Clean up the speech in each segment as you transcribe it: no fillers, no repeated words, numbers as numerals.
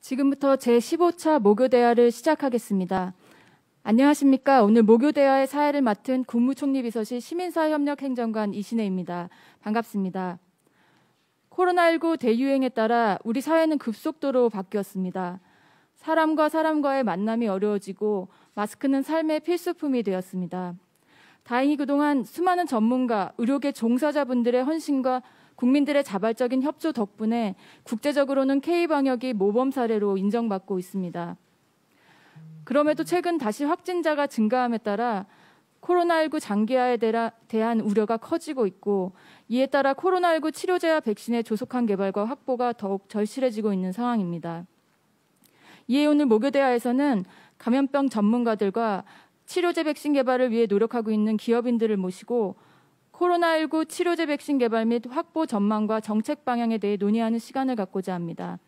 지금부터 제15차 모교대화를 시작하겠습니다. 안녕하십니까. 오늘 모교대화의 사회를 맡은 국무총리 비서실 시민사회협력행정관 이신혜입니다. 반갑습니다. 코로나19 대유행에 따라 우리 사회는 급속도로 바뀌었습니다. 사람과 사람과의 만남이 어려워지고 마스크는 삶의 필수품이 되었습니다. 다행히 그동안 수많은 전문가, 의료계 종사자분들의 헌신과 국민들의 자발적인 협조 덕분에 국제적으로는 K방역이 모범 사례로 인정받고 있습니다. 그럼에도 최근 다시 확진자가 증가함에 따라 코로나19 장기화에 대한 우려가 커지고 있고, 이에 따라 코로나19 치료제와 백신의 조속한 개발과 확보가 더욱 절실해지고 있는 상황입니다. 이에 오늘 모교대화에서는 감염병 전문가들과 치료제 백신 개발을 위해 노력하고 있는 기업인들을 모시고 코로나19 치료제 백신 개발 및 확보 전망과 정책 방향에 대해 논의하는 시간을 갖고자 합니다.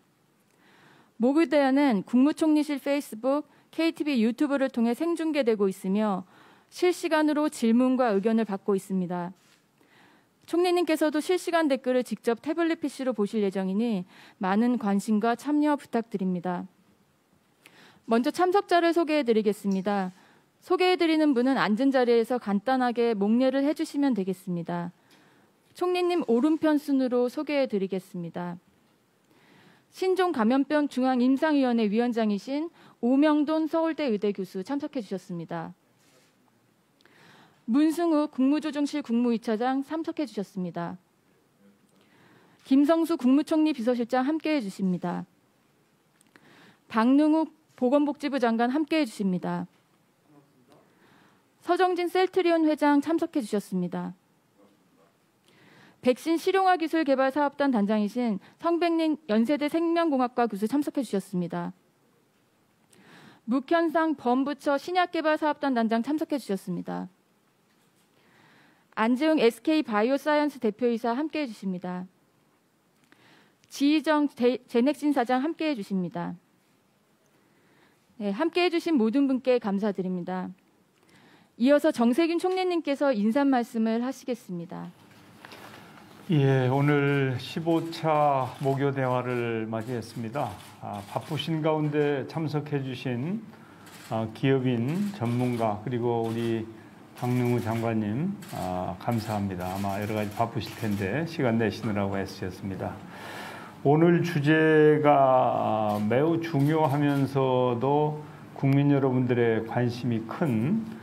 모교대화는 국무총리실 페이스북, KTV 유튜브를 통해 생중계되고 있으며 실시간으로 질문과 의견을 받고 있습니다. 총리님께서도 실시간 댓글을 직접 태블릿 PC로 보실 예정이니 많은 관심과 참여 부탁드립니다. 먼저 참석자를 소개해드리겠습니다. 소개해드리는 분은 앉은 자리에서 간단하게 목례를 해주시면 되겠습니다. 총리님 오른편 순으로 소개해드리겠습니다. 신종감염병 중앙임상위원회 위원장이신 오명돈 서울대 의대 교수 참석해 주셨습니다. 문승우 국무조정실 국무2차장 참석해 주셨습니다. 김성수 국무총리 비서실장 함께해 주십니다. 박능욱 보건복지부 장관 함께해 주십니다. 서정진 셀트리온 회장 참석해 주셨습니다. 백신 실용화 기술 개발 사업단 단장이신 성백린 연세대 생명공학과 교수 참석해 주셨습니다. 묵현상 범부처 신약개발사업단 단장 참석해 주셨습니다. 안재웅 SK바이오사이언스 대표이사 함께해 주십니다. 지희정 제넥신 사장 함께해 주십니다. 네, 함께해 주신 모든 분께 감사드립니다. 이어서 정세균 총리님께서 인사 말씀을 하시겠습니다. 예, 오늘 15차 모교 대화를 맞이했습니다. 바쁘신 가운데 참석해 주신 기업인, 전문가, 그리고 우리 박능우 장관님 감사합니다. 아마 여러 가지 바쁘실 텐데 시간 내시느라고 애쓰셨습니다. 오늘 주제가 매우 중요하면서도 국민 여러분들의 관심이 큰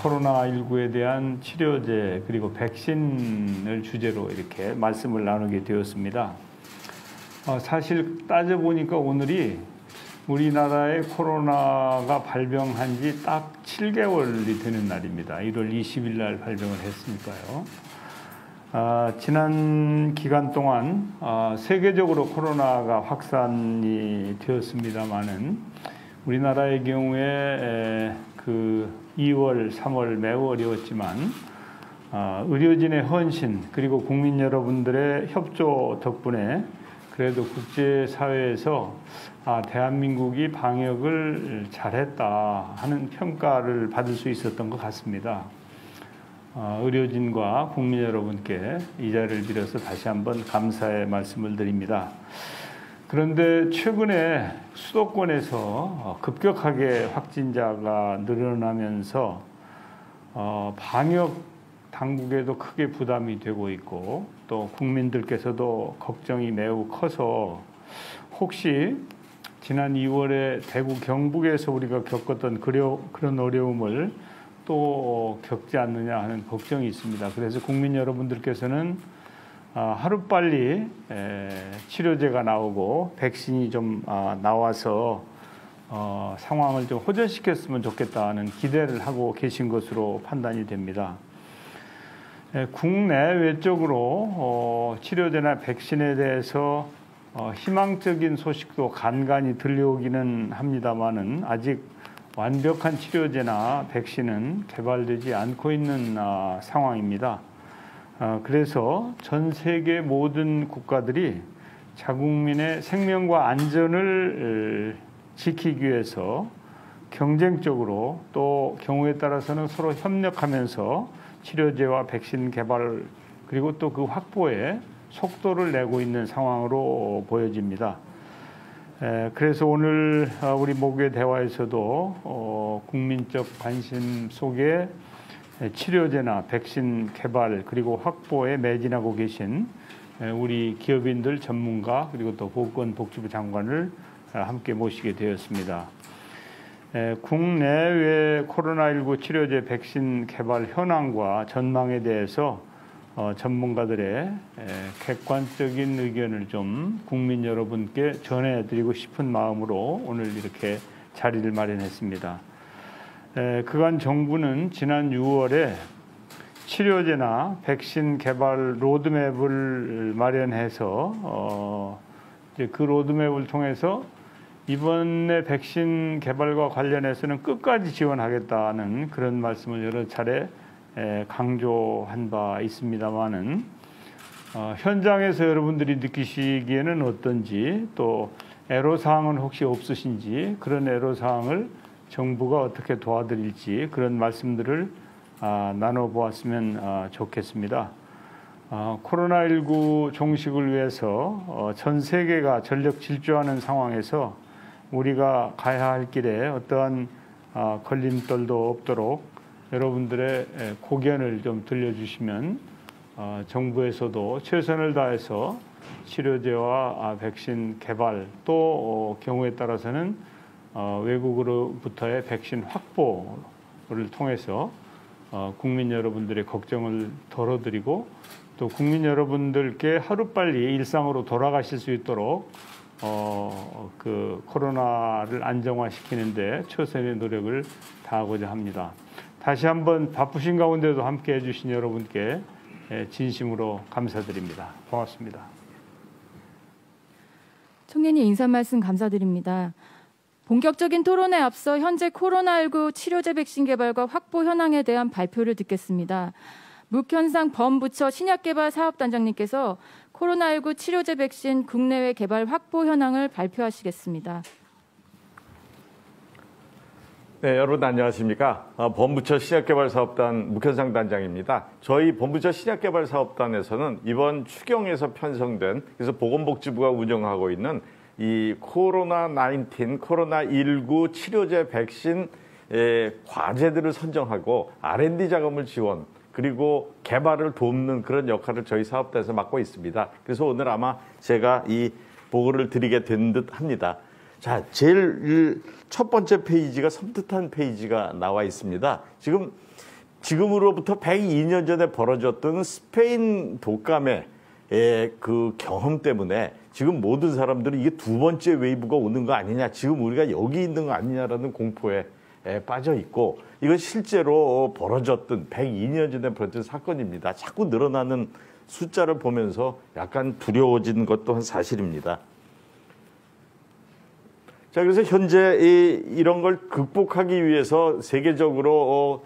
코로나19에 대한 치료제 그리고 백신을 주제로 이렇게 말씀을 나누게 되었습니다. 사실 따져보니까 오늘이 우리나라의 코로나가 발병한 지 딱 7개월이 되는 날입니다. 1월 20일 날 발병을 했으니까요. 지난 기간 동안 세계적으로 코로나가 확산이 되었습니다마는 우리나라의 경우에 그 2월, 3월 매우 어려웠지만 의료진의 헌신 그리고 국민 여러분들의 협조 덕분에 그래도 국제사회에서 대한민국이 방역을 잘했다 하는 평가를 받을 수 있었던 것 같습니다. 의료진과 국민 여러분께 이 자리를 빌어서 다시 한번 감사의 말씀을 드립니다. 그런데 최근에 수도권에서 급격하게 확진자가 늘어나면서 방역 당국에도 크게 부담이 되고 있고 또 국민들께서도 걱정이 매우 커서 혹시 지난 2월에 대구 경북에서 우리가 겪었던 그런 어려움을 또 겪지 않느냐 하는 걱정이 있습니다. 그래서 국민 여러분들께서는 하루빨리 치료제가 나오고 백신이 좀 나와서 상황을 좀 호전시켰으면 좋겠다는 기대를 하고 계신 것으로 판단이 됩니다. 국내외적으로 치료제나 백신에 대해서 희망적인 소식도 간간히 들려오기는 합니다만은 아직 완벽한 치료제나 백신은 개발되지 않고 있는 상황입니다. 그래서 전 세계 모든 국가들이 자국민의 생명과 안전을 지키기 위해서 경쟁적으로 또 경우에 따라서는 서로 협력하면서 치료제와 백신 개발 그리고 또 그 확보에 속도를 내고 있는 상황으로 보여집니다. 그래서 오늘 우리 목요일 대화에서도 국민적 관심 속에 치료제나 백신 개발 그리고 확보에 매진하고 계신 우리 기업인들, 전문가 그리고 또 보건복지부 장관을 함께 모시게 되었습니다. 국내외 코로나19 치료제 백신 개발 현황과 전망에 대해서 전문가들의 객관적인 의견을 좀 국민 여러분께 전해드리고 싶은 마음으로 오늘 이렇게 자리를 마련했습니다. 그간 정부는 지난 6월에 치료제나 백신 개발 로드맵을 마련해서 이제 그 로드맵을 통해서 이번에 백신 개발과 관련해서는 끝까지 지원하겠다는 그런 말씀을 여러 차례 강조한 바 있습니다만은 현장에서 여러분들이 느끼시기에는 어떤지 또 애로사항은 혹시 없으신지 그런 애로사항을 정부가 어떻게 도와드릴지 그런 말씀들을 나눠보았으면 좋겠습니다. 코로나19 종식을 위해서 전 세계가 전력 질주하는 상황에서 우리가 가야 할 길에 어떠한 걸림돌도 없도록 여러분들의 고견을 좀 들려주시면 정부에서도 최선을 다해서 치료제와 백신 개발 또 경우에 따라서는 외국으로부터의 백신 확보를 통해서 국민 여러분들의 걱정을 덜어드리고 또 국민 여러분들께 하루빨리 일상으로 돌아가실 수 있도록 그 코로나를 안정화시키는데 최선의 노력을 다하고자 합니다. 다시 한번 바쁘신 가운데도 함께 해주신 여러분께 진심으로 감사드립니다. 고맙습니다. 총리님 인사 말씀 감사드립니다. 본격적인 토론에 앞서 현재 코로나19 치료제 백신 개발과 확보 현황에 대한 발표를 듣겠습니다. 묵현상 범부처 신약개발사업단장님께서 코로나19 치료제 백신 국내외 개발 확보 현황을 발표하시겠습니다. 네, 여러분 안녕하십니까? 범부처 신약개발사업단 묵현상 단장입니다. 저희 범부처 신약개발사업단에서는 이번 추경에서 편성된 그래서 보건복지부가 운영하고 있는 이 코로나19 치료제 백신 과제들을 선정하고 R&D 자금을 지원 그리고 개발을 돕는 그런 역할을 저희 사업단에서 맡고 있습니다. 그래서 오늘 아마 제가 이 보고를 드리게 된 듯 합니다. 자, 제일 첫 번째 페이지가 섬뜩한 페이지가 나와 있습니다. 지금으로부터 102년 전에 벌어졌던 스페인 독감의 그 경험 때문에 지금 모든 사람들은 이게 두 번째 웨이브가 오는 거 아니냐, 지금 우리가 여기 있는 거 아니냐라는 공포에 빠져 있고, 이건 실제로 벌어졌던 102년 전에 벌어진 사건입니다. 자꾸 늘어나는 숫자를 보면서 약간 두려워진 것 또한 사실입니다. 자, 그래서 현재 이런 걸 극복하기 위해서 세계적으로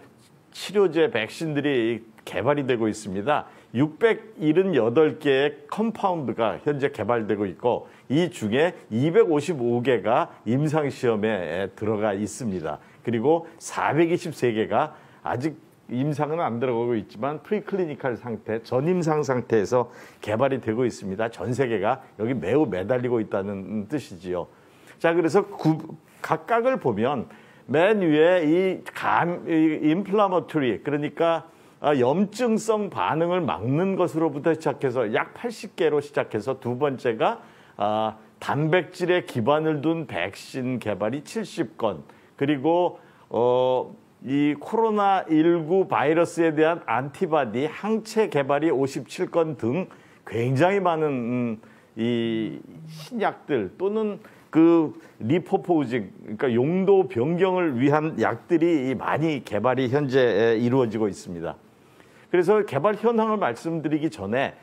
치료제 백신들이 개발이 되고 있습니다. 678개의 컴파운드가 현재 개발되고 있고 이 중에 255개가 임상시험에 들어가 있습니다. 그리고 423개가 아직 임상은 안 들어가고 있지만 프리클리니컬 상태, 전임상 상태에서 개발이 되고 있습니다. 전 세계가 여기 매우 매달리고 있다는 뜻이지요. 자, 그래서 각각을 보면 맨 위에 인플라머토리, 그러니까 염증성 반응을 막는 것으로부터 시작해서 약 80개로 시작해서 두 번째가 단백질에 기반을 둔 백신 개발이 70건, 그리고 이 코로나19 바이러스에 대한 안티바디 항체 개발이 57건 등 굉장히 많은 이 신약들 또는 그 리퍼포징, 그러니까 용도 변경을 위한 약들이 많이 개발이 현재 이루어지고 있습니다. 그래서 개발 현황을 말씀드리기 전에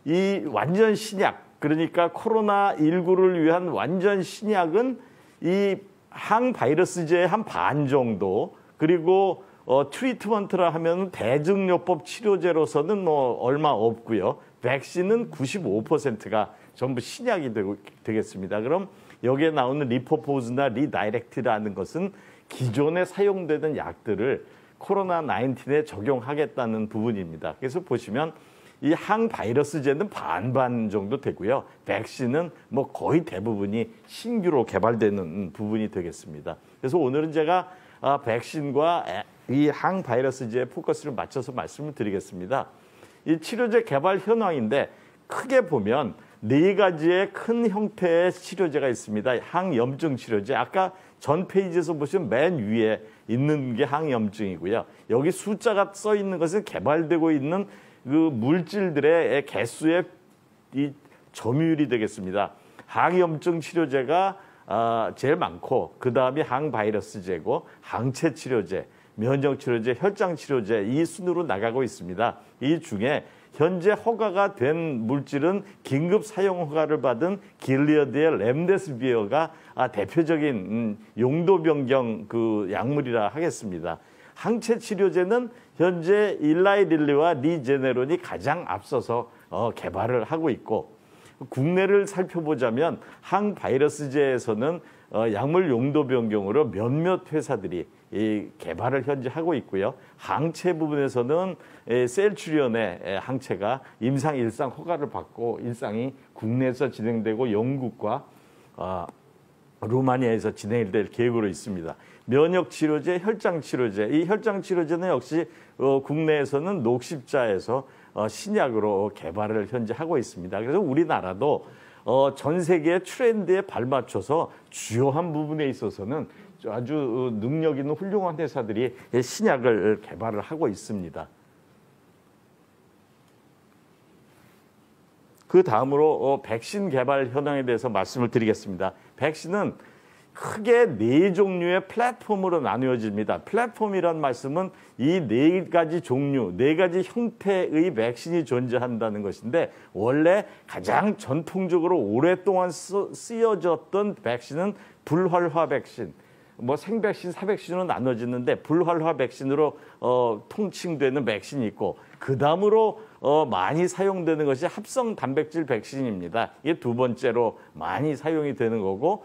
이 완전 신약, 그러니까 코로나19를 위한 완전 신약은 이 항바이러스제의 한 반 정도, 그리고 트리트먼트라 하면 대증요법 치료제로서는 뭐 얼마 없고요. 백신은 95%가 전부 신약이 되겠습니다. 그럼 여기에 나오는 리퍼포즈나 리다이렉트라는 것은 기존에 사용되는 약들을 코로나19에 적용하겠다는 부분입니다. 그래서 보시면 이 항바이러스제는 반반 정도 되고요. 백신은 뭐 거의 대부분이 신규로 개발되는 부분이 되겠습니다. 그래서 오늘은 제가 백신과 이 항바이러스제에 포커스를 맞춰서 말씀을 드리겠습니다. 이 치료제 개발 현황인데 크게 보면 네 가지의 큰 형태의 치료제가 있습니다. 항염증 치료제. 아까 전 페이지에서 보시면 맨 위에 있는 게 항염증이고요. 여기 숫자가 써 있는 것은 개발되고 있는 그 물질들의 개수의 이 점유율이 되겠습니다. 항염증 치료제가 제일 많고 그 다음이 항바이러스제고 항체 치료제, 면역 치료제, 혈장 치료제 이 순으로 나가고 있습니다. 이 중에 현재 허가가 된 물질은 긴급 사용 허가를 받은 길리어드의 렘데스비어가 대표적인 용도 변경 그 약물이라 하겠습니다. 항체 치료제는 현재 일라이 릴리와 리제네론이 가장 앞서서 개발을 하고 있고 국내를 살펴보자면 항바이러스제에서는 약물 용도 변경으로 몇몇 회사들이 이 개발을 현재 하고 있고요. 항체 부분에서는 셀츄리온의 항체가 임상 일상 허가를 받고 일상이 국내에서 진행되고 영국과 루마니아에서 진행될 계획으로 있습니다. 면역 치료제, 혈장 치료제. 이 혈장 치료제는 역시 국내에서는 녹십자에서 신약으로 개발을 현재 하고 있습니다. 그래서 우리나라도 전 세계의 트렌드에 발맞춰서 주요한 부분에 있어서는 아주 능력 있는 훌륭한 회사들이 신약을 개발을 하고 있습니다. 그 다음으로 백신 개발 현황에 대해서 말씀을 드리겠습니다. 백신은 크게 네 종류의 플랫폼으로 나누어집니다. 플랫폼이란 말씀은 이 네 가지 종류, 네 가지 형태의 백신이 존재한다는 것인데 원래 가장 전통적으로 오랫동안 쓰여졌던 백신은 불활화 백신, 뭐 생백신, 사백신으로 나눠지는데 불활화 백신으로 통칭되는 백신이 있고 그 다음으로 많이 사용되는 것이 합성 단백질 백신입니다. 이게 두 번째로 많이 사용이 되는 거고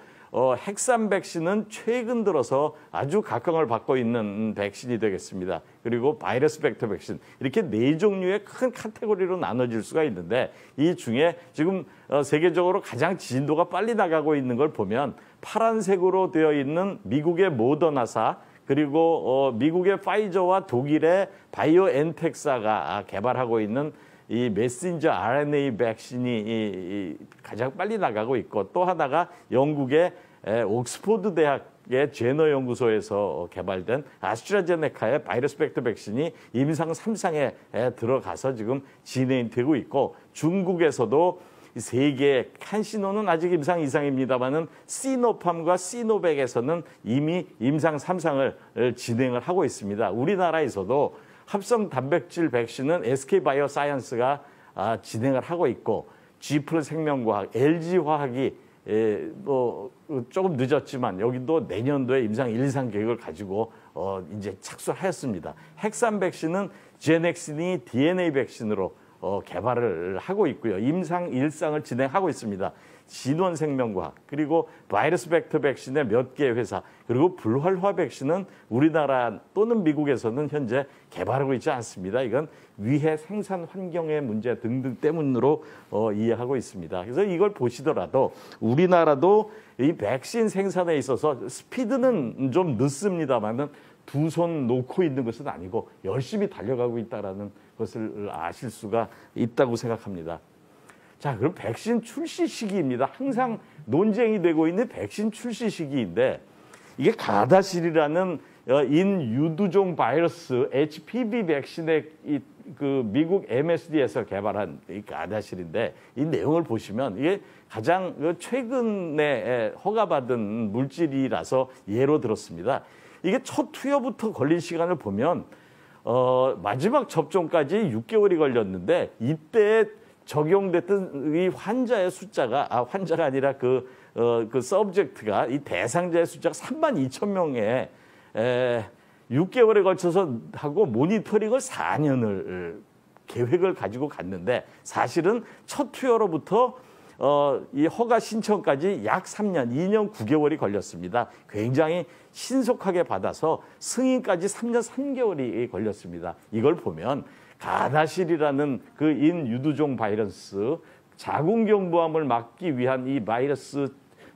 핵산 백신은 최근 들어서 아주 각광을 받고 있는 백신이 되겠습니다. 그리고 바이러스 벡터 백신 이렇게 네 종류의 큰 카테고리로 나눠질 수가 있는데 이 중에 지금 세계적으로 가장 진도가 빨리 나가고 있는 걸 보면 파란색으로 되어 있는 미국의 모더나사 그리고 미국의 파이저와 독일의 바이오엔텍사가 개발하고 있는 이 메신저 RNA 백신이 가장 빨리 나가고 있고 또 하나가 영국의 옥스포드 대학의 제너 연구소에서 개발된 아스트라제네카의 바이러스 벡터 백신이 임상 3상에 들어가서 지금 진행되고 있고 중국에서도 세 개의 칸시노는 아직 임상 2상입니다만은 시노팜과 시노백에서는 이미 임상 3상을 진행을 하고 있습니다. 우리나라에서도 합성 단백질 백신은 SK바이오사이언스가 진행을 하고 있고 G플러스 생명과학, LG화학이 뭐 조금 늦었지만 여기도 내년도에 임상 1, 2상 계획을 가지고 이제 착수하였습니다. 핵산 백신은 제넥신이 DNA 백신으로 개발을 하고 있고요. 임상 1상을 진행하고 있습니다. 진원생명과학 그리고 바이러스 벡터 백신의 몇 개의 회사 그리고 불활화 백신은 우리나라 또는 미국에서는 현재 개발하고 있지 않습니다. 이건 위해 생산 환경의 문제 등등 때문으로 이해하고 있습니다. 그래서 이걸 보시더라도 우리나라도 이 백신 생산에 있어서 스피드는 좀 늦습니다만은 두 손 놓고 있는 것은 아니고 열심히 달려가고 있다는 것을 아실 수가 있다고 생각합니다. 자, 그럼 백신 출시 시기입니다. 항상 논쟁이 되고 있는 백신 출시 시기인데 이게 가다실이라는 인유두종 바이러스 HPV 백신의 그 미국 MSD에서 개발한 이 가다실인데 이 내용을 보시면 이게 가장 최근에 허가받은 물질이라서 예로 들었습니다. 이게 첫 투여부터 걸린 시간을 보면 마지막 접종까지 6개월이 걸렸는데 이때 적용됐던 이 환자의 숫자가 환자가 아니라 그 서브젝트가 이 대상자의 숫자가 32,000명에 6개월에 걸쳐서 하고 모니터링을 4년을 계획을 가지고 갔는데 사실은 첫 투여로부터 이 허가 신청까지 약 3년, 2년 9개월이 걸렸습니다. 굉장히 신속하게 받아서 승인까지 3년 3개월이 걸렸습니다. 이걸 보면 가다실이라는 그 인유두종 바이러스 자궁경부암을 막기 위한 이 바이러스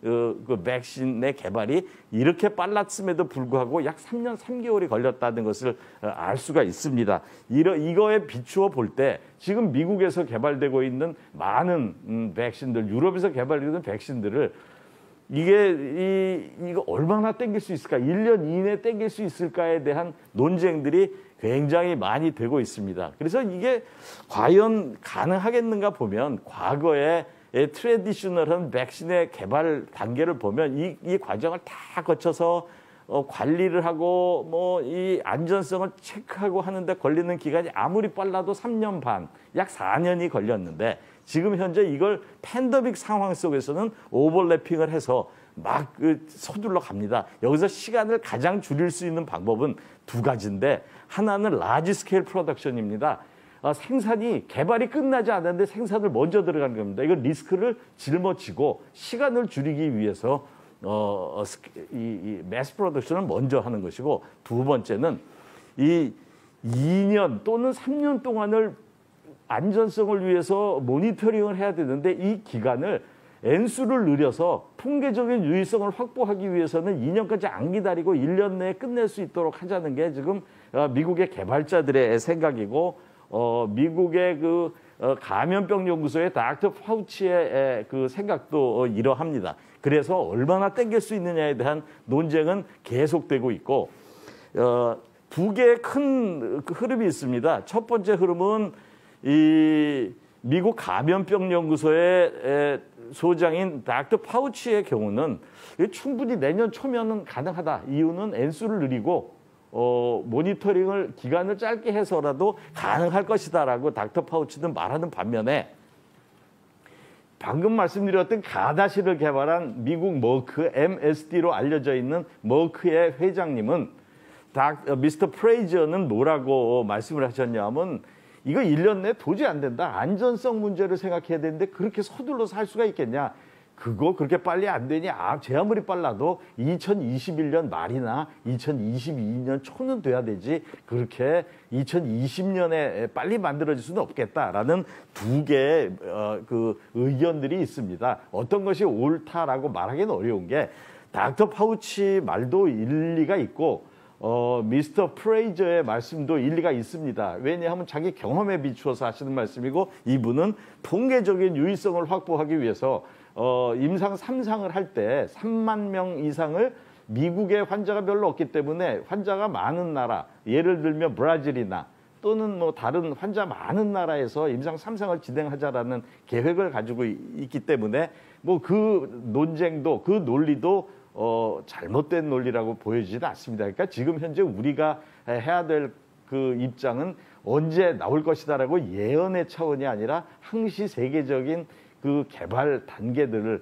그 백신의 개발이 이렇게 빨랐음에도 불구하고 약 3년 3개월이 걸렸다는 것을 알 수가 있습니다. 이거에 비추어 볼 때 지금 미국에서 개발되고 있는 많은 백신들, 유럽에서 개발되는 백신들을 이거 얼마나 땡길 수 있을까? 1년 이내에 땡길 수 있을까에 대한 논쟁들이 굉장히 많이 되고 있습니다. 그래서 이게 과연 가능하겠는가 보면 과거에 트래디셔널한 백신의 개발 단계를 보면 이 과정을 다 거쳐서 관리를 하고 뭐 이 안전성을 체크하고 하는데 걸리는 기간이 아무리 빨라도 3년 반, 약 4년이 걸렸는데 지금 현재 이걸 팬데믹 상황 속에서는 오버래핑을 해서 막 서둘러 갑니다. 여기서 시간을 가장 줄일 수 있는 방법은 두 가지인데 하나는 라지 스케일 프로덕션입니다. 생산이 개발이 끝나지 않았는데 생산을 먼저 들어간 겁니다. 이건 리스크를 짊어지고 시간을 줄이기 위해서 이 매스 프로덕션을 먼저 하는 것이고 두 번째는 이 2년 또는 3년 동안을 안전성을 위해서 모니터링을 해야 되는데 이 기간을 N수를 늘려서 통계적인 유의성을 확보하기 위해서는 2년까지 안 기다리고 1년 내에 끝낼 수 있도록 하자는 게 지금 미국의 개발자들의 생각이고 미국의 그 감염병 연구소의 닥터 파우치의 그 생각도 이러합니다. 그래서 얼마나 땡길 수 있느냐에 대한 논쟁은 계속되고 있고 두 개의 큰 흐름이 있습니다. 첫 번째 흐름은 이 미국 감염병 연구소의 소장인 닥터 파우치의 경우는 충분히 내년 초면은 가능하다. 이유는 N수를 늘리고 모니터링을 기간을 짧게 해서라도 가능할 것이다라고 닥터 파우치는 말하는 반면에 방금 말씀드렸던 가다실을 개발한 미국 머크 MSD로 알려져 있는 머크의 회장님은 미스터 프레이저는 뭐라고 말씀을 하셨냐면 이거 1년 내에 도저히 안 된다. 안전성 문제를 생각해야 되는데 그렇게 서둘러서 할 수가 있겠냐. 그거 그렇게 빨리 안 되니 제 아무리 빨라도 2021년 말이나 2022년 초는 돼야 되지 그렇게 2020년에 빨리 만들어질 수는 없겠다라는 두 개의 그 의견들이 있습니다. 어떤 것이 옳다라고 말하기는 어려운 게 닥터 파우치 말도 일리가 있고 미스터 프레이저의 말씀도 일리가 있습니다. 왜냐하면 자기 경험에 비추어서 하시는 말씀이고 이분은 통계적인 유의성을 확보하기 위해서 임상 3상을 할 때 3만 명 이상을 미국에 환자가 별로 없기 때문에 환자가 많은 나라, 예를 들면 브라질이나 또는 뭐 다른 환자 많은 나라에서 임상 3상을 진행하자라는 계획을 가지고 있기 때문에 뭐 그 논쟁도 그 논리도 잘못된 논리라고 보여지지는 않습니다. 그러니까 지금 현재 우리가 해야 될 그 입장은 언제 나올 것이다라고 예언의 차원이 아니라 항시 세계적인 그 개발 단계들을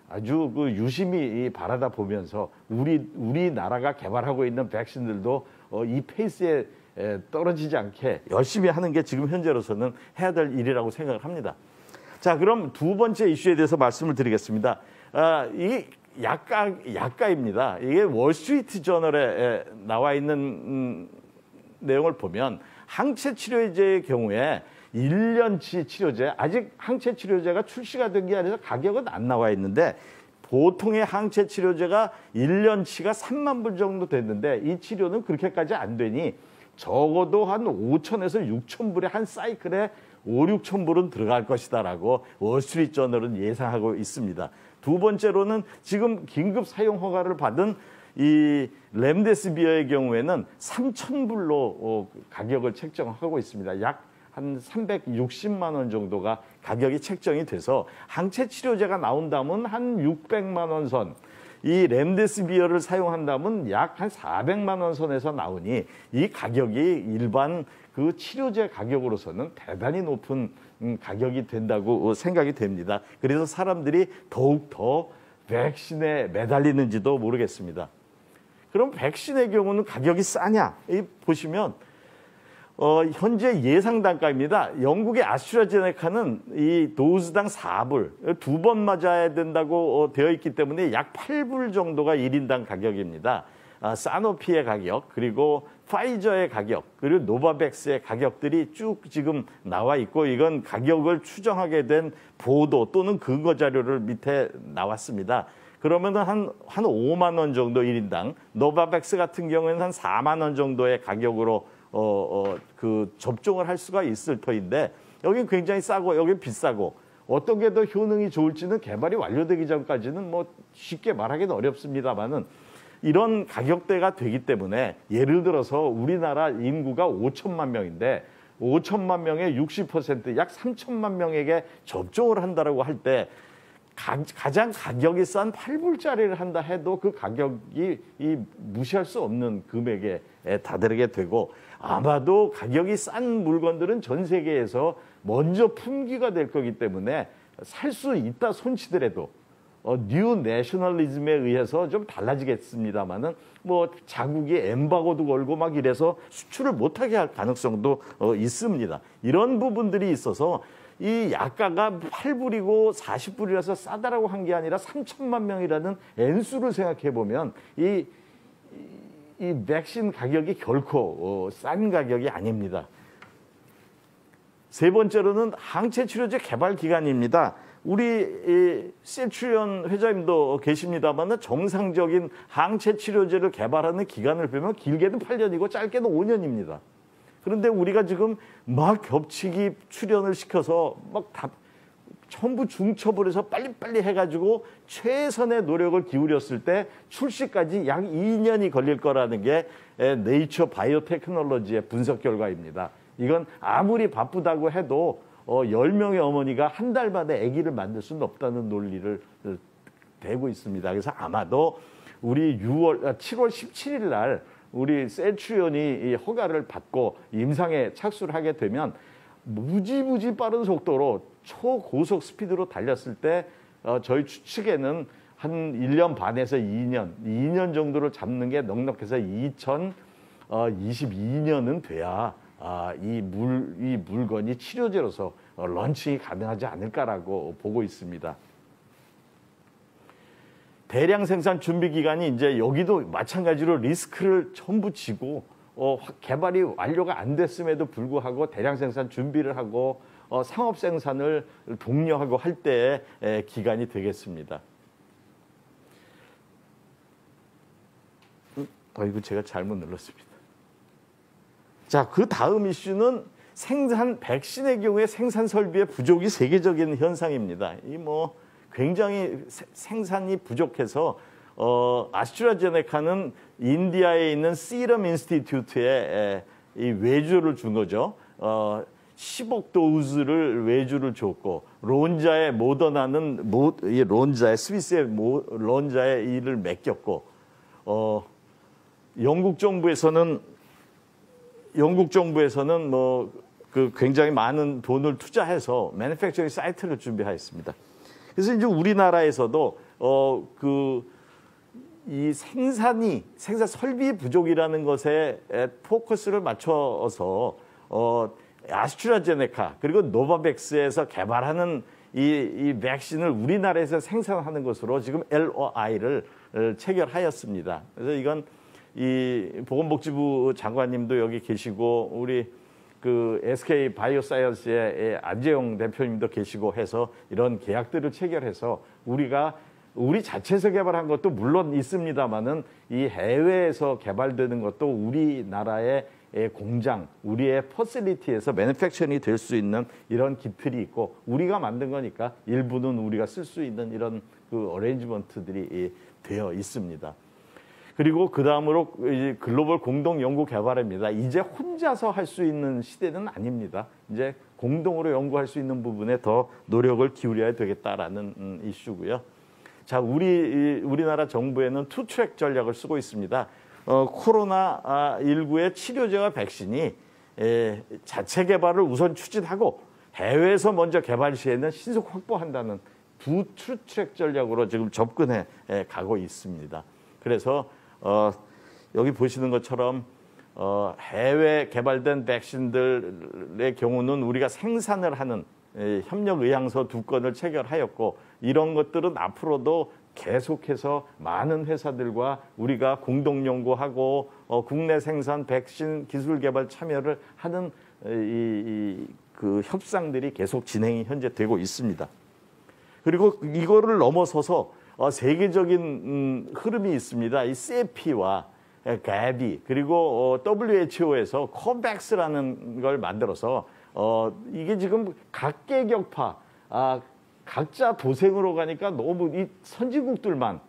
아주 그 유심히 바라다 보면서 우리나라가 개발하고 있는 백신들도 이 페이스에 떨어지지 않게 열심히 하는 게 지금 현재로서는 해야 될 일이라고 생각을 합니다. 자, 그럼 두 번째 이슈에 대해서 말씀을 드리겠습니다. 이 약가입니다. 이게 월스트리트 저널에 나와 있는 내용을 보면 항체 치료제의 경우에 1년치 치료제, 아직 항체 치료제가 출시가 된 게 아니라 가격은 안 나와 있는데 보통의 항체 치료제가 1년치가 3만 불 정도 됐는데 이 치료는 그렇게까지 안 되니 적어도 한 5천에서 6천 불의 한 사이클에 5, 6천 불은 들어갈 것이다라고 월스트리트 저널은 예상하고 있습니다. 두 번째로는 지금 긴급 사용 허가를 받은 이 렘데시비어의 경우에는 3천 불로 가격을 책정하고 있습니다. 약 한 360만 원 정도가 가격이 책정이 돼서 항체 치료제가 나온다면 한 600만 원 선, 이 렘데시비어를 사용한다면 약 한 400만 원 선에서 나오니 이 가격이 일반 그 치료제 가격으로서는 대단히 높은 가격이 된다고 생각이 됩니다. 그래서 사람들이 더욱 더 백신에 매달리는지도 모르겠습니다. 그럼 백신의 경우는 가격이 싸냐? 보시면 현재 예상 단가입니다. 영국의 아스트라제네카는 이 도즈당 4불, 2번 맞아야 된다고 되어 있기 때문에 약 8불 정도가 1인당 가격입니다. 사노피의 가격, 그리고 파이저의 가격 그리고 노바백스의 가격들이 쭉 지금 나와 있고 이건 가격을 추정하게 된 보도 또는 근거 자료를 밑에 나왔습니다. 그러면 한 5만 원 정도 1인당, 노바백스 같은 경우에는 한 4만 원 정도의 가격으로 그 접종을 할 수가 있을 터인데 여기 굉장히 싸고 여기 비싸고 어떤 게 더 효능이 좋을지는 개발이 완료되기 전까지는 뭐 쉽게 말하기는 어렵습니다만은 이런 가격대가 되기 때문에 예를 들어서 우리나라 인구가 5천만 명인데 5천만 명의 60% 약 3천만 명에게 접종을 한다라고 할 때 가장 가격이 싼 8불짜리를 한다 해도 그 가격이 무시할 수 없는 금액에 다다르게 되고 아마도 가격이 싼 물건들은 전 세계에서 먼저 품귀가 될 거기 때문에 살 수 있다 손치더라도 뉴 내셔널리즘에 의해서 좀 달라지겠습니다만은 뭐 자국이 엠바고도 걸고 막 이래서 수출을 못하게 할 가능성도 있습니다. 이런 부분들이 있어서 이 약가가 8불이고 40불이라서 싸다라고 한 게 아니라 3천만 명이라는 엔수를 생각해 보면 이 백신 가격이 결코 싼 가격이 아닙니다. 세 번째로는 항체 치료제 개발 기간입니다. 우리 셀트리온 회장님도 계십니다만 정상적인 항체 치료제를 개발하는 기간을 보면 길게는 8년이고 짧게는 5년입니다. 그런데 우리가 지금 막 겹치기 출연을 시켜서 막 다 전부 중첩을 해서 빨리빨리 해가지고 최선의 노력을 기울였을 때 출시까지 약 2년이 걸릴 거라는 게 네이처 바이오테크놀로지의 분석 결과입니다. 이건 아무리 바쁘다고 해도 10명의 어머니가 한 달 만에 아기를 만들 수는 없다는 논리를 대고 있습니다. 그래서 아마도 우리 7월 17일 날 우리 셀트리온이 허가를 받고 임상에 착수를 하게 되면 무지무지 빠른 속도로 초고속 스피드로 달렸을 때 저희 추측에는 한 1년 반에서 2년 정도를 잡는 게 넉넉해서 2022년은 돼야 이 물건이 치료제로서 런칭이 가능하지 않을까라고 보고 있습니다. 대량 생산 준비 기간이 이제 여기도 마찬가지로 리스크를 전부 지고 개발이 완료가 안 됐음에도 불구하고 대량 생산 준비를 하고 상업 생산을 독려하고 할 때의 기간이 되겠습니다. 이거 제가 잘못 눌렀습니다. 자, 그 다음 이슈는 백신의 경우에 생산 설비의 부족이 세계적인 현상입니다. 이 뭐 굉장히 생산이 부족해서 아스트라제네카는 인디아에 있는 시럼 인스티튜트에 이 외주를 준 거죠. 10억 도즈를 외주를 줬고 론자의 모더나는 스위스의 론자의 일을 맡겼고 영국 정부에서는 뭐 그 굉장히 많은 돈을 투자해서 매니팩처링 사이트를 준비하였습니다. 그래서 이제 우리나라에서도 이 생산 설비 부족이라는 것에 포커스를 맞춰서 아스트라제네카 그리고 노바백스에서 개발하는 이 백신을 우리나라에서 생산하는 것으로 지금 LOI를 체결하였습니다. 그래서 이건 이 보건복지부 장관님도 여기 계시고 우리 그 SK 바이오사이언스의 안재용 대표님도 계시고 해서 이런 계약들을 체결해서 우리 자체에서 개발한 것도 물론 있습니다만은 이 해외에서 개발되는 것도 우리나라의 공장, 우리의 퍼실리티에서 매니팩처링이 될 수 있는 이런 기틀이 있고 우리가 만든 거니까 일부는 우리가 쓸 수 있는 이런 그 어레인지먼트들이 되어 있습니다. 그리고 그 다음으로 글로벌 공동 연구 개발입니다. 이제 혼자서 할 수 있는 시대는 아닙니다. 이제 공동으로 연구할 수 있는 부분에 더 노력을 기울여야 되겠다라는 이슈고요. 자, 우리나라 정부에는 투트랙 전략을 쓰고 있습니다. 코로나19의 치료제와 백신이 자체 개발을 우선 추진하고 해외에서 먼저 개발 시에는 신속 확보한다는 두 투트랙 전략으로 지금 접근해 가고 있습니다. 그래서 여기 보시는 것처럼 해외 개발된 백신들의 경우는 우리가 생산을 하는 협력 의향서 2건을 체결하였고 이런 것들은 앞으로도 계속해서 많은 회사들과 우리가 공동 연구하고 국내 생산 백신 기술 개발 참여를 하는 그 협상들이 계속 진행이 현재 되고 있습니다. 그리고 이거를 넘어서서 세계적인 흐름이 있습니다. 이 세피와 가비 그리고 WHO에서 코백스라는 걸 만들어서 이게 지금 각계격파 각자 도생으로 가니까 너무 이 선진국들만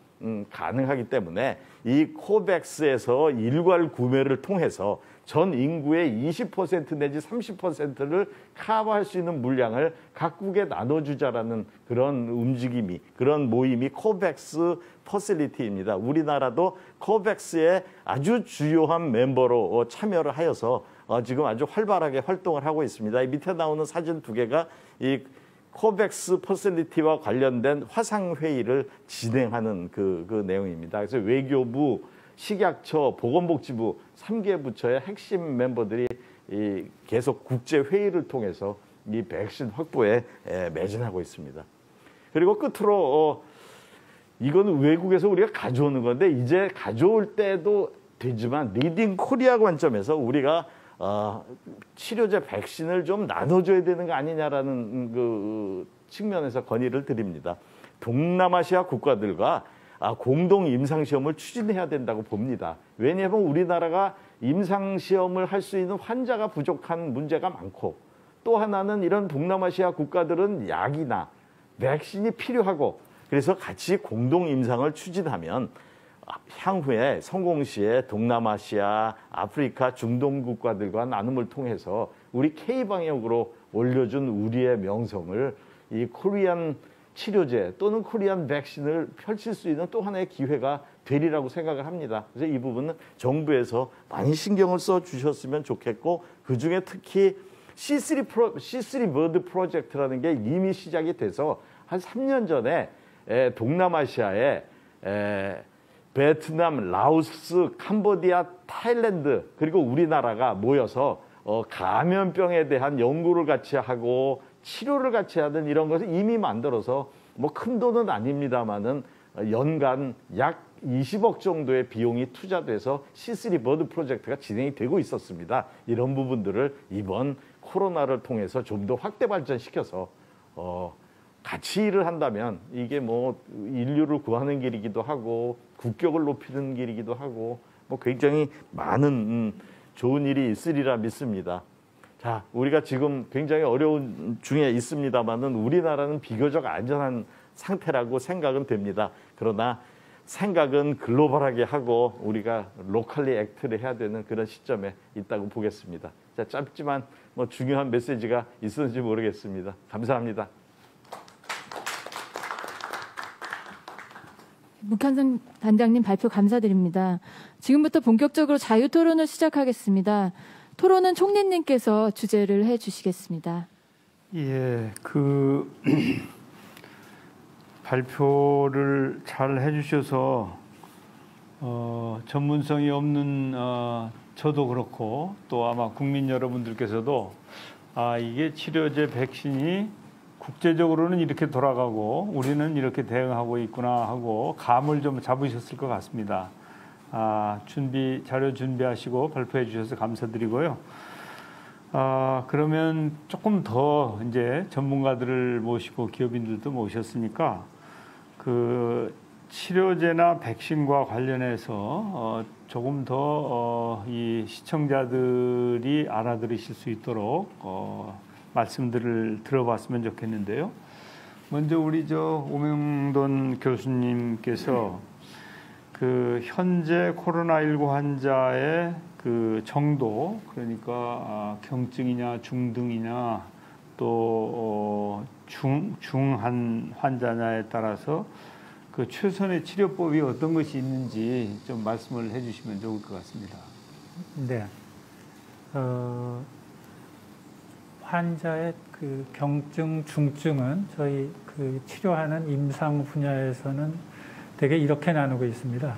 가능하기 때문에 이 코백스에서 일괄 구매를 통해서 전 인구의 20% 내지 30%를 커버할 수 있는 물량을 각국에 나눠주자라는 그런 움직임이, 그런 모임이 코백스 퍼실리티입니다. 우리나라도 코백스의 아주 주요한 멤버로 참여를 하여서 지금 아주 활발하게 활동을 하고 있습니다. 이 밑에 나오는 사진 두 개가 이 코백스 퍼실리티와 관련된 화상회의를 진행하는 그 내용입니다. 그래서 외교부, 식약처, 보건복지부 3개 부처의 핵심 멤버들이 계속 국제회의를 통해서 이 백신 확보에 매진하고 있습니다. 그리고 끝으로 이건 외국에서 우리가 가져오는 건데 이제 가져올 때도 되지만 리딩 코리아 관점에서 우리가 치료제 백신을 좀 나눠줘야 되는 거 아니냐라는 그 측면에서 건의를 드립니다. 동남아시아 국가들과 공동 임상시험을 추진해야 된다고 봅니다. 왜냐하면 우리나라가 임상시험을 할 수 있는 환자가 부족한 문제가 많고 또 하나는 이런 동남아시아 국가들은 약이나 백신이 필요하고 그래서 같이 공동 임상을 추진하면 향후에 성공시에 동남아시아, 아프리카, 중동 국가들과 나눔을 통해서 우리 K방역으로 올려준 우리의 명성을 이 코리안 치료제 또는 코리안 백신을 펼칠 수 있는 또 하나의 기회가 되리라고 생각을 합니다. 그래서 이 부분은 정부에서 많이 신경을 써 주셨으면 좋겠고 그중에 특히 C3 버드 프로젝트라는 게 이미 시작이 돼서 한 3년 전에 동남아시아에 베트남, 라오스, 캄보디아, 타일랜드 그리고 우리나라가 모여서 감염병에 대한 연구를 같이 하고 치료를 같이 하는 이런 것을 이미 만들어서 뭐 큰 돈은 아닙니다만은 연간 약 20억 정도의 비용이 투자돼서 C3 버드 프로젝트가 진행이 되고 있었습니다. 이런 부분들을 이번 코로나를 통해서 좀 더 확대 발전시켜서 같이 일을 한다면 이게 뭐 인류를 구하는 길이기도 하고 국격을 높이는 길이기도 하고 뭐 굉장히 많은 좋은 일이 있으리라 믿습니다. 자, 우리가 지금 굉장히 어려운 중에 있습니다만은 우리나라는 비교적 안전한 상태라고 생각은 됩니다. 그러나 생각은 글로벌하게 하고 우리가 로컬리 액트를 해야 되는 그런 시점에 있다고 보겠습니다. 자, 짧지만 뭐 중요한 메시지가 있었는지 모르겠습니다. 감사합니다. 문칸성 단장님 발표 감사드립니다. 지금부터 본격적으로 자유토론을 시작하겠습니다. 토론은 총리님께서 주재를 해주시겠습니다. 예, 발표를 잘 해주셔서 전문성이 없는 저도 그렇고 또 아마 국민 여러분들께서도 이게 치료제 백신이 국제적으로는 이렇게 돌아가고 우리는 이렇게 대응하고 있구나 하고 감을 좀 잡으셨을 것 같습니다. 자료 준비하시고 발표해 주셔서 감사드리고요. 그러면 조금 더 이제 전문가들을 모시고 기업인들도 모셨으니까 그 치료제나 백신과 관련해서 조금 더 이 시청자들이 알아들으실 수 있도록 말씀들을 들어봤으면 좋겠는데요. 먼저 우리 오명돈 교수님께서 그 현재 코로나19 환자의 그 정도, 그러니까 경증이냐 중등이냐 또 중한 환자냐에 따라서 그 최선의 치료법이 어떤 것이 있는지 좀 말씀을 해주시면 좋을 것 같습니다. 네, 환자의 그 경증, 중증은 저희 그 치료하는 임상 분야에서는 되게 이렇게 나누고 있습니다.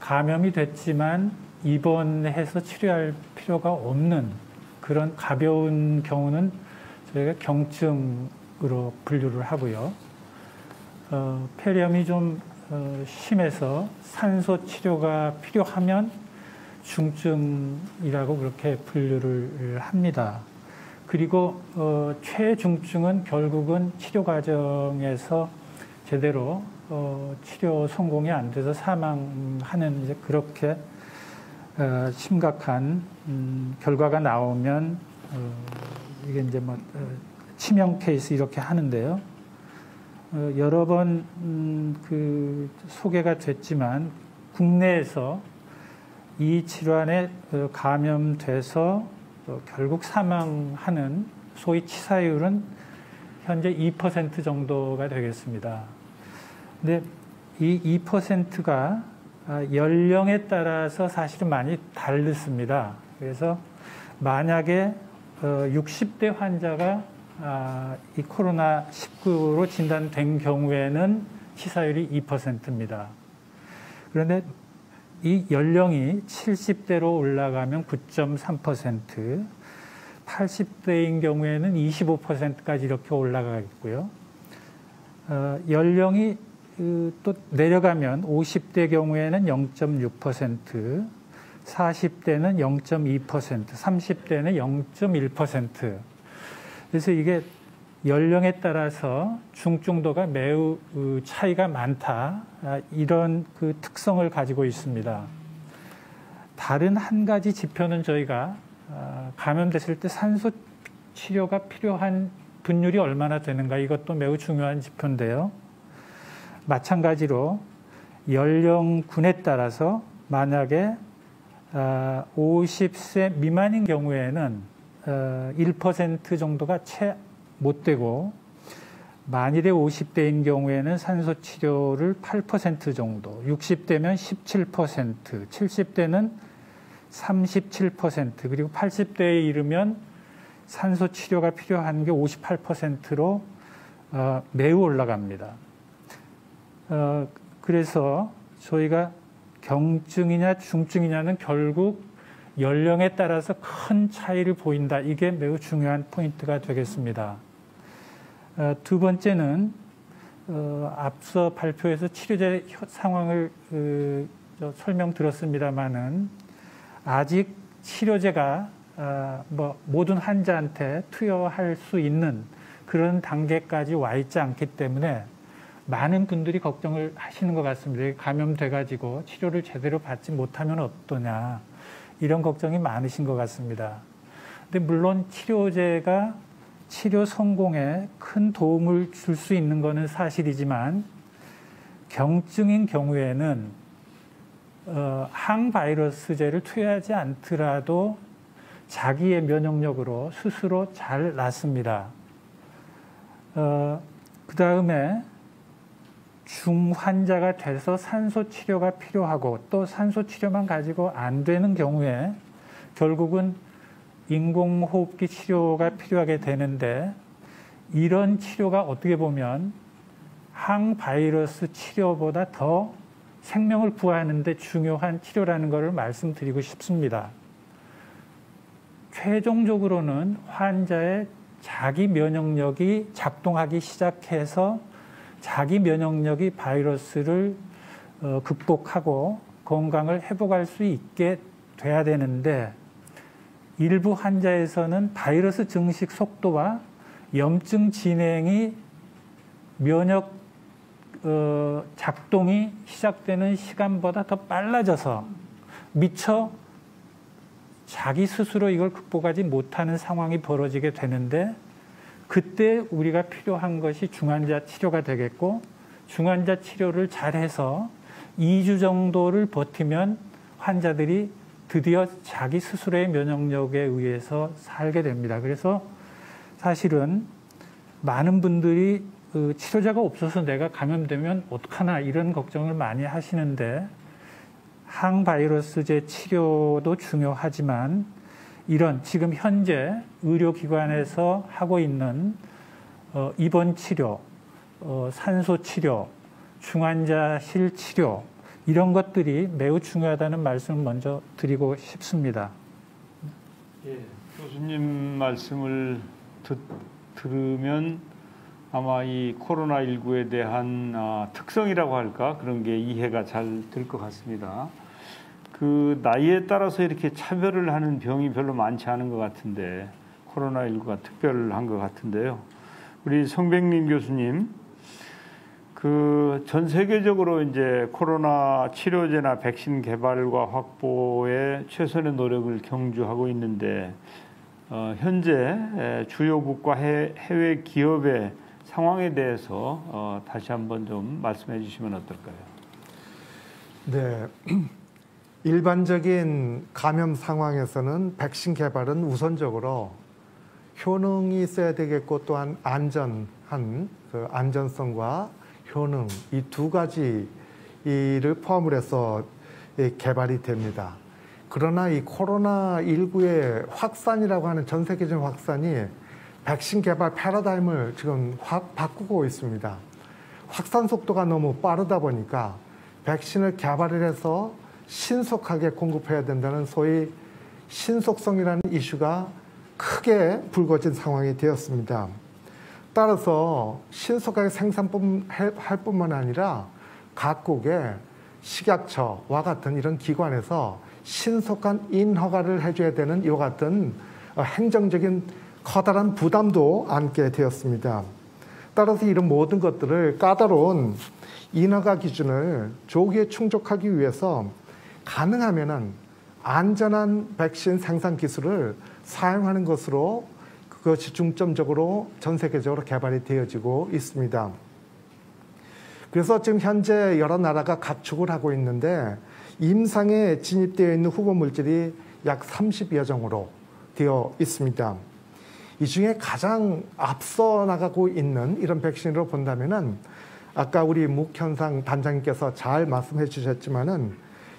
감염이 됐지만 입원해서 치료할 필요가 없는 그런 가벼운 경우는 저희가 경증으로 중증으로 분류를 하고요. 폐렴이 좀 심해서 산소 치료가 필요하면 중증이라고 그렇게 분류를 합니다. 그리고 최중증은 결국은 치료 과정에서 제대로 치료 성공이 안 돼서 사망하는 이제 그렇게 심각한 결과가 나오면 이게 이제 뭐 치명 케이스 이렇게 하는데요. 여러 번 그 소개가 됐지만 국내에서 이 질환에 감염돼서 결국 사망하는 소위 치사율은 현재 2% 정도가 되겠습니다. 근데 이 2%가 연령에 따라서 사실은 많이 다르습니다. 그래서 만약에 60대 환자가 이 코로나19로 진단된 경우에는 치사율이 2%입니다. 그런데 이 연령이 70대로 올라가면 9.3%, 80대인 경우에는 25%까지 이렇게 올라가겠고요. 연령이 또 내려가면 50대 경우에는 0.6%, 40대는 0.2%, 30대는 0.1%. 그래서 이게 연령에 따라서 중증도가 매우 차이가 많다. 이런 그 특성을 가지고 있습니다. 다른 한 가지 지표는 저희가 감염됐을 때 산소 치료가 필요한 분율이 얼마나 되는가, 이것도 매우 중요한 지표인데요. 마찬가지로 연령군에 따라서 만약에 50세 미만인 경우에는 1% 정도가 채 못 되고, 만일에 50대인 경우에는 산소 치료를 8% 정도, 60대면 17%, 70대는 37%, 그리고 80대에 이르면 산소 치료가 필요한 게 58%로 매우 올라갑니다. 그래서 저희가 경증이냐 중증이냐는 결국 연령에 따라서 큰 차이를 보인다. 이게 매우 중요한 포인트가 되겠습니다. 두 번째는 앞서 발표에서 치료제 상황을 설명드렸습니다마는 아직 치료제가 모든 환자한테 투여할 수 있는 그런 단계까지 와 있지 않기 때문에 많은 분들이 걱정을 하시는 것 같습니다. 감염돼가지고 치료를 제대로 받지 못하면 어떠냐, 이런 걱정이 많으신 것 같습니다. 근데 물론 치료제가 치료 성공에 큰 도움을 줄 수 있는 것은 사실이지만, 경증인 경우에는 항바이러스제를 투여하지 않더라도 자기의 면역력으로 스스로 잘 낫습니다. 그 다음에 중환자가 돼서 산소 치료가 필요하고 또 산소 치료만 가지고 안 되는 경우에 결국은 인공호흡기 치료가 필요하게 되는데, 이런 치료가 어떻게 보면 항바이러스 치료보다 더 생명을 구하는 데 중요한 치료라는 것을 말씀드리고 싶습니다. 최종적으로는 환자의 자기 면역력이 작동하기 시작해서 자기 면역력이 바이러스를 극복하고 건강을 회복할 수 있게 돼야 되는데, 일부 환자에서는 바이러스 증식 속도와 염증 진행이 면역 작동이 시작되는 시간보다 더 빨라져서 미처 자기 스스로 이걸 극복하지 못하는 상황이 벌어지게 되는데, 그때 우리가 필요한 것이 중환자 치료가 되겠고, 중환자 치료를 잘해서 2주 정도를 버티면 환자들이 드디어 자기 스스로의 면역력에 의해서 살게 됩니다. 그래서 사실은 많은 분들이 치료제가 없어서 내가 감염되면 어떡하나 이런 걱정을 많이 하시는데, 항바이러스제 치료도 중요하지만 이런 지금 현재 의료기관에서 하고 있는 입원 치료, 산소 치료, 중환자실 치료, 이런 것들이 매우 중요하다는 말씀을 먼저 드리고 싶습니다. 예, 교수님 말씀을 들으면 아마 이 코로나19에 대한 특성이라고 할까 그런 게 이해가 잘 될 것 같습니다. 그 나이에 따라서 이렇게 차별을 하는 병이 별로 많지 않은 것 같은데 코로나19가 특별한 것 같은데요. 우리 성백린 교수님, 그 전 세계적으로 이제 코로나 치료제나 백신 개발과 확보에 최선의 노력을 경주하고 있는데 현재 주요국과 해외 기업의 상황에 대해서 다시 한번 좀 말씀해 주시면 어떨까요? 네. 일반적인 감염 상황에서는 백신 개발은 우선적으로 효능이 있어야 되겠고 또한 안전한 그 안전성과 효능 이 두 가지를 포함을 해서 개발이 됩니다. 그러나 이 코로나19의 확산이라고 하는 전 세계적인 확산이 백신 개발 패러다임을 지금 확 바꾸고 있습니다. 확산 속도가 너무 빠르다 보니까 백신을 개발을 해서 신속하게 공급해야 된다는 소위 신속성이라는 이슈가 크게 불거진 상황이 되었습니다. 따라서 신속하게 생산할 뿐만 아니라 각국의 식약처와 같은 이런 기관에서 신속한 인허가를 해줘야 되는 이와 같은 행정적인 커다란 부담도 안게 되었습니다. 따라서 이런 모든 것들을 까다로운 인허가 기준을 조기에 충족하기 위해서 가능하면은 안전한 백신 생산 기술을 사용하는 것으로 그것이 중점적으로 전 세계적으로 개발이 되어지고 있습니다. 그래서 지금 현재 여러 나라가 각축을 하고 있는데 임상에 진입되어 있는 후보 물질이 약 30여 종으로 되어 있습니다. 이 중에 가장 앞서 나가고 있는 이런 백신으로 본다면은 아까 우리 묵현상 단장님께서 잘 말씀해 주셨지만은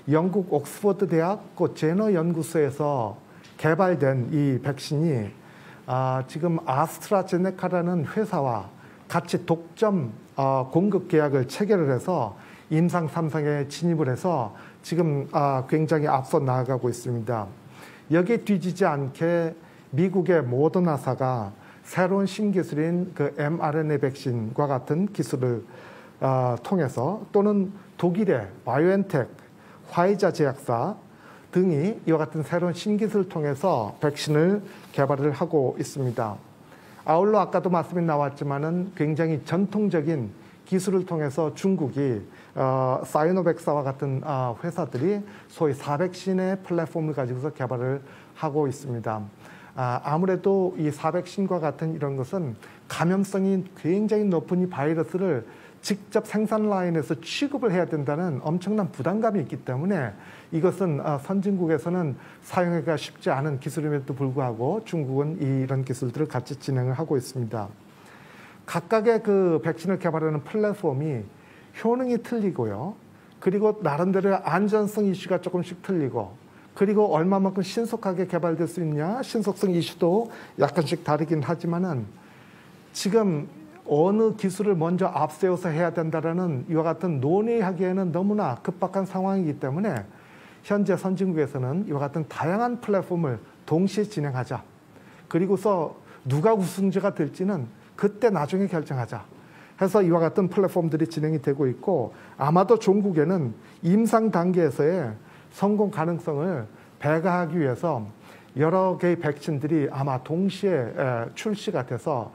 영국 옥스퍼드 대학 제너 연구소에서 개발된 이 백신이 지금 아스트라제네카라는 회사와 같이 독점 공급 계약을 체결을 해서 임상 3상에 진입을 해서 지금 굉장히 앞서 나아가고 있습니다. 여기에 뒤지지 않게 미국의 모더나사가 새로운 신기술인 그 mRNA 백신과 같은 기술을 통해서 또는 독일의 바이오엔텍, 화이자 제약사 등이 이와 같은 새로운 신기술을 통해서 백신을 개발을 하고 있습니다. 아울러 아까도 말씀이 나왔지만은 굉장히 전통적인 기술을 통해서 중국이 사이노백사와 같은 회사들이 소위 사백신의 플랫폼을 가지고서 개발을 하고 있습니다. 아무래도 이 사백신과 같은 이런 것은 감염성이 굉장히 높은 이 바이러스를 직접 생산 라인에서 취급을 해야 된다는 엄청난 부담감이 있기 때문에 이것은 선진국에서는 사용하기가 쉽지 않은 기술임에도 불구하고 중국은 이런 기술들을 같이 진행을 하고 있습니다. 각각의 그 백신을 개발하는 플랫폼이 효능이 틀리고요. 그리고 나름대로의 안전성 이슈가 조금씩 틀리고 그리고 얼마만큼 신속하게 개발될 수 있냐 신속성 이슈도 약간씩 다르긴 하지만은 지금 어느 기술을 먼저 앞세워서 해야 된다라는 이와 같은 논의하기에는 너무나 급박한 상황이기 때문에 현재 선진국에서는 이와 같은 다양한 플랫폼을 동시에 진행하자. 그리고서 누가 우승자가 될지는 그때 나중에 결정하자. 해서 이와 같은 플랫폼들이 진행이 되고 있고 아마도 종국에는 임상 단계에서의 성공 가능성을 배가하기 위해서 여러 개의 백신들이 아마 동시에 출시가 돼서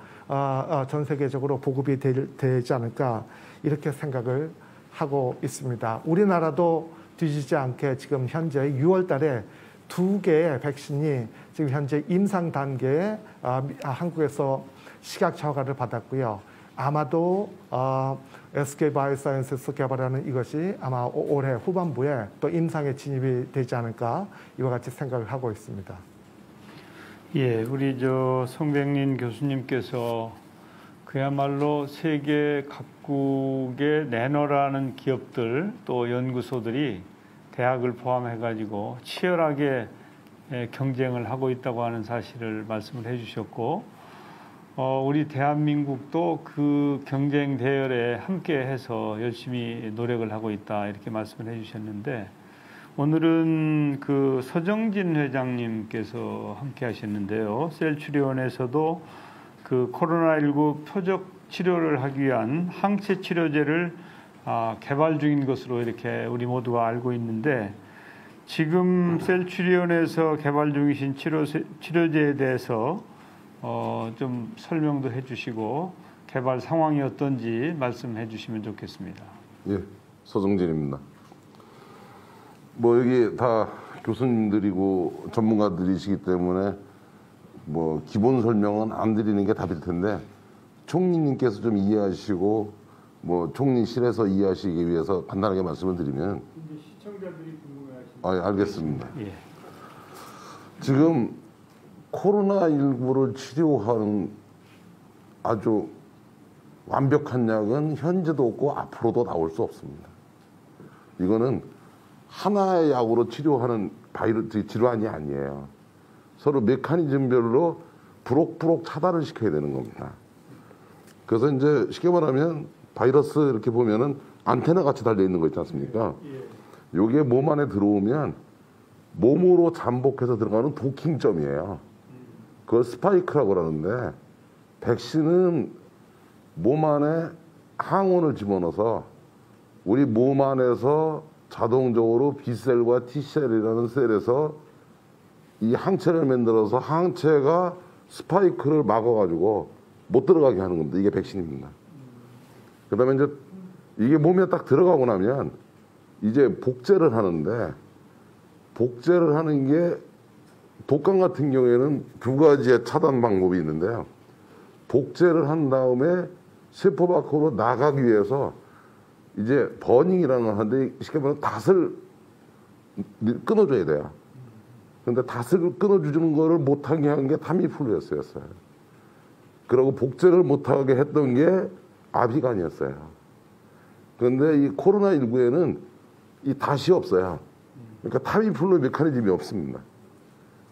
전 세계적으로 보급이 되지 않을까 이렇게 생각을 하고 있습니다. 우리나라도 뒤지지 않게 지금 현재 6월 달에 2개의 백신이 지금 현재 임상 단계에 한국에서 식약처 허가를 받았고요. 아마도 SK바이오사이언스에서 개발하는 이것이 아마 올해 후반부에 또 임상에 진입이 되지 않을까 이와 같이 생각을 하고 있습니다. 예, 우리 성백린 교수님께서 그야말로 세계 각국의 내노라는 기업들 또 연구소들이 대학을 포함해가지고 치열하게 경쟁을 하고 있다고 하는 사실을 말씀을 해주셨고, 우리 대한민국도 그 경쟁 대열에 함께해서 열심히 노력을 하고 있다 이렇게 말씀을 해주셨는데. 오늘은 그 서정진 회장님께서 함께 하셨는데요. 셀츄리온에서도 그 코로나19 표적 치료를 하기 위한 항체 치료제를 개발 중인 것으로 이렇게 우리 모두가 알고 있는데 지금 셀츄리온에서 개발 중이신 치료제에 대해서 좀 설명도 해주시고 개발 상황이 어떤지 말씀해 주시면 좋겠습니다. 예, 서정진입니다. 뭐 여기 다 교수님들이고 전문가들이시기 때문에 뭐 기본 설명은 안 드리는 게 답일 텐데 총리님께서 좀 이해하시고 뭐 총리실에서 이해하시기 위해서 간단하게 말씀을 드리면 시청자들이 궁금해하시는 알겠습니다. 예. 지금 코로나19를 치료하는 아주 완벽한 약은 현재도 없고 앞으로도 나올 수 없습니다. 이거는 하나의 약으로 치료하는 바이러스 질환이 아니에요. 서로 메커니즘별로 부록부록 차단을 시켜야 되는 겁니다. 그래서 이제 쉽게 말하면 바이러스 이렇게 보면은 안테나 같이 달려 있는 거 있지 않습니까? 요게 몸 안에 들어오면 몸으로 잠복해서 들어가는 도킹점이에요. 그걸 스파이크라고 그러는데 백신은 몸 안에 항원을 집어넣어서 우리 몸 안에서 자동적으로 B셀과 T셀이라는 셀에서 이 항체를 만들어서 항체가 스파이크를 막아가지고 못 들어가게 하는 겁니다. 이게 백신입니다. 그 다음에 이제 이게 몸에 딱 들어가고 나면 이제 복제를 하는데 복제를 하는 게 독감 같은 경우에는 두 가지의 차단 방법이 있는데요. 복제를 한 다음에 세포 밖으로 나가기 위해서 이제 버닝이라는 걸 하는데 쉽게 말하면 닷을 끊어줘야 돼요. 근데 닷을 끊어주는 거를 못하게 한 게 타미플루였어요. 그리고 복제를 못하게 했던 게 아비간이었어요. 그런데 이 코로나19에는 이 닷이 없어요. 그러니까 타미플루 메커니즘이 없습니다.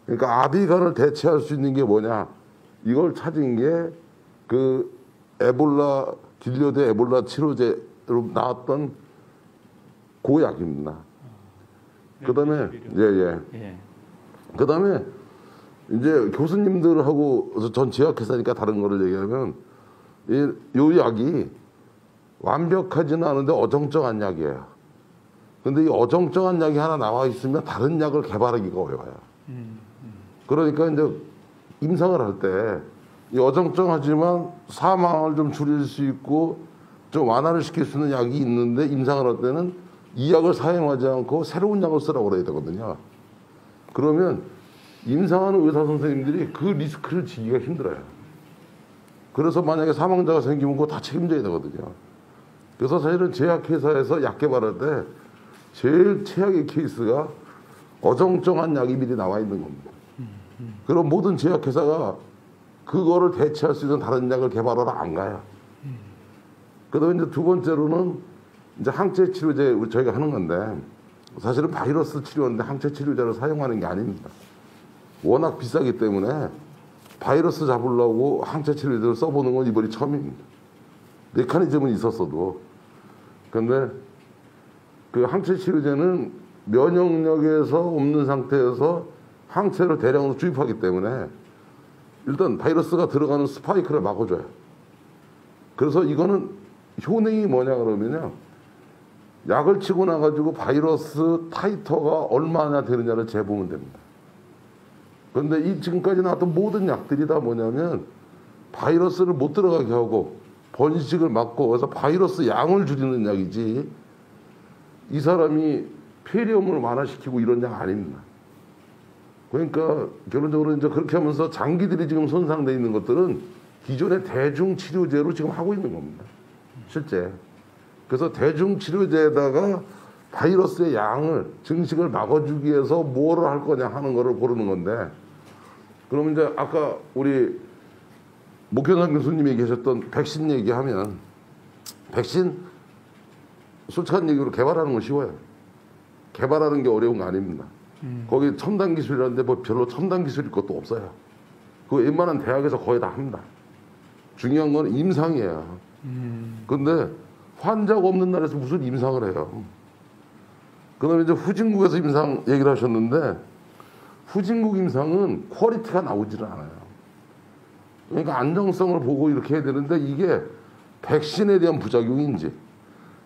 그러니까 아비간을 대체할 수 있는 게 뭐냐? 이걸 찾은 게 그 에볼라 길려드 에볼라 치료제로 나왔던 고약입니다. 그다음에 그다음에 이제 교수님들하고 전 제약회사니까 다른 거를 얘기하면 이 약이 완벽하지는 않은데 어정쩡한 약이에요. 근데 이 어정쩡한 약이 하나 나와 있으면 다른 약을 개발하기가 어려워요. 그러니까 이제 임상을 할 때 이 어정쩡하지만 사망을 좀 줄일 수 있고 좀 완화를 시킬 수 있는 약이 있는데 임상을 할 때는 이 약을 사용하지 않고 새로운 약을 쓰라고 그래야 되거든요. 그러면 임상하는 의사 선생님들이 그 리스크를 지기가 힘들어요. 그래서 만약에 사망자가 생기면 그거 다 책임져야 되거든요. 그래서 사실은 제약회사에서 약 개발할 때 제일 최악의 케이스가 어정쩡한 약이 미리 나와 있는 겁니다. 그럼 모든 제약회사가 그거를 대체할 수 있는 다른 약을 개발하러 안 가요. 그다음에 이제 두 번째로는 이제 항체 치료제 우리 저희가 하는 건데 사실은 바이러스 치료인데 항체 치료제를 사용하는 게 아닙니다. 워낙 비싸기 때문에 바이러스 잡으려고 항체 치료제를 써보는 건 이번이 처음입니다. 메커니즘은 있었어도. 그런데 그 항체 치료제는 면역력에서 없는 상태에서 항체를 대량으로 주입하기 때문에 일단 바이러스가 들어가는 스파이크를 막아줘요. 그래서 이거는 효능이 뭐냐 그러면요. 약을 치고 나가지고 바이러스 타이터가 얼마나 되느냐를 재보면 됩니다. 그런데 이 지금까지 나왔던 모든 약들이 다 뭐냐면 바이러스를 못 들어가게 하고 번식을 막고 그래서 바이러스 양을 줄이는 약이지 이 사람이 폐렴을 완화시키고 이런 약 아닙니다. 그러니까 결론적으로 이제 그렇게 하면서 장기들이 지금 손상되어 있는 것들은 기존의 대중치료제로 지금 하고 있는 겁니다. 실제. 그래서 대중치료제에다가 바이러스의 양을 증식을 막아주기 위해서 뭐를 할 거냐 하는 거를 고르는 건데 그러면 이제 아까 우리 목현상 교수님이 계셨던 백신 얘기하면 백신 솔직한 얘기로 개발하는 건 쉬워요. 개발하는 게 어려운 거 아닙니다. 거기 첨단 기술이라는데 뭐 별로 첨단 기술일 것도 없어요. 그 웬만한 대학에서 거의 다 합니다. 중요한 건 임상이에요. 근데 환자가 없는 나라에서 무슨 임상을 해요. 그 다음에 이제 후진국에서 임상 얘기를 하셨는데 후진국 임상은 퀄리티가 나오지는 않아요. 그러니까 안정성을 보고 이렇게 해야 되는데 이게 백신에 대한 부작용인지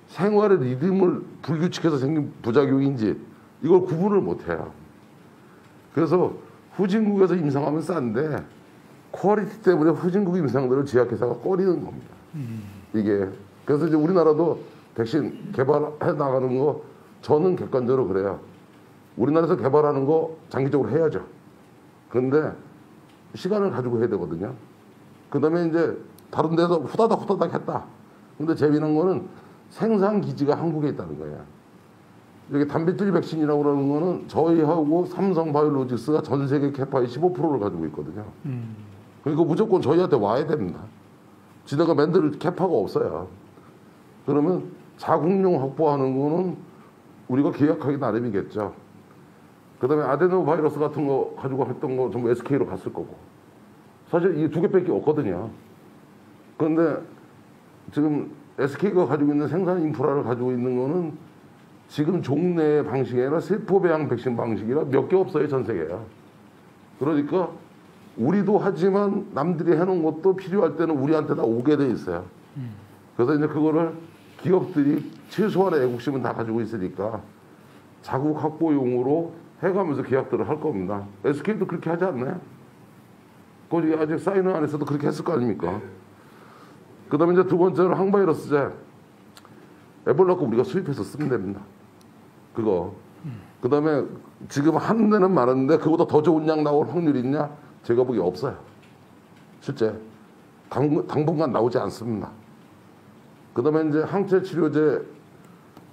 생활의 리듬을 불규칙해서 생긴 부작용인지 이걸 구분을 못해요. 그래서 후진국에서 임상하면 싼데 퀄리티 때문에 후진국 임상들을 제약회사가 꺼리는 겁니다. 이게 그래서 이제 우리나라도 백신 개발해 나가는 거 저는 객관적으로 그래요. 우리나라에서 개발하는 거 장기적으로 해야죠. 그런데 시간을 가지고 해야 되거든요. 그다음에 이제 다른 데서 후다닥 했다. 근데 재미난 거는 생산 기지가 한국에 있다는 거예요. 여기 단백질 백신이라고 그러는 거는 저희하고 삼성바이오로직스가 전 세계 캐파의 15%를 가지고 있거든요. 그러니까 무조건 저희한테 와야 됩니다. 지네가 만들 캐파가 없어요. 그러면 자국용 확보하는 거는 우리가 계약하기 나름이겠죠. 그다음에 아데노 바이러스 같은 거 가지고 했던 거 전부 SK로 갔을 거고. 사실 이 두 개밖에 없거든요. 그런데 지금 SK가 가지고 있는 생산 인프라를 가지고 있는 거는 지금 종내 방식이 아니라 세포 배양 백신 방식이라 몇 개 없어요, 전 세계에. 그러니까 우리도 하지만 남들이 해놓은 것도 필요할 때는 우리한테 다 오게 돼 있어요. 그래서 이제 그거를 기업들이 최소한의 애국심은 다 가지고 있으니까 자국 확보용으로 해가면서 계약들을 할 겁니다. SK도 그렇게 하지 않나요? 거기 아직 사인을 안 했어도 그렇게 했을 거 아닙니까? 그 다음에 이제 두 번째로 항바이러스제. 에볼라 거 우리가 수입해서 쓰면 됩니다. 그거. 그 다음에 지금 하는 데는 많은데 그보다 더 좋은 약 나올 확률이 있냐? 제가 보기에 없어요. 실제. 당분간 나오지 않습니다. 그 다음에 이제 항체 치료제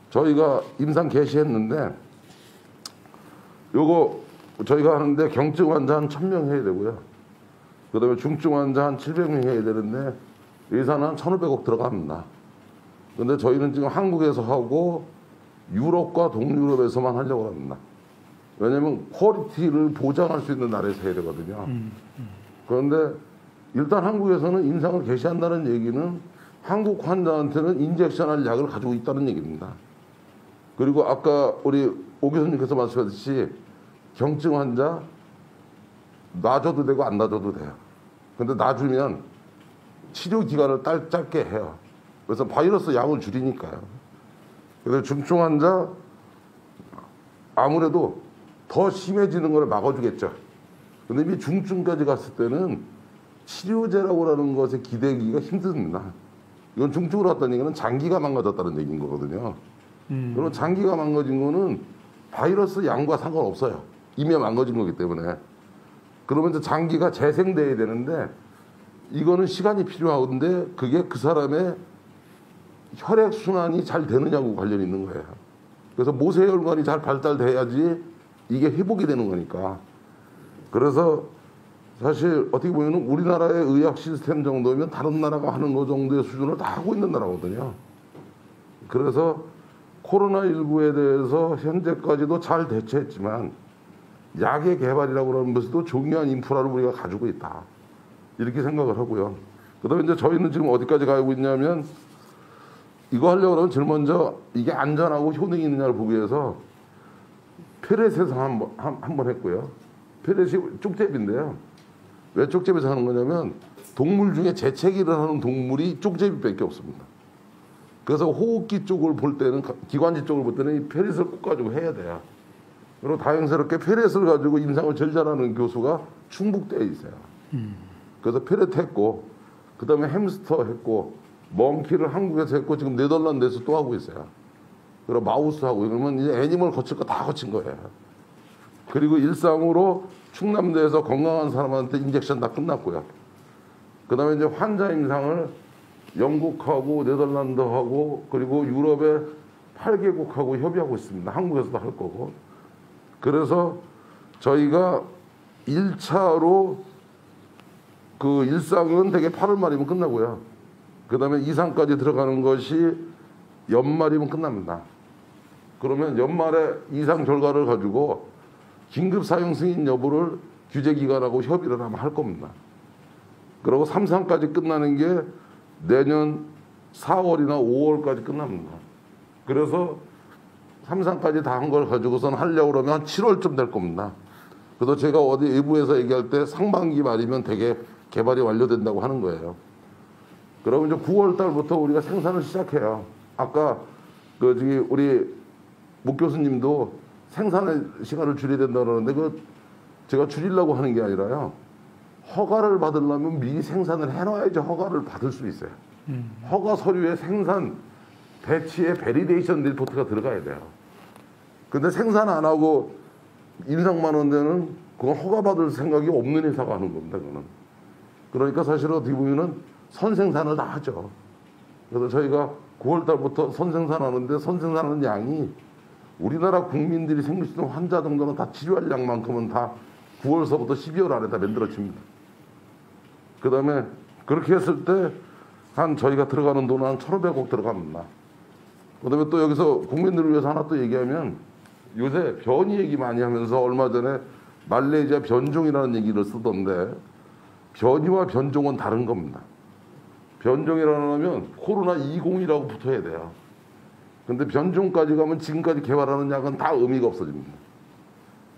저희가 임상 개시했는데 요거 저희가 하는데 경증 환자 한 1000명 해야 되고요. 그 다음에 중증 환자 한 700명 해야 되는데 예산은 한 1500억 들어갑니다. 근데 저희는 지금 한국에서 하고 유럽과 동유럽에서만 하려고 합니다. 왜냐면 퀄리티를 보장할 수 있는 나라에서 해야 되거든요. 그런데 일단 한국에서는 임상을 개시한다는 얘기는 한국 환자한테는 인젝션할 약을 가지고 있다는 얘기입니다. 그리고 아까 우리 오 교수님께서 말씀하셨듯이 경증 환자 놔줘도 되고 안 놔줘도 돼요. 근데 놔주면 치료 기간을 짧게 해요. 그래서 바이러스 양을 줄이니까요. 그래서 중증 환자 아무래도 더 심해지는 걸 막아주겠죠. 근데 이미 중증까지 갔을 때는 치료제라고 하는 것에 기대기가 힘듭니다. 이건 중증으로 왔다는 얘기는 장기가 망가졌다는 얘기인 거거든요. 그럼 장기가 망가진 거는 바이러스 양과 상관없어요. 이미 망가진 거기 때문에. 그러면 이제 장기가 재생돼야 되는데 이거는 시간이 필요한데 그게 그 사람의 혈액순환이 잘 되느냐고 관련이 있는 거예요. 그래서 모세혈관이 잘 발달돼야지 이게 회복이 되는 거니까. 그래서 사실 어떻게 보면 우리나라의 의학 시스템 정도면 다른 나라가 하는 거 정도의 수준을 다 하고 있는 나라거든요. 그래서 코로나19에 대해서 현재까지도 잘 대처했지만 약의 개발이라고 하는 것도 중요한 인프라를 우리가 가지고 있다. 이렇게 생각을 하고요. 그 다음에 이제 저희는 지금 어디까지 가고 있냐면 이거 하려고 그러면 제일 먼저 이게 안전하고 효능이 있느냐를 보기 위해서 페렛에서 한번 했고요. 페렛이 쪽제비인데요. 왜 쪽제비에서 하는 거냐면 동물 중에 재채기를 하는 동물이 쪽제비밖에 없습니다. 그래서 호흡기 쪽을 볼 때는 기관지 쪽을 볼 때는 이 페렛을 꼭 가지고 해야 돼요. 그리고 다행스럽게 페렛을 가지고 임상을 제일 잘하는 교수가 충북대에 있어요. 그래서 페렛 했고 그 다음에 햄스터 했고 멍키를 한국에서 했고 지금 네덜란드에서 또 하고 있어요. 그리고 마우스 하고 이러면 이제 애니멀 거칠 거 다 거친 거예요. 그리고 일상으로 충남대에서 건강한 사람한테 인젝션 다 끝났고요. 그 다음에 이제 환자 임상을 영국하고 네덜란드하고 그리고 유럽의 8개국하고 협의하고 있습니다. 한국에서도 할 거고. 그래서 저희가 1차로 그 일상은 되게 8월 말이면 끝나고요. 그 다음에 2상까지 들어가는 것이 연말이면 끝납니다. 그러면 연말에 2상 결과를 가지고 긴급 사용 승인 여부를 규제기관하고 협의를 하면 할 겁니다. 그리고 3상까지 끝나는 게 내년 4월이나 5월까지 끝납니다. 그래서 3상까지 다 한 걸 가지고선 하려고 그러면 한 7월쯤 될 겁니다. 그래서 제가 어디 외부에서 얘기할 때 상반기 말이면 되게 개발이 완료된다고 하는 거예요. 그러면 이제 9월 달부터 우리가 생산을 시작해요. 아까 우리 목 교수님도 생산의 시간을 줄여야 된다 그러는데 제가 줄이려고 하는 게 아니라요. 허가를 받으려면 미리 생산을 해놔야지 허가를 받을 수 있어요. 허가 서류에 생산, 배치에 베리데이션 리포트가 들어가야 돼요. 근데 생산 안 하고 인상 많은 데는 그건 허가 받을 생각이 없는 회사가 하는 겁니다. 그거는. 그러니까 사실 어떻게 보면은 선생산을 다 하죠. 그래서 저희가 9월 달부터 선생산하는데 선생산하는 양이 우리나라 국민들이 생기시는 환자 정도는 다 치료할 양만큼은 다 9월서부터 12월 안에 다 만들어집니다. 그 다음에 그렇게 했을 때 저희가 들어가는 돈은 한 1,500억 들어갑니다. 그 다음에 또 여기서 국민들을 위해서 하나 또 얘기하면 요새 변이 얘기 많이 하면서 얼마 전에 말레이시아 변종이라는 얘기를 쓰던데 변이와 변종은 다른 겁니다. 변종이라고 하면 코로나20이라고 붙어야 돼요. 근데 변종까지 가면 지금까지 개발하는 약은 다 의미가 없어집니다.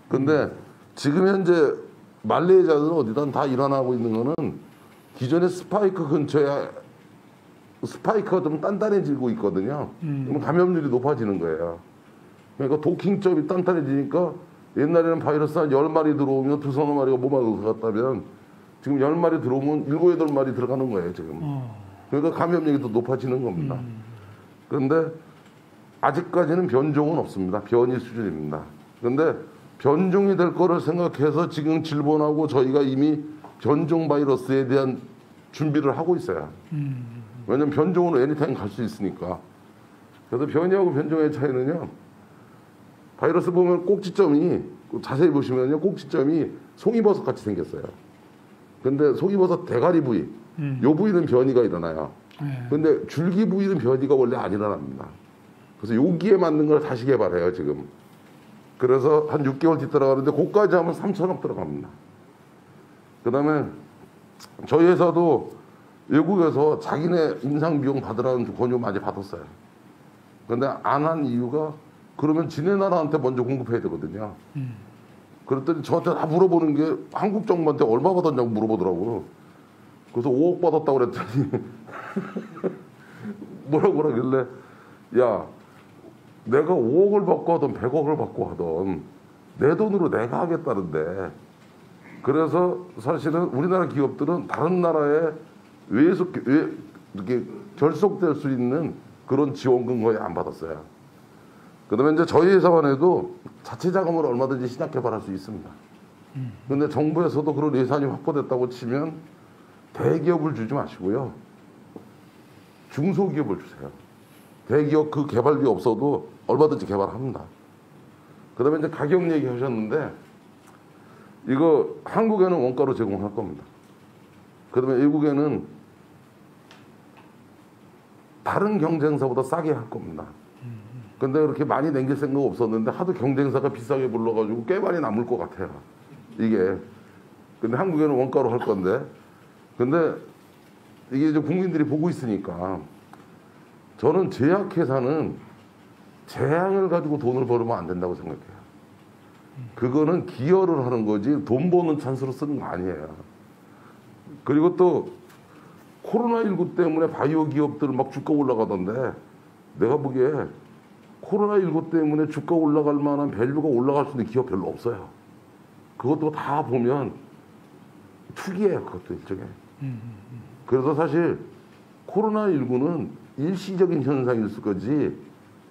근데 지금 현재 말레이시아는 어디든 다 일어나고 있는 거는 기존의 스파이크 근처에 스파이크가 좀 단단해지고 있거든요. 그러면 감염률이 높아지는 거예요. 그러니까 도킹점이 단단해지니까 옛날에는 바이러스 한 10마리 들어오면 2-3마리가 몸 안으로 들어갔다면 지금 10마리 들어오면 7-8마리 들어가는 거예요, 지금. 그러니까 감염력이 더 높아지는 겁니다. 그런데 아직까지는 변종은 없습니다. 변이 수준입니다. 그런데 변종이 될 거를 생각해서 지금 질본하고 저희가 이미 변종 바이러스에 대한 준비를 하고 있어요. 왜냐하면 변종은 애니타임 갈 수 있으니까. 그래서 변이하고 변종의 차이는요. 바이러스 보면 꼭지점이 자세히 보시면요. 꼭지점이 송이버섯 같이 생겼어요. 근데 송이버섯 대가리 부위, 요 부위는 변이가 일어나요. 근데 줄기 부위는 변이가 원래 안 일어납니다. 그래서 여기에 맞는 걸 다시 개발해요, 지금. 그래서 한 6개월 뒤따라가는데 그까지 하면 3,000억 들어갑니다. 그 다음에 저희 회사도 외국에서 자기네 임상 비용 받으라는 권유 많이 받았어요. 그런데 안 한 이유가 그러면 지네 나라한테 먼저 공급해야 되거든요. 그랬더니 저한테 다 물어보는 게 한국 정부한테 얼마 받았냐고 물어보더라고요. 그래서 5억 받았다고 그랬더니 뭐라고 그러길래 야 내가 5억을 받고 하든 100억을 받고 하든 내 돈으로 내가 하겠다는데 그래서 사실은 우리나라 기업들은 다른 나라에 이렇게 결속될 수 있는 그런 지원금 거의 안 받았어요. 그 다음에 이제 저희 회사만 해도 자체 자금으로 얼마든지 신약 개발할 수 있습니다. 그런데 정부에서도 그런 예산이 확보됐다고 치면 대기업을 주지 마시고요. 중소기업을 주세요. 대기업 그 개발비 없어도 얼마든지 개발합니다. 그 다음에 이제 가격 얘기하셨는데 이거 한국에는 원가로 제공할 겁니다. 그 다음에 외국에는 다른 경쟁사보다 싸게 할 겁니다. 근데 그렇게 많이 남길 생각 없었는데 하도 경쟁사가 비싸게 불러가지고 꽤 많이 남을 것 같아요. 이게. 근데 한국에는 원가로 할 건데. 근데 이게 이제 국민들이 보고 있으니까 저는 제약회사는 제약을 가지고 돈을 벌으면 안 된다고 생각해요. 그거는 기여를 하는 거지 돈 버는 찬스로 쓰는 거 아니에요. 그리고 또 코로나19 때문에 바이오 기업들 막 주가 올라가던데 내가 보기에 코로나19 때문에 주가 올라갈 만한 밸류가 올라갈 수 있는 기업 별로 없어요. 그것도 다 보면 투기예요. 그것도 일종의. 그래서 사실 코로나19는 일시적인 현상일 거지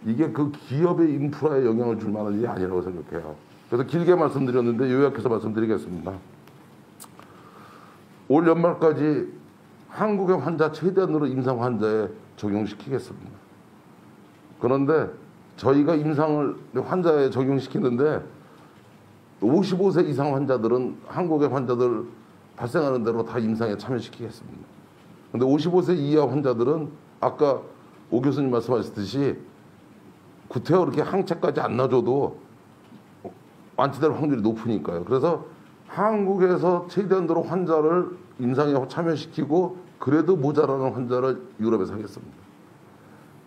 이게 그 기업의 인프라에 영향을 줄 만한 일이 아니라고 생각해요. 그래서 길게 말씀드렸는데 요약해서 말씀드리겠습니다. 올 연말까지 한국의 환자 최대한으로 임상 환자에 적용시키겠습니다. 그런데 저희가 임상을 환자에 적용시키는데 55세 이상 환자들은 한국의 환자들 발생하는 대로 다 임상에 참여시키겠습니다. 그런데 55세 이하 환자들은 아까 오 교수님 말씀하셨듯이 구태여 그렇게 항체까지 안 놔줘도 완치될 확률이 높으니까요. 그래서 한국에서 최대한으로 환자를 임상에 참여시키고 그래도 모자라는 환자를 유럽에서 하겠습니다.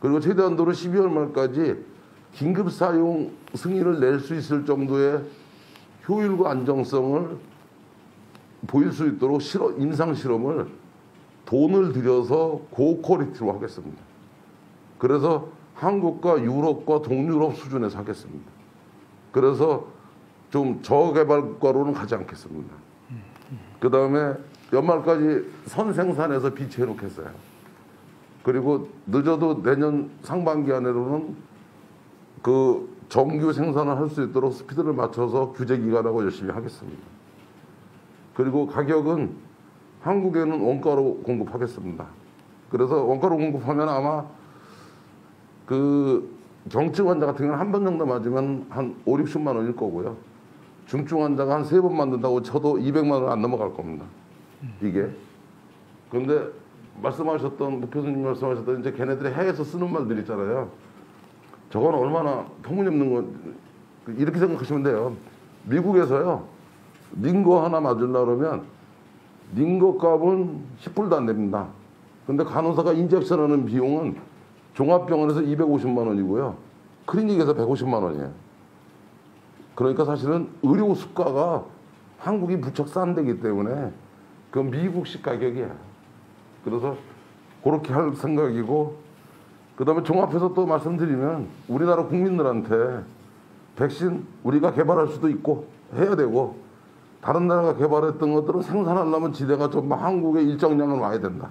그리고 최대한도로 12월 말까지 긴급 사용 승인을 낼 수 있을 정도의 효율과 안정성을 보일 수 있도록 임상 실험을 돈을 들여서 고퀄리티로 하겠습니다. 그래서 한국과 유럽과 동유럽 수준에서 하겠습니다. 그래서 좀 저개발과로는 가지 않겠습니다. 그 다음에 연말까지 선생산해서 비치해 놓겠어요. 그리고 늦어도 내년 상반기 안에로는 그 정규 생산을 할 수 있도록 스피드를 맞춰서 규제 기간하고 열심히 하겠습니다. 그리고 가격은 한국에는 원가로 공급하겠습니다. 그래서 원가로 공급하면 아마 그 경증 환자 같은 경우는 한 번 정도 맞으면 한 5, 60만 원일 거고요. 중증 환자가 한 3번 맞는다고 쳐도 200만 원 안 넘어갈 겁니다. 이게. 그런데 말씀하셨던, 목 교수님 말씀하셨던 이제 걔네들이 해외에서 쓰는 말들 있잖아요. 저건 얼마나 터무니없는 건, 이렇게 생각하시면 돼요. 미국에서요, 링거 하나 맞으려고 그러면 링거 값은 10불도 안 됩니다. 근데 간호사가 인젝션 하는 비용은 종합병원에서 250만 원이고요. 클리닉에서 150만 원이에요. 그러니까 사실은 의료 수가가 한국이 무척 싼 데기 때문에 그건 미국식 가격이에요. 그래서 그렇게 할 생각이고, 그 다음에 종합해서 또 말씀드리면 우리나라 국민들한테 백신 우리가 개발할 수도 있고 해야 되고, 다른 나라가 개발했던 것들은 생산하려면 지대가 좀 한국에 일정량은 와야 된다.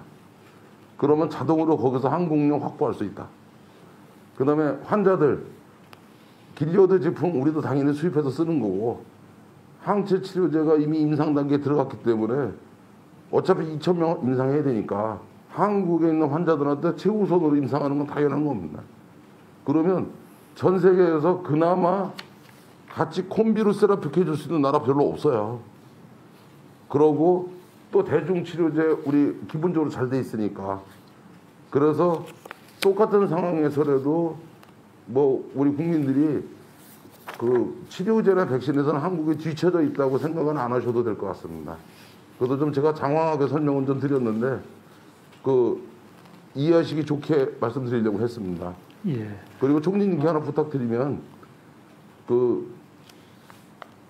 그러면 자동으로 거기서 한국용 확보할 수 있다. 그 다음에 환자들, 길리오드 제품 우리도 당연히 수입해서 쓰는 거고, 항체 치료제가 이미 임상 단계에 들어갔기 때문에 어차피 2,000명 임상해야 되니까 한국에 있는 환자들한테 최우선으로 임상하는 건 당연한 겁니다. 그러면 전 세계에서 그나마 같이 콤비로 세라피크 해줄 수 있는 나라 별로 없어요. 그러고 또 대중치료제 우리 기본적으로 잘 돼 있으니까. 그래서 똑같은 상황에서라도 뭐 우리 국민들이 그 치료제나 백신에서는 한국이 뒤처져 있다고 생각은 안 하셔도 될 것 같습니다. 그래도 좀 제가 장황하게 설명은 좀 드렸는데 그 이해하시기 좋게 말씀드리려고 했습니다. 예. 그리고 총리님께 하나 부탁드리면 그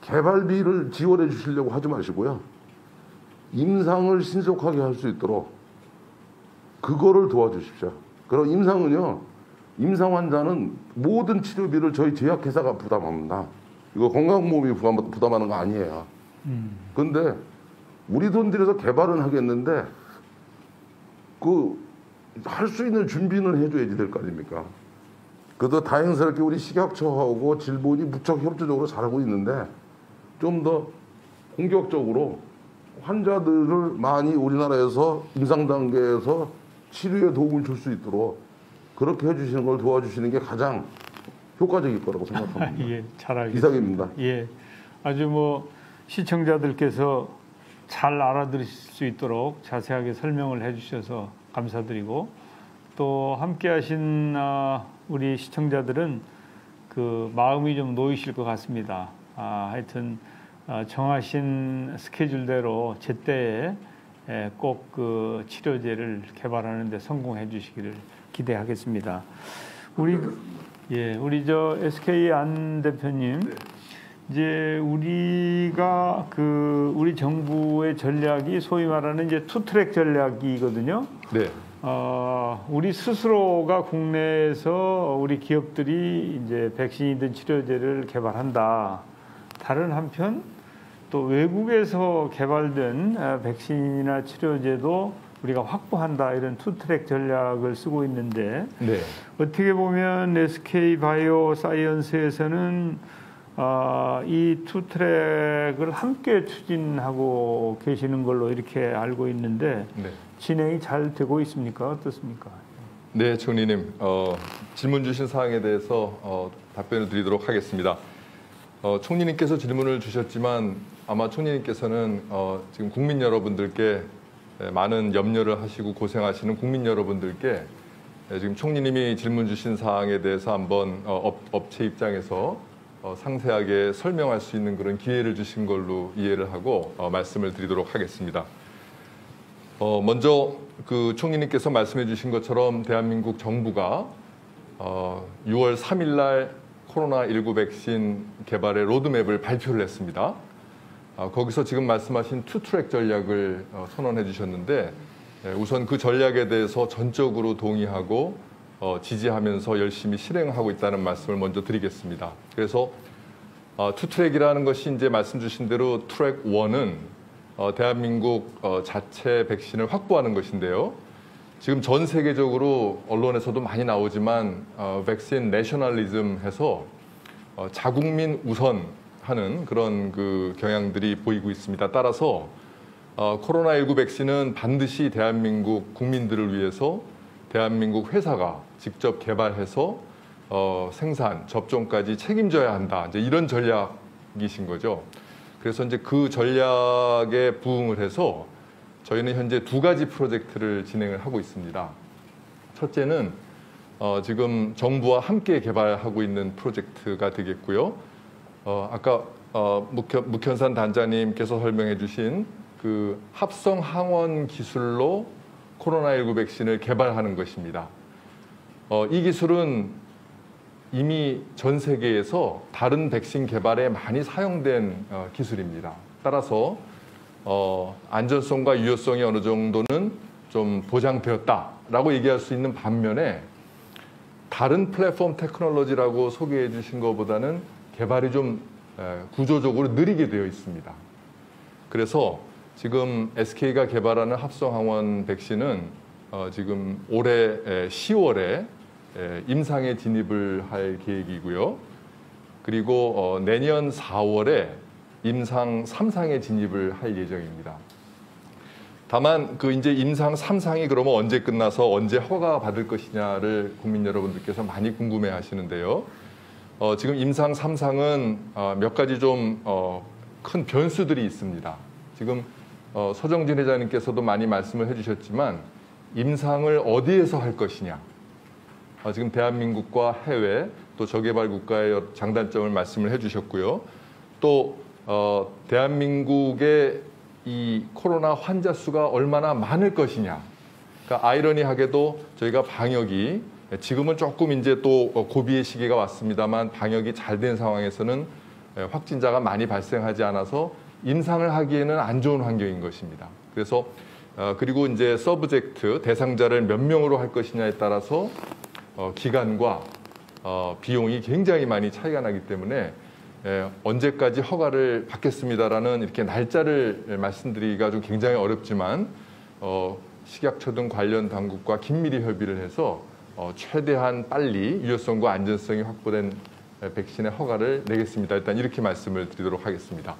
개발비를 지원해 주시려고 하지 마시고요. 임상을 신속하게 할 수 있도록 그거를 도와주십시오. 그럼 임상은요, 임상 환자는 모든 치료비를 저희 제약회사가 부담합니다. 이거 건강보험이 부담하는 거 아니에요. 근데 우리 돈 들여서 개발은 하겠는데 그 할 수 있는 준비는 해줘야지 될 거 아닙니까? 그래도 다행스럽게 우리 식약처하고 질본이 무척 협조적으로 잘하고 있는데 좀 더 공격적으로 환자들을 많이 우리나라에서 임상 단계에서 치료에 도움을 줄 수 있도록 그렇게 해주시는 걸 도와주시는 게 가장 효과적일 거라고 생각합니다. 예, 잘 알겠습니다. 이상입니다. 예, 아주 뭐 시청자들께서 잘 알아들으실 수 있도록 자세하게 설명을 해주셔서 감사드리고, 또 함께하신 우리 시청자들은 그 마음이 좀 놓이실 것 같습니다. 하여튼 정하신 스케줄대로 제때에 꼭 그 치료제를 개발하는 데 성공해 주시기를 기대하겠습니다. 우리 저 SK 안 대표님, 이제 우리가 우리 정부의 전략이 소위 말하는 이제 투트랙 전략이거든요. 네. 우리 스스로가 국내에서 우리 기업들이 이제 백신이든 치료제를 개발한다. 다른 한편 또 외국에서 개발된 백신이나 치료제도 우리가 확보한다, 이런 투트랙 전략을 쓰고 있는데, 네. 어떻게 보면 SK 바이오 사이언스에서는 이 투트랙을 함께 추진하고 계시는 걸로 이렇게 알고 있는데, 네. 진행이 잘 되고 있습니까? 어떻습니까? 네, 총리님, 질문 주신 사항에 대해서 답변을 드리도록 하겠습니다. 총리님께서 질문을 주셨지만 아마 총리님께서는 지금 국민 여러분들께 많은 염려를 하시고 고생하시는 국민 여러분들께 지금 총리님이 질문 주신 사항에 대해서 한번 업체 입장에서 상세하게 설명할 수 있는 그런 기회를 주신 걸로 이해를 하고 말씀을 드리도록 하겠습니다. 먼저 그 총리님께서 말씀해 주신 것처럼 대한민국 정부가 6월 3일 날 코로나19 백신 개발의 로드맵을 발표를 했습니다. 거기서 지금 말씀하신 투트랙 전략을 선언해 주셨는데, 우선 그 전략에 대해서 전적으로 동의하고 지지하면서 열심히 실행하고 있다는 말씀을 먼저 드리겠습니다. 그래서 투트랙이라는 것이 이제 말씀 주신 대로 트랙 1은 대한민국 자체 백신을 확보하는 것인데요. 지금 전 세계적으로 언론에서도 많이 나오지만 백신 내셔널리즘 해서 자국민 우선하는 그런 그 경향들이 보이고 있습니다. 따라서 코로나19 백신은 반드시 대한민국 국민들을 위해서 대한민국 회사가 직접 개발해서 생산, 접종까지 책임져야 한다. 이제 이런 전략이신 거죠. 그래서 이제 그 전략에 부응을 해서 저희는 현재 2가지 프로젝트를 진행을 하고 있습니다. 첫째는 지금 정부와 함께 개발하고 있는 프로젝트가 되겠고요. 아까 묵현산 단장님께서 설명해 주신 그 합성 항원 기술로 코로나19 백신을 개발하는 것입니다. 이 기술은 이미 전 세계에서 다른 백신 개발에 많이 사용된 기술입니다. 따라서 안전성과 유효성이 어느 정도는 좀 보장되었다라고 얘기할 수 있는 반면에 다른 플랫폼 테크놀로지라고 소개해 주신 것보다는 개발이 좀 구조적으로 느리게 되어 있습니다. 그래서 지금 SK가 개발하는 합성항원 백신은 지금 올해 10월에 임상에 진입을 할 계획이고요. 그리고 내년 4월에 임상 3상에 진입을 할 예정입니다. 다만 그 이제 임상 3상이 그러면 언제 끝나서 언제 허가 받을 것이냐를 국민 여러분들께서 많이 궁금해 하시는데요. 지금 임상 3상은 몇 가지 좀 큰 변수들이 있습니다. 지금 서정진 회장님께서도 많이 말씀을 해주셨지만 임상을 어디에서 할 것이냐. 지금 대한민국과 해외 또 저개발 국가의 장단점을 말씀을 해주셨고요. 또 대한민국의 이 코로나 환자 수가 얼마나 많을 것이냐. 그러니까 아이러니하게도 저희가 방역이 지금은 조금 이제 또 고비의 시기가 왔습니다만 방역이 잘 된 상황에서는 확진자가 많이 발생하지 않아서 임상을 하기에는 안 좋은 환경인 것입니다. 그래서 그리고 이제 서브젝트 대상자를 몇 명으로 할 것이냐에 따라서 기간과 비용이 굉장히 많이 차이가 나기 때문에 언제까지 허가를 받겠습니다라는 이렇게 날짜를 말씀드리기가 좀 굉장히 어렵지만 식약처 등 관련 당국과 긴밀히 협의를 해서 최대한 빨리 유효성과 안전성이 확보된 백신의 허가를 내겠습니다. 일단 이렇게 말씀을 드리도록 하겠습니다.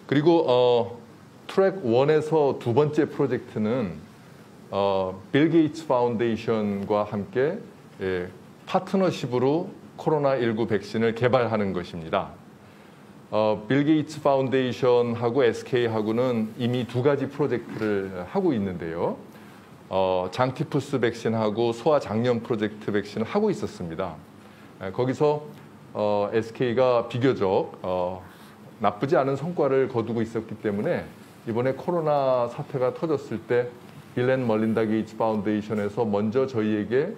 그리고 트랙 1에서 2번째 프로젝트는 빌 게이츠 파운데이션과 함께 파트너십으로 코로나19 백신을 개발하는 것입니다. 빌 게이츠 파운데이션하고 SK하고는 이미 2가지 프로젝트를 하고 있는데요. 장티푸스 백신하고 소아장염 프로젝트 백신을 하고 있었습니다. 거기서 SK가 비교적 나쁘지 않은 성과를 거두고 있었기 때문에 이번에 코로나 사태가 터졌을 때 빌 앤 멀린다 게이츠 파운데이션에서 먼저 저희에게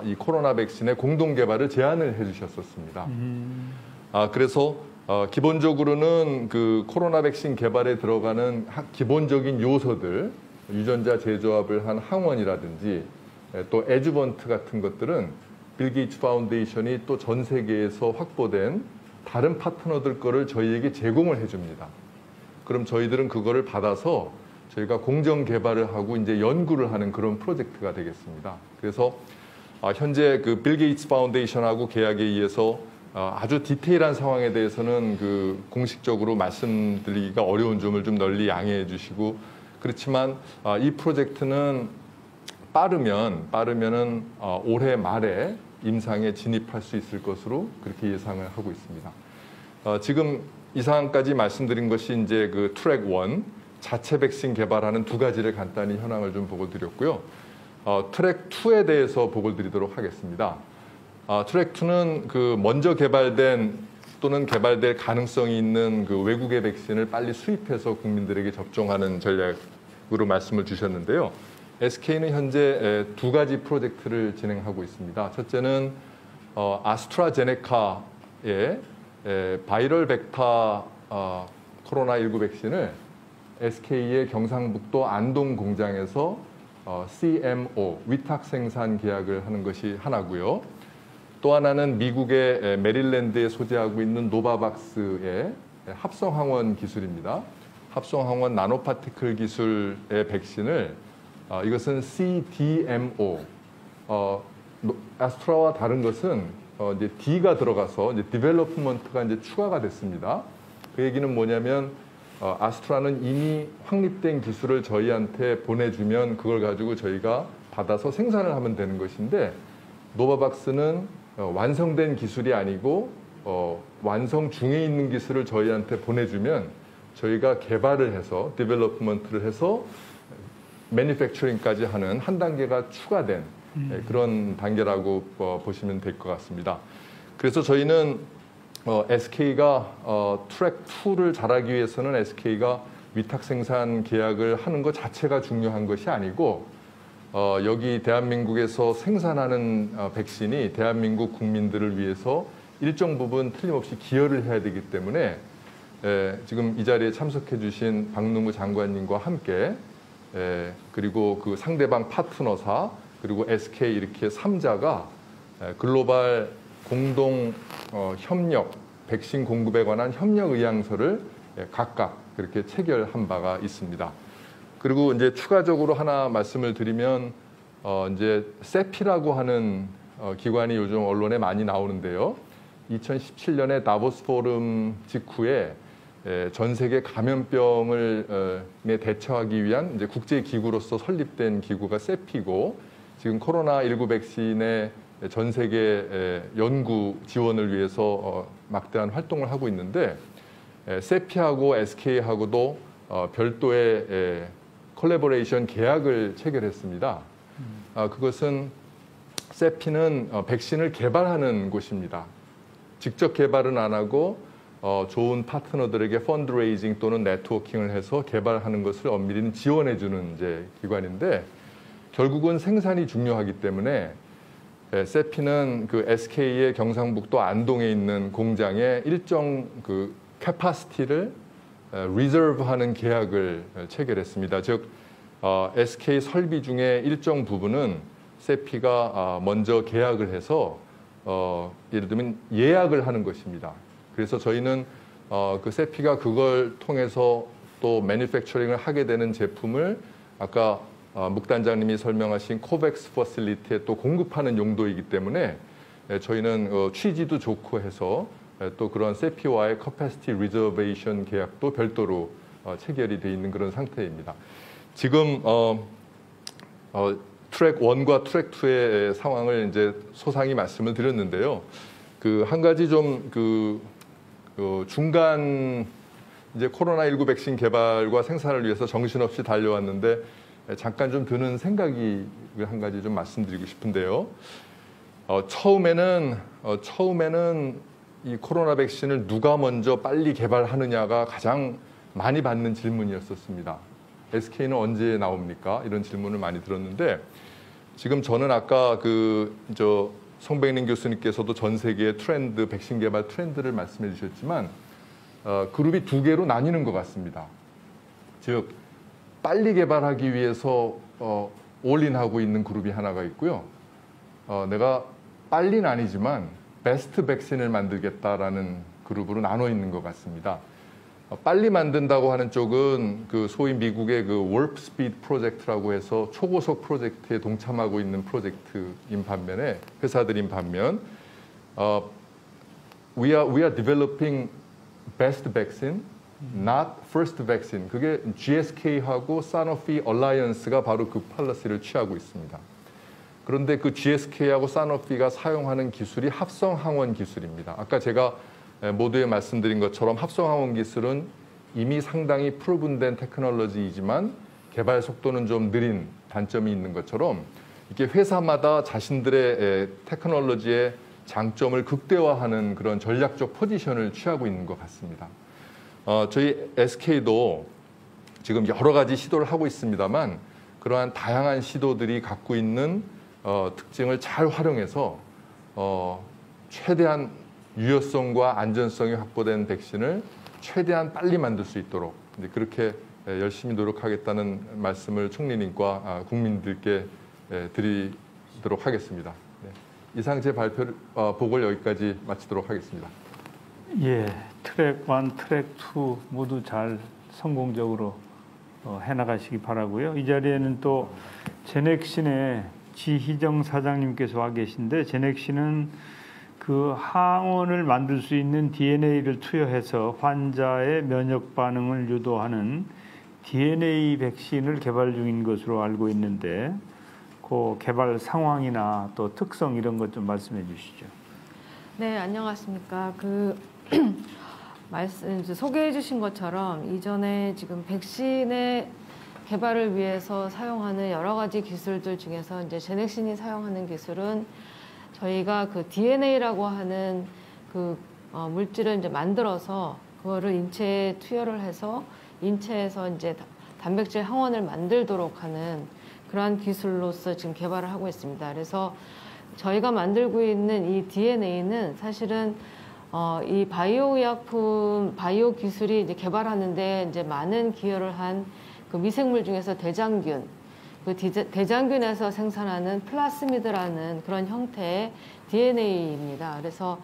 이 코로나 백신의 공동 개발을 제안을 해주셨었습니다. 그래서 기본적으로는 그 코로나 백신 개발에 들어가는 기본적인 요소들, 유전자 재조합을 한 항원이라든지 또 에주번트 같은 것들은 빌 게이츠 파운데이션이 또 전 세계에서 확보된 다른 파트너들 거를 저희에게 제공을 해줍니다. 그럼 저희들은 그거를 받아서 저희가 공정 개발을 하고 이제 연구를 하는 그런 프로젝트가 되겠습니다. 그래서 현재 그 빌 게이츠 파운데이션하고 계약에 의해서 아주 디테일한 상황에 대해서는 그 공식적으로 말씀드리기가 어려운 점을 좀 널리 양해해 주시고, 그렇지만 이 프로젝트는 빠르면은 올해 말에 임상에 진입할 수 있을 것으로 그렇게 예상을 하고 있습니다. 지금 이 상황까지 말씀드린 것이 이제 그 트랙 1 자체 백신 개발하는 2가지를 간단히 현황을 좀 보고 드렸고요. 트랙 2에 대해서 보고 드리도록 하겠습니다. 트랙 2는 그 먼저 개발된 또는 개발될 가능성이 있는 그 외국의 백신을 빨리 수입해서 국민들에게 접종하는 전략으로 말씀을 주셨는데요. SK는 현재 2가지 프로젝트를 진행하고 있습니다. 첫째는 아스트라제네카의 바이럴 벡터 코로나19 백신을 SK의 경상북도 안동 공장에서 CMO 위탁 생산 계약을 하는 것이 하나고요. 또 하나는 미국의 메릴랜드에 소재하고 있는 노바박스의 합성항원 기술입니다. 합성항원 나노파티클 기술의 백신을 이것은 CDMO 아스트라와 다른 것은 이제 D가 들어가서 이제 디벨로프먼트가 이제 추가가 됐습니다. 그 얘기는 뭐냐면 아스트라는 이미 확립된 기술을 저희한테 보내주면 그걸 가지고 저희가 받아서 생산을 하면 되는 것인데 노바박스는 완성된 기술이 아니고 완성 중에 있는 기술을 저희한테 보내주면 저희가 개발을 해서 디벨로프먼트를 해서 매니팩처링까지 하는 한 단계가 추가된 그런 단계라고 보시면 될 것 같습니다. 그래서 저희는 SK가 트랙 2를 잘하기 위해서는 SK가 위탁 생산 계약을 하는 것 자체가 중요한 것이 아니고 여기 대한민국에서 생산하는 백신이 대한민국 국민들을 위해서 일정 부분 틀림없이 기여를 해야 되기 때문에 지금 이 자리에 참석해 주신 박능우 장관님과 함께 그리고 그 상대방 파트너사 그리고 SK 이렇게 3자가 글로벌 공동 협력 백신 공급에 관한 협력 의향서를 각각 그렇게 체결한 바가 있습니다. 그리고 이제 추가적으로 하나 말씀을 드리면 이제 세피라고 하는 기관이 요즘 언론에 많이 나오는데요. 2017년에 다보스 포럼 직후에 전 세계 감염병을 대처하기 위한 이제 국제 기구로서 설립된 기구가 세피고 지금 코로나19 백신의 전 세계 연구 지원을 위해서 막대한 활동을 하고 있는데 세피하고 SK하고도 별도의 콜래보레이션 계약을 체결했습니다. 그것은 세피는 백신을 개발하는 곳입니다. 직접 개발은 안 하고 좋은 파트너들에게 펀드레이징 또는 네트워킹을 해서 개발하는 것을 엄밀히 지원해주는 이제 기관인데 결국은 생산이 중요하기 때문에 세피는 그 SK의 경상북도 안동에 있는 공장에 일정 그 캐파시티를 리저브하는 계약을 체결했습니다. 즉 SK 설비 중에 일정 부분은 세피가 먼저 계약을 해서 예를 들면 예약을 하는 것입니다. 그래서 저희는 그 세피가 그걸 통해서 또 매니팩처링을 하게 되는 제품을 아까 묵 단장님이 설명하신 코백스 퍼실리티에 또 공급하는 용도이기 때문에 저희는 취지도 좋고 해서 또 그런 세피와의 커패시티 리저베이션 계약도 별도로 체결이 돼 있는 그런 상태입니다. 지금 트랙 1과 트랙 2의 상황을 이제 소상히 말씀을 드렸는데요. 그 한 가지 좀 중간 이제 코로나19 백신 개발과 생산을 위해서 정신없이 달려왔는데 잠깐 좀 드는 생각이 한 가지 좀 말씀드리고 싶은데요. 처음에는 이 코로나 백신을 누가 먼저 빨리 개발하느냐가 가장 많이 받는 질문이었었습니다. SK는 언제 나옵니까? 이런 질문을 많이 들었는데 지금 저는 아까 송백린 교수님께서도 전 세계의 트렌드, 백신 개발 트렌드를 말씀해 주셨지만 그룹이 두 개로 나뉘는 것 같습니다. 즉 빨리 개발하기 위해서 올인하고 있는 그룹이 하나가 있고요. 내가 빨리는 아니지만 베스트 백신을 만들겠다라는 그룹으로 나눠 있는 것 같습니다. 빨리 만든다고 하는 쪽은 그 소위 미국의 그 월프 스피드 프로젝트라고 해서 초고속 프로젝트에 동참하고 있는 프로젝트인 반면에 회사들인 반면 we are developing best vaccine, not first vaccine. 그게 GSK하고 사노피 얼라이언스가 바로 그 폴리시를 취하고 있습니다. 그런데 그 GSK하고 사노피가 사용하는 기술이 합성항원 기술입니다. 아까 제가 모두에 말씀드린 것처럼 합성항원 기술은 이미 상당히 프루븐된 테크놀로지이지만 개발 속도는 좀 느린 단점이 있는 것처럼 이렇게 회사마다 자신들의 테크놀로지의 장점을 극대화하는 그런 전략적 포지션을 취하고 있는 것 같습니다. 저희 SK도 지금 여러 가지 시도를 하고 있습니다만 그러한 다양한 시도들이 갖고 있는 특징을 잘 활용해서 최대한 유효성과 안전성이 확보된 백신을 최대한 빨리 만들 수 있도록 이제 그렇게 열심히 노력하겠다는 말씀을 총리님과 국민들께 드리도록 하겠습니다. 네. 이상 제 보고를 여기까지 마치도록 하겠습니다. 예, 트랙 1, 트랙 2 모두 잘 성공적으로 해나가시기 바라고요. 이 자리에는 또 제넥신의 지희정 사장님께서 와 계신데, 제넥신은 그 항원을 만들 수 있는 DNA를 투여해서 환자의 면역 반응을 유도하는 DNA 백신을 개발 중인 것으로 알고 있는데, 그 개발 상황이나 또 특성 이런 것 좀 말씀해 주시죠. 네, 안녕하십니까. 소개해 주신 것처럼 이전에 지금 백신의 개발을 위해서 사용하는 여러 가지 기술들 중에서 이제 제넥신이 사용하는 기술은 저희가 그 DNA라고 하는 물질을 이제 만들어서 그거를 인체에 투여를 해서 인체에서 이제 단백질 항원을 만들도록 하는 그러한 기술로서 지금 개발을 하고 있습니다. 그래서 저희가 만들고 있는 이 DNA는 사실은 이 바이오 의약품, 바이오 기술이 이제 개발하는데 이제 많은 기여를 한 그 미생물 중에서 대장균, 그 대장균에서 생산하는 플라스미드라는 그런 형태의 DNA입니다. 그래서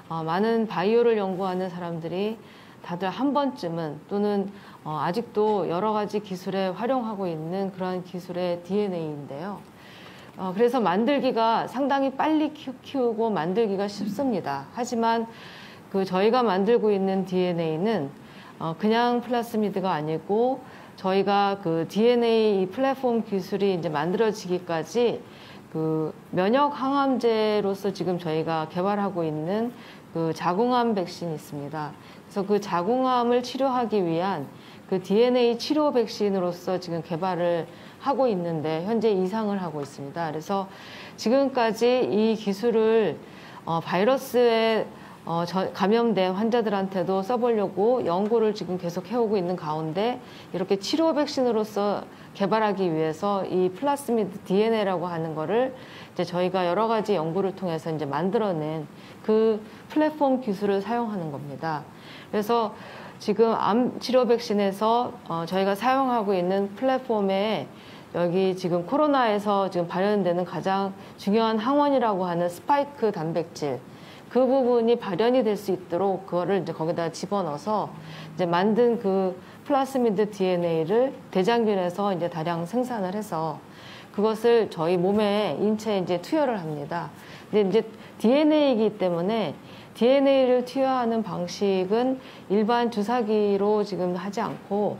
많은 바이오를 연구하는 사람들이 다들 한 번쯤은 또는 아직도 여러 가지 기술에 활용하고 있는 그런 기술의 DNA인데요. 그래서 만들기가 상당히 빨리 키우고 만들기가 쉽습니다. 하지만 저희가 만들고 있는 DNA는 그냥 플라스미드가 아니고 저희가 그 DNA 플랫폼 기술이 이제 만들어지기까지 그 면역 항암제로서 지금 저희가 개발하고 있는 그 자궁암 백신이 있습니다. 그래서 그 자궁암을 치료하기 위한 그 DNA 치료 백신으로서 지금 개발을 하고 있는데 현재 이상을 하고 있습니다. 그래서 지금까지 이 기술을 바이러스에 감염된 환자들한테도 써보려고 연구를 지금 계속 해오고 있는 가운데 이렇게 치료 백신으로서 개발하기 위해서 이 플라스미드 DNA라고 하는 거를 이제 저희가 여러 가지 연구를 통해서 이제 만들어낸 그 플랫폼 기술을 사용하는 겁니다. 그래서 지금 암 치료 백신에서 저희가 사용하고 있는 플랫폼에 여기 지금 코로나에서 지금 발현되는 가장 중요한 항원이라고 하는 스파이크 단백질, 그 부분이 발현이 될 수 있도록 그거를 이제 거기다 집어넣어서 이제 만든 그 플라스미드 DNA를 대장균에서 이제 다량 생산을 해서 그것을 저희 몸에 인체에 이제 투여를 합니다. 근데 이제 DNA이기 때문에 DNA를 투여하는 방식은 일반 주사기로 지금 하지 않고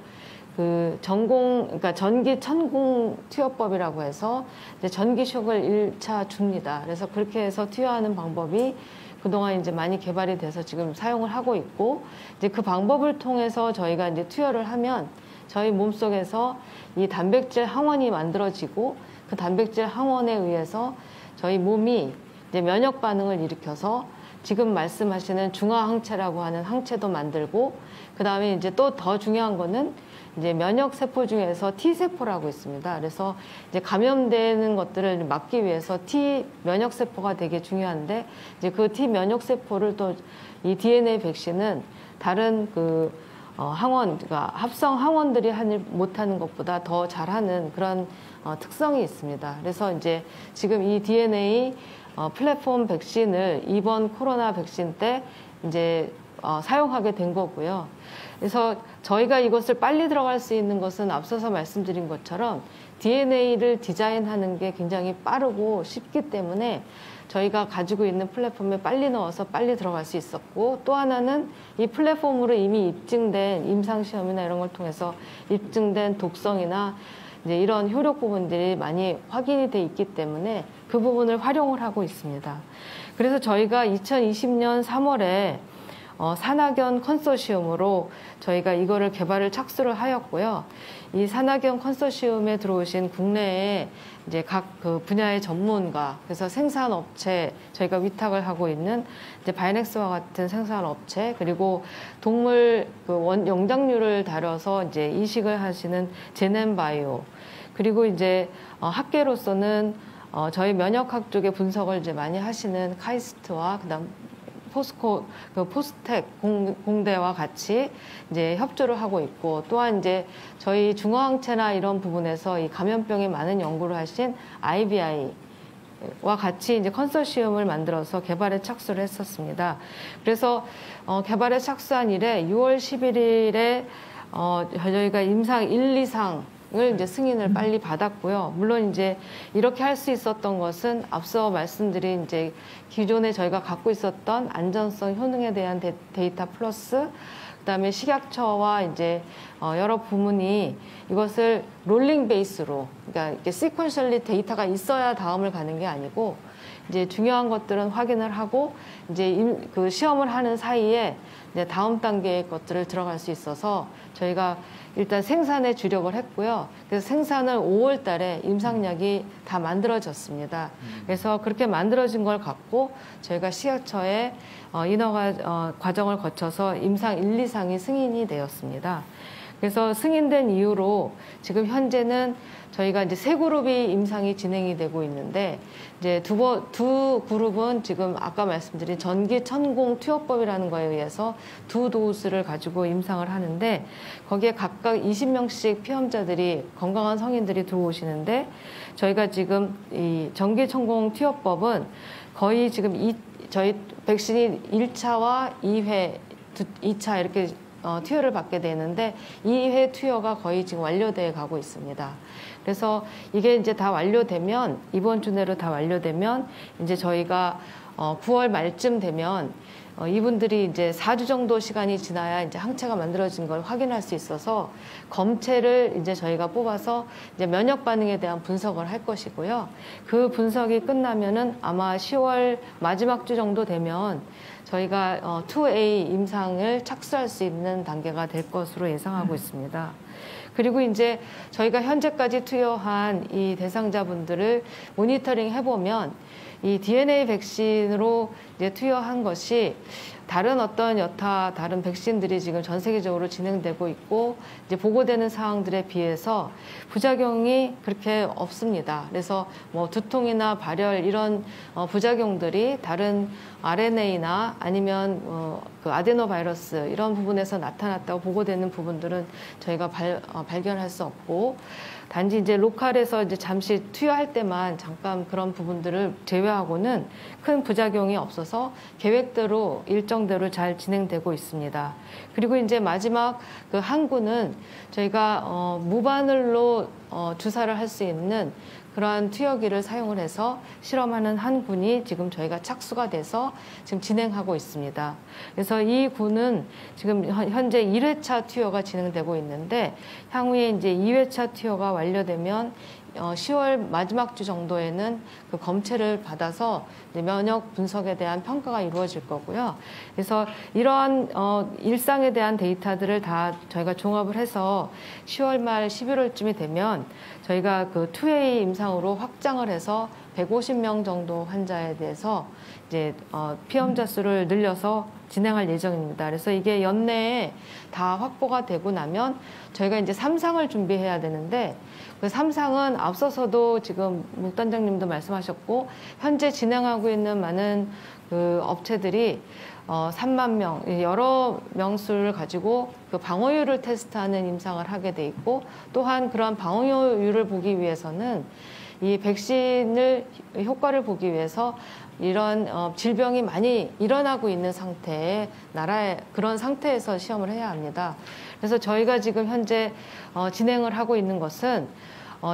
그러니까 전기 천궁 투여법이라고 해서 이제 전기 쇼크를 1차 줍니다. 그래서 그렇게 해서 투여하는 방법이 그동안 이제 많이 개발이 돼서 지금 사용을 하고 있고, 이제 그 방법을 통해서 저희가 이제 투여를 하면 저희 몸속에서 이 단백질 항원이 만들어지고 그 단백질 항원에 의해서 저희 몸이 이제 면역 반응을 일으켜서 지금 말씀하시는 중화항체라고 하는 항체도 만들고, 그 다음에 이제 또 더 중요한 거는 이제 면역 세포 중에서 T 세포라고 있습니다. 그래서 이제 감염되는 것들을 막기 위해서 T 면역 세포가 되게 중요한데, 이제 그 T 면역 세포를 또 이 DNA 백신은 다른 항원, 그러니까 합성 항원들이 못하는 것보다 더 잘하는 그런 특성이 있습니다. 그래서 이제 지금 이 DNA 플랫폼 백신을 이번 코로나 백신 때 이제 사용하게 된 거고요. 그래서 저희가 이것을 빨리 들어갈 수 있는 것은 앞서서 말씀드린 것처럼 DNA를 디자인하는 게 굉장히 빠르고 쉽기 때문에 저희가 가지고 있는 플랫폼에 빨리 넣어서 빨리 들어갈 수 있었고, 또 하나는 이 플랫폼으로 이미 입증된 임상시험이나 이런 걸 통해서 입증된 독성이나 이제 이런 효력 부분들이 많이 확인이 돼 있기 때문에 그 부분을 활용을 하고 있습니다. 그래서 저희가 2020년 3월에 산학연 컨소시엄으로 저희가 이거를 개발을 착수를 하였고요. 이 산학연 컨소시엄에 들어오신 국내에 이제 각 그 분야의 전문가, 그래서 생산업체, 저희가 위탁을 하고 있는 이제 바이넥스와 같은 생산업체, 그리고 동물 영장류를 다뤄서 이제 이식을 하시는 제넨바이오, 그리고 이제 학계로서는 저희 면역학 쪽의 분석을 이제 많이 하시는 카이스트와 그다음 포스텍 공대와 같이 이제 협조를 하고 있고, 또한 이제 저희 중어항체나 이런 부분에서 이 감염병에 많은 연구를 하신 IBI와 같이 이제 컨소시엄을 만들어서 개발에 착수를 했었습니다. 그래서 개발에 착수한 이래 6월 11일에 저희가 임상 1, 2상 을 이제 승인을 빨리 받았고요. 물론 이제 이렇게 할 수 있었던 것은 앞서 말씀드린 이제 기존에 저희가 갖고 있었던 안전성, 효능에 대한 데이터 플러스 그다음에 식약처와 이제 여러 부문이 이것을 롤링 베이스로, 그러니까 이렇게 시퀀셜리 데이터가 있어야 다음을 가는 게 아니고, 이제 중요한 것들은 확인을 하고 이제 그 시험을 하는 사이에 이제 다음 단계의 것들을 들어갈 수 있어서 저희가 일단 생산에 주력을 했고요. 그래서 생산을 5월 달에 임상약이 다 만들어졌습니다. 그래서 그렇게 만들어진 걸 갖고 저희가 식약처에 인허가 과정을 거쳐서 임상 1, 2상이 승인이 되었습니다. 그래서 승인된 이후로 지금 현재는 저희가 이제 세 그룹이 임상이 진행이 되고 있는데, 이제 두 그룹은 지금 아까 말씀드린 전기 천공 투여법이라는 거에 의해서 두 도수를 가지고 임상을 하는데, 거기에 각각 20명씩 피험자들이, 건강한 성인들이 들어오시는데, 저희가 지금 이 전기 천공 투여법은 거의 지금 저희 백신이 1차와 2차 이렇게 투여를 받게 되는데, 2회 투여가 거의 지금 완료돼 가고 있습니다. 그래서 이게 이제 다 완료되면, 이번 주 내로 다 완료되면 이제 저희가 9월 말쯤 되면 이분들이 이제 4주 정도 시간이 지나야 이제 항체가 만들어진 걸 확인할 수 있어서 검체를 이제 저희가 뽑아서 이제 면역 반응에 대한 분석을 할 것이고요. 그 분석이 끝나면은 아마 10월 마지막 주 정도 되면 저희가 2A 임상을 착수할 수 있는 단계가 될 것으로 예상하고 있습니다. 그리고 이제 저희가 현재까지 투여한 이 대상자분들을 모니터링 해보면 이 DNA 백신으로 이제 투여한 것이 다른 어떤 여타 다른 백신들이 지금 전 세계적으로 진행되고 있고 이제 보고되는 사항들에 비해서 부작용이 그렇게 없습니다. 그래서 뭐 두통이나 발열 이런 부작용들이 다른 RNA나 아니면 그 아데노바이러스 이런 부분에서 나타났다고 보고되는 부분들은 저희가 발견할 수 없고, 단지 이제 로컬에서 이제 잠시 투여할 때만 잠깐 그런 부분들을 제외하고는 큰 부작용이 없어서 계획대로 일정대로 잘 진행되고 있습니다. 그리고 이제 마지막 그 항구는 저희가 무바늘로 주사를 할 수 있는 그러한 투여기를 사용을 해서 실험하는 한 군이 지금 저희가 착수가 돼서 지금 진행하고 있습니다. 그래서 이 군은 지금 현재 1회차 투여가 진행되고 있는데, 향후에 이제 2회차 투여가 완료되면 10월 마지막 주 정도에는 그 검체를 받아서 면역 분석에 대한 평가가 이루어질 거고요. 그래서 이러한 일상에 대한 데이터들을 다 저희가 종합을 해서 10월 말 11월쯤이 되면 저희가 그 2A 임상으로 확장을 해서 150명 정도 환자에 대해서 이제 피험자 수를 늘려서 진행할 예정입니다. 그래서 이게 연내에 다 확보가 되고 나면 저희가 이제 3상을 준비해야 되는데, 그 3상은 앞서서도 지금 묵단장님도 말씀하셨고 현재 진행하고 있는 많은 그 업체들이 3만 명, 여러 명수를 가지고 그 방어율을 테스트하는 임상을 하게 돼 있고, 또한 그런 방어율을 보기 위해서는 이 백신을 효과를 보기 위해서 이런 질병이 많이 일어나고 있는 상태의 나라의 그런 상태에서 시험을 해야 합니다. 그래서 저희가 지금 현재 진행을 하고 있는 것은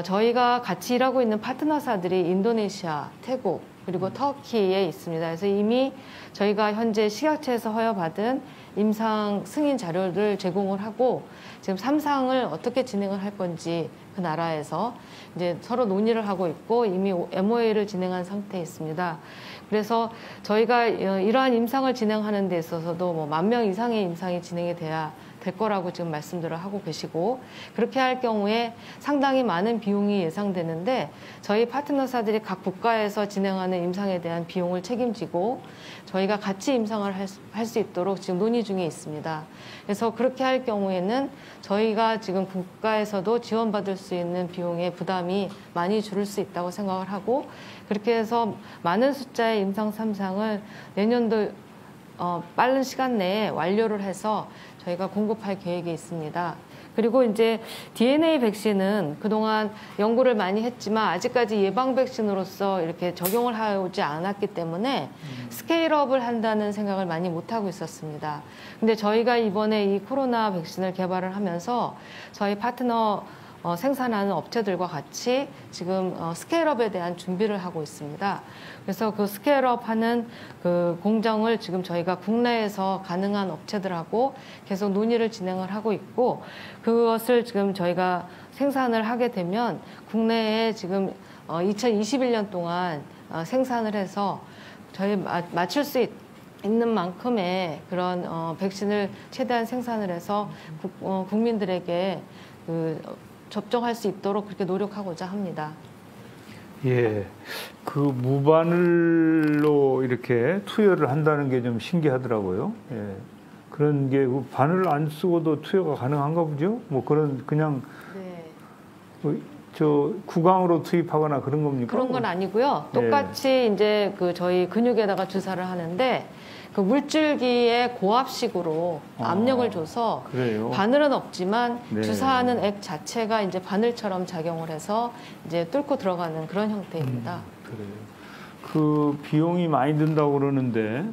저희가 같이 일하고 있는 파트너사들이 인도네시아, 태국, 그리고 터키에 있습니다. 그래서 이미 저희가 현재 식약처에서 허여받은 임상 승인 자료를 제공을 하고 지금 3상을 어떻게 진행을 할 건지 그 나라에서 이제 서로 논의를 하고 있고 이미 MOA를 진행한 상태에 있습니다. 그래서 저희가 이러한 임상을 진행하는 데 있어서도 뭐 10,000명 이상의 임상이 진행이 돼야 될 거라고 지금 말씀들을 하고 계시고, 그렇게 할 경우에 상당히 많은 비용이 예상되는데 저희 파트너사들이 각 국가에서 진행하는 임상에 대한 비용을 책임지고 저희가 같이 임상을 할 수 있도록 지금 논의 중에 있습니다. 그래서 그렇게 할 경우에는 저희가 지금 국가에서도 지원받을 수 있는 비용의 부담이 많이 줄을 수 있다고 생각을 하고, 그렇게 해서 많은 숫자의 임상 3상을 내년도 빠른 시간 내에 완료를 해서 저희가 공급할 계획이 있습니다. 그리고 이제 DNA 백신은 그동안 연구를 많이 했지만 아직까지 예방 백신으로서 이렇게 적용을 하지 않았기 때문에 스케일업을 한다는 생각을 많이 못하고 있었습니다. 근데 저희가 이번에 이 코로나 백신을 개발을 하면서 저희 파트너 생산하는 업체들과 같이 지금 스케일업에 대한 준비를 하고 있습니다. 그래서 그 스케일업 하는 그 공정을 지금 저희가 국내에서 가능한 업체들하고 계속 논의를 진행을 하고 있고, 그것을 지금 저희가 생산을 하게 되면 국내에 지금 2021년 동안 생산을 해서 저희 맞출 수 있는 만큼의 그런 백신을 최대한 생산을 해서 국민들에게 접종할 수 있도록 그렇게 노력하고자 합니다. 예, 그 무바늘로 이렇게 투여를 한다는 게 좀 신기하더라고요. 예, 그런 게 바늘 안 쓰고도 투여가 가능한가 보죠? 뭐 그런 그냥 저 구강으로 투입하거나 그런 겁니까? 그런 건 아니고요. 똑같이 이제 그 저희 근육에다가 주사를 하는데 그 물줄기에 고압식으로 압력을 줘서 그래요? 바늘은 없지만 네. 주사하는 액 자체가 이제 바늘처럼 작용을 해서 이제 뚫고 들어가는 그런 형태입니다. 그래요. 그 비용이 많이 든다고 그러는데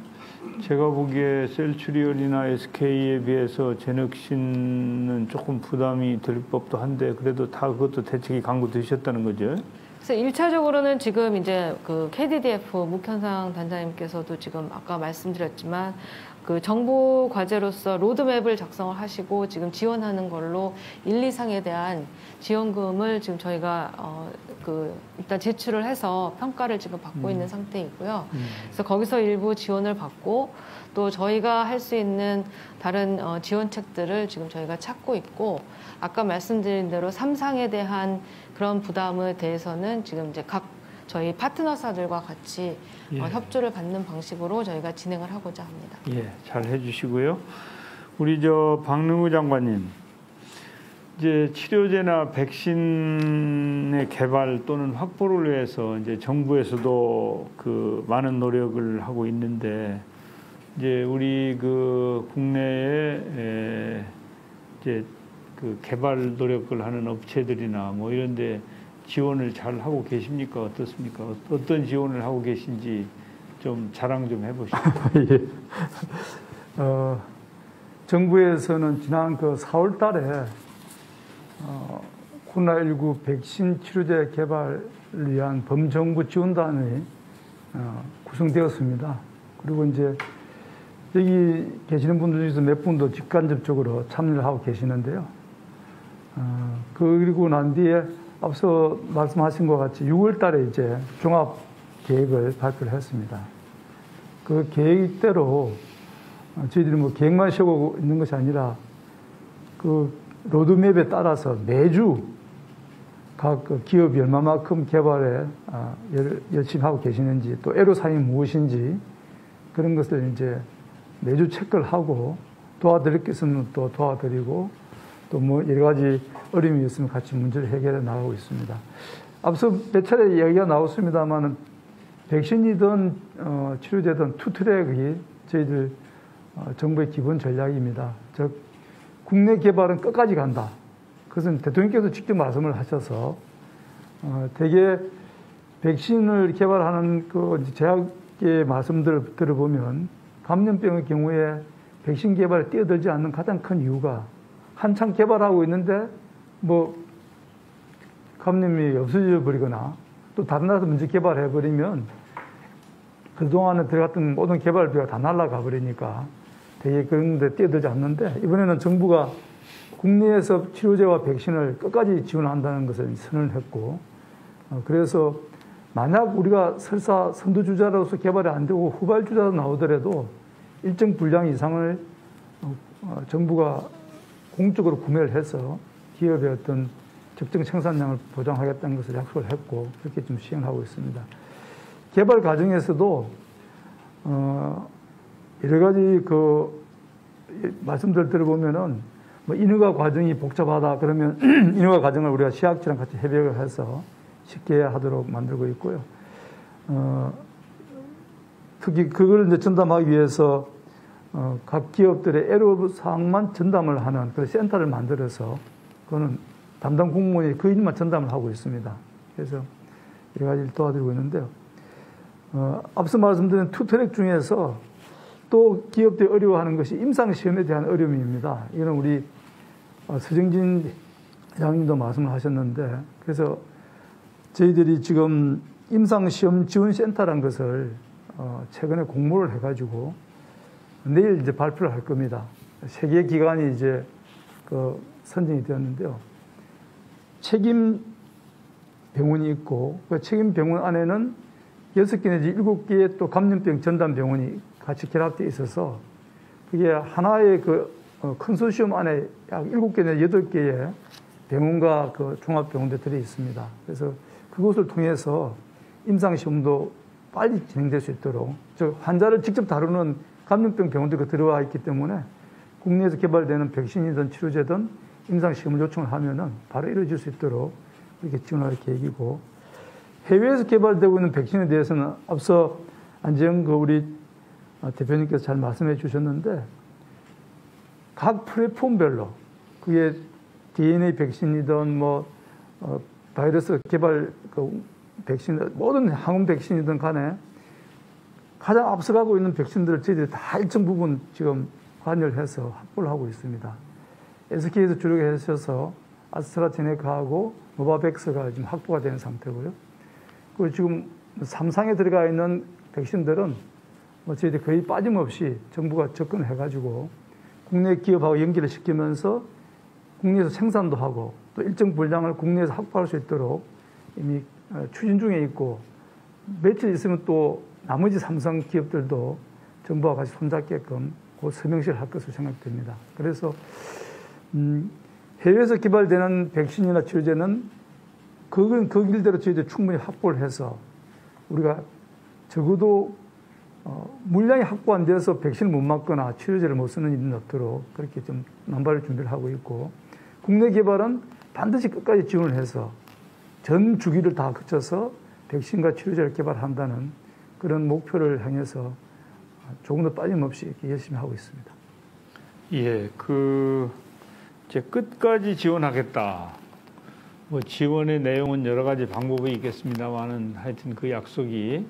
제가 보기에 셀츄리온이나 SK에 비해서 제넥신은 조금 부담이 될 법도 한데 그래도 다 그것도 대책이 강구되셨다는 거죠? 그래서 1차적으로는 지금 이제 그 KDDF 묵현상 단장님께서도 지금 아까 말씀드렸지만 그 정부 과제로서 로드맵을 작성을 하시고 지금 지원하는 걸로 1, 2상에 대한 지원금을 지금 저희가 일단 제출을 해서 평가를 지금 받고 있는 상태이고요. 그래서 거기서 일부 지원을 받고 또 저희가 할 수 있는 다른 지원책들을 지금 저희가 찾고 있고, 아까 말씀드린 대로 3상에 대한 그런 부담에 대해서는 지금 이제 각 저희 파트너사들과 같이 협조를 받는 방식으로 저희가 진행을 하고자 합니다. 예, 잘 해주시고요. 우리 박능우 장관님, 이제 치료제나 백신의 개발 또는 확보를 위해서 이제 정부에서도 그 많은 노력을 하고 있는데, 이제 우리 그 국내에 이제 그 개발 노력을 하는 업체들이나 뭐 이런데 지원을 잘 하고 계십니까? 어떻습니까? 어떤 지원을 하고 계신지 좀 자랑 좀 해보시죠. 예. 정부에서는 지난 그 4월 달에 코로나19 백신 치료제 개발을 위한 범정부 지원단이 구성되었습니다. 그리고 이제 여기 계시는 분들 중에서 몇 분도 직간접적으로 참여를 하고 계시는데요. 그리고 난 뒤에 앞서 말씀하신 것 같이 6월 달에 이제 종합 계획을 발표를 했습니다. 그 계획대로 저희들이 뭐 계획만 세우고 있는 것이 아니라 그 로드맵에 따라서 매주 각 기업이 얼마만큼 개발에 열심히 하고 계시는지, 또 애로사항이 무엇인지 그런 것을 이제 매주 체크를 하고, 도와드릴 게 있으면 또 도와드리고, 또 뭐 여러 가지 어려움이 있으면 같이 문제를 해결해 나가고 있습니다. 앞서 몇 차례 이야기가 나왔습니다만 백신이든 치료제든 투트랙이 저희들 정부의 기본 전략입니다. 즉 국내 개발은 끝까지 간다. 그것은 대통령께서 직접 말씀을 하셔서 대개 백신을 개발하는 그 제약계의 말씀들을 들어보면 감염병의 경우에 백신 개발에 뛰어들지 않는 가장 큰 이유가 한창 개발하고 있는데 뭐 감염이 없어져 버리거나 또 다른 나라에서 먼저 개발해 버리면 그동안에 들어갔던 모든 개발비가 다 날아가 버리니까 되게 그런 데 뛰어들지 않는데, 이번에는 정부가 국내에서 치료제와 백신을 끝까지 지원한다는 것을 선언을 했고, 그래서 만약 우리가 설사 선두주자로서 개발이 안 되고 후발주자로 나오더라도 일정 분량 이상을 정부가 공적으로 구매를 해서 기업의 어떤 적정 생산량을 보장하겠다는 것을 약속을 했고, 그렇게 좀 시행하고 있습니다. 개발 과정에서도 여러 가지 그 말씀들 들어보면은 뭐 인허가 과정이 복잡하다 그러면 인허가 과정을 우리가 시학처럼 같이 협약을 해서 쉽게 하도록 만들고 있고요. 특히 그걸 이제 전담하기 위해서 각 기업들의 애로사항만 전담을 하는 그런 센터를 만들어서 그거는 담당 공무원이 그 일만 전담을 하고 있습니다. 그래서 여러 가지를 도와드리고 있는데요. 앞서 말씀드린 투트랙 중에서 또 기업들이 어려워하는 것이 임상시험에 대한 어려움입니다. 이거는 우리 서정진 회장님도 말씀을 하셨는데, 그래서 저희들이 지금 임상시험 지원센터라는 것을 최근에 공모를 해가지고 내일 이제 발표를 할 겁니다. 세 개의 기관이 이제 선정이 되었는데요. 책임 병원이 있고 그 책임 병원 안에는 6개 내지 7개의 또 감염병 전담 병원이 같이 결합되어 있어서 그게 하나의 컨소시엄 안에 약 7개 내지 8개의 병원과 종합병원들이 들어 있습니다. 그래서 그것을 통해서 임상시험도 빨리 진행될 수 있도록, 즉 환자를 직접 다루는 감염병 병원들이 들어와 있기 때문에 국내에서 개발되는 백신이든 치료제든 임상시험을 요청을 하면은 바로 이루어질 수 있도록 이렇게 지원할 계획이고, 해외에서 개발되고 있는 백신에 대해서는 앞서 안재영 우리 대표님께서 잘 말씀해 주셨는데, 각 플랫폼별로 그게 DNA 백신이든 바이러스 개발 백신, 모든 항원 백신이든 간에 가장 앞서가고 있는 백신들을 저희들이 다 일정 부분 지금 관여해서 확보를 하고 있습니다. SK에서 주력해 주셔서 아스트라제네카하고 노바백스가 지금 확보가 된 상태고요. 그리고 지금 3상에 들어가 있는 백신들은 저희들이 거의 빠짐없이 정부가 접근해가지고 국내 기업하고 연계를 시키면서 국내에서 생산도 하고 또 일정 분량을 국내에서 확보할 수 있도록 이미 추진 중에 있고, 며칠 있으면 또 나머지 3상 기업들도 정부와 같이 손잡게끔 곧 서명식을 할 것으로 생각됩니다. 그래서 해외에서 개발되는 백신이나 치료제는 그 길대로 저희들이 충분히 확보를 해서 우리가 적어도 물량이 확보 안 돼서 백신을 못 맞거나 치료제를 못 쓰는 일은 없도록 그렇게 좀 남발을 준비를 하고 있고, 국내 개발은 반드시 끝까지 지원을 해서 전 주기를 다 거쳐서 백신과 치료제를 개발한다는 그런 목표를 향해서 조금 더 빠짐없이 이렇게 열심히 하고 있습니다. 예, 이제 끝까지 지원하겠다. 지원의 내용은 여러 가지 방법이 있겠습니다만은 하여튼 그 약속이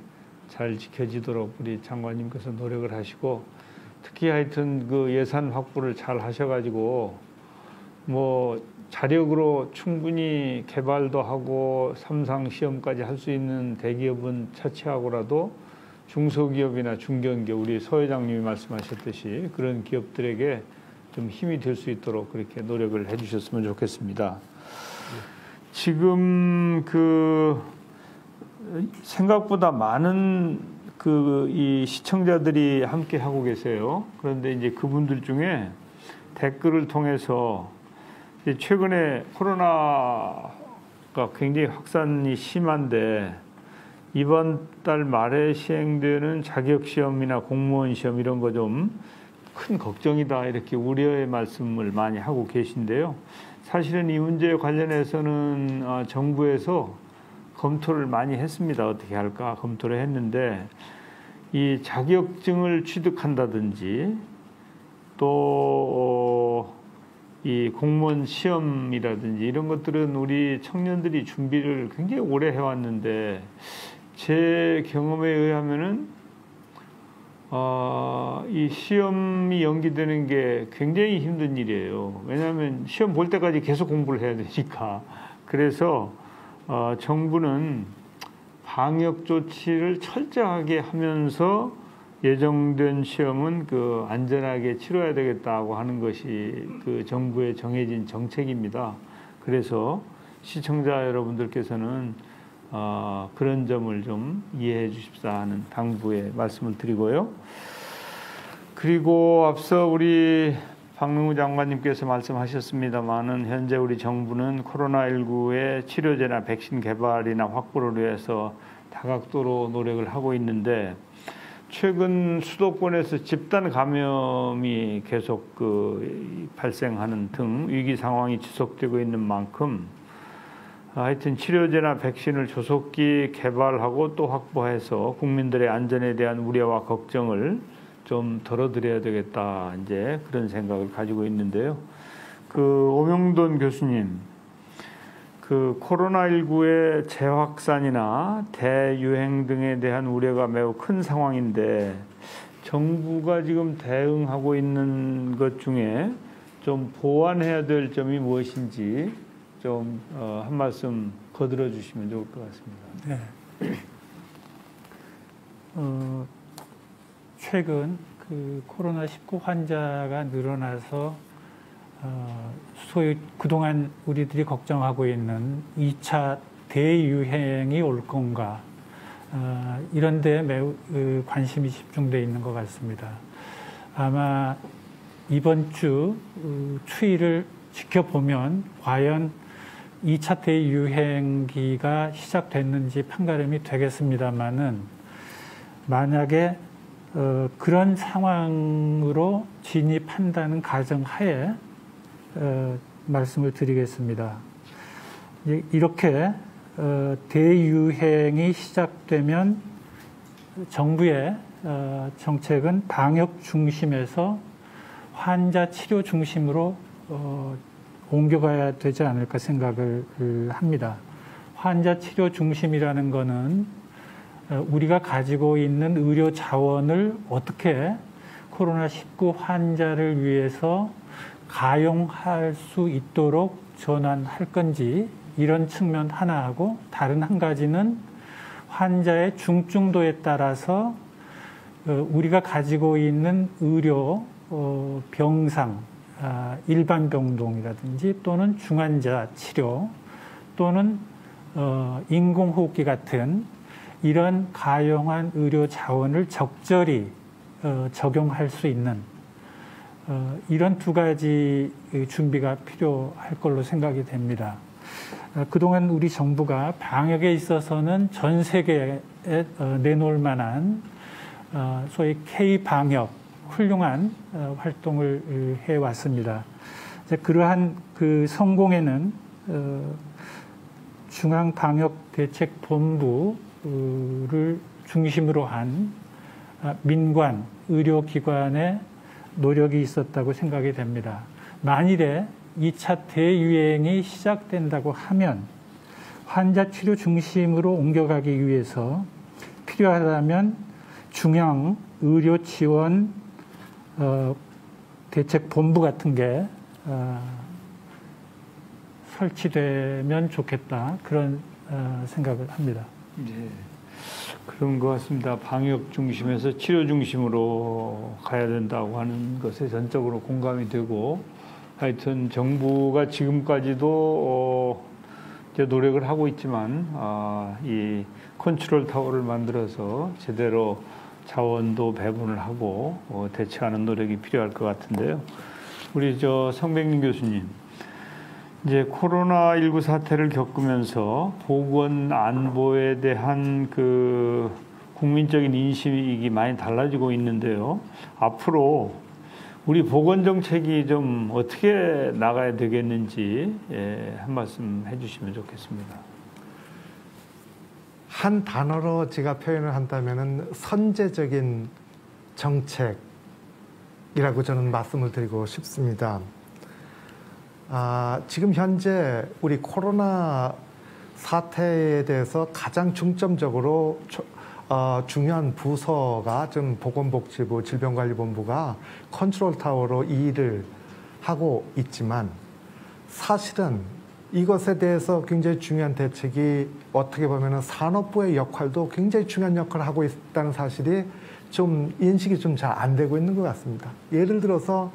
잘 지켜지도록 우리 장관님께서 노력을 하시고, 특히 하여튼 그 예산 확보를 잘 하셔가지고 자력으로 충분히 개발도 하고 3상 시험까지 할 수 있는 대기업은 차치하고라도 중소기업이나 중견기업, 우리 서 회장님이 말씀하셨듯이 그런 기업들에게 좀 힘이 될 수 있도록 그렇게 노력을 해주셨으면 좋겠습니다. 지금 생각보다 많은 이 시청자들이 함께 하고 계세요. 그런데 이제 그분들 중에 댓글을 통해서 최근에 코로나가 굉장히 확산이 심한데 이번 달 말에 시행되는 자격시험이나 공무원 시험 이런 거 좀 큰 걱정이다 이렇게 우려의 말씀을 많이 하고 계신데요. 사실은 이 문제에 관련해서는 정부에서 검토를 많이 했습니다. 어떻게 할까 검토를 했는데, 이 자격증을 취득한다든지 또 이 공무원 시험이라든지 이런 것들은 우리 청년들이 준비를 굉장히 오래 해왔는데, 제 경험에 의하면은 이 시험이 연기되는 게 굉장히 힘든 일이에요. 왜냐하면 시험 볼 때까지 계속 공부를 해야 되니까. 그래서 정부는 방역 조치를 철저하게 하면서 예정된 시험은 안전하게 치러야 되겠다고 하는 것이 정부의 정해진 정책입니다. 그래서 시청자 여러분들께서는 그런 점을 좀 이해해 주십사 하는 당부의 말씀을 드리고요. 그리고 앞서 우리 박능우 장관님께서 말씀하셨습니다마는 현재 우리 정부는 코로나19의 치료제나 백신 개발이나 확보를 위해서 다각도로 노력을 하고 있는데, 최근 수도권에서 집단 감염이 계속 발생하는 등 위기 상황이 지속되고 있는 만큼 하여튼 치료제나 백신을 조속히 개발하고 또 확보해서 국민들의 안전에 대한 우려와 걱정을 좀 덜어드려야 되겠다 이제 그런 생각을 가지고 있는데요. 그 오명돈 교수님, 그 코로나19의 재확산이나 대유행 등에 대한 우려가 매우 큰 상황인데 정부가 지금 대응하고 있는 것 중에 좀 보완해야 될 점이 무엇인지 좀 한 말씀 거들어 주시면 좋을 것 같습니다. 네. 최근 그 코로나19 환자가 늘어나서 소위 그동안 우리들이 걱정하고 있는 2차 대유행이 올 건가 이런 데 매우 관심이 집중되어 있는 것 같습니다. 아마 이번 주 추이를 지켜보면 과연 2차 대유행기가 시작됐는지 판가름이 되겠습니다만은 만약에 그런 상황으로 진입한다는 가정하에 말씀을 드리겠습니다. 이렇게 대유행이 시작되면 정부의 정책은 방역 중심에서 환자 치료 중심으로 옮겨가야 되지 않을까 생각을 합니다. 환자 치료 중심이라는 것은 우리가 가지고 있는 의료 자원을 어떻게 코로나19 환자를 위해서 가용할 수 있도록 전환할 건지 이런 측면 하나하고 다른 한 가지는 환자의 중증도에 따라서 우리가 가지고 있는 의료 병상, 일반 병동이라든지 또는 중환자 치료 또는 인공호흡기 같은 이런 가용한 의료 자원을 적절히 적용할 수 있는 이런 두 가지 준비가 필요할 걸로 생각이 됩니다. 그동안 우리 정부가 방역에 있어서는 전 세계에 내놓을 만한 소위 K-방역 훌륭한 활동을 해왔습니다. 그러한 그 성공에는 중앙방역대책본부를 중심으로 한 민관, 의료기관의 노력이 있었다고 생각이 됩니다. 만일에 2차 대유행이 시작된다고 하면 환자 치료 중심으로 옮겨가기 위해서 필요하다면 중앙 의료 지원 대책본부 같은 게 설치되면 좋겠다 그런 생각을 합니다. 네, 그런 것 같습니다. 방역 중심에서 치료 중심으로 가야 된다고 하는 것에 전적으로 공감이 되고 하여튼 정부가 지금까지도 이제 노력을 하고 있지만 이 컨트롤 타워를 만들어서 제대로 자원도 배분을 하고 대처하는 노력이 필요할 것 같은데요. 우리 성백린 교수님, 이제 코로나19 사태를 겪으면서 보건 안보에 대한 그 국민적인 인식이 많이 달라지고 있는데요. 앞으로 우리 보건 정책이 좀 어떻게 나가야 되겠는지 한 말씀 해주시면 좋겠습니다. 한 단어로 제가 표현을 한다면은 선제적인 정책이라고 저는 말씀을 드리고 싶습니다. 지금 현재 우리 코로나 사태에 대해서 가장 중점적으로 중요한 부서가 좀 보건복지부, 질병관리본부가 컨트롤 타워로 이 일을 하고 있지만 사실은 이것에 대해서 굉장히 중요한 대책이 어떻게 보면 산업부의 역할도 굉장히 중요한 역할을 하고 있다는 사실이 좀 인식이 좀 잘 안 되고 있는 것 같습니다. 예를 들어서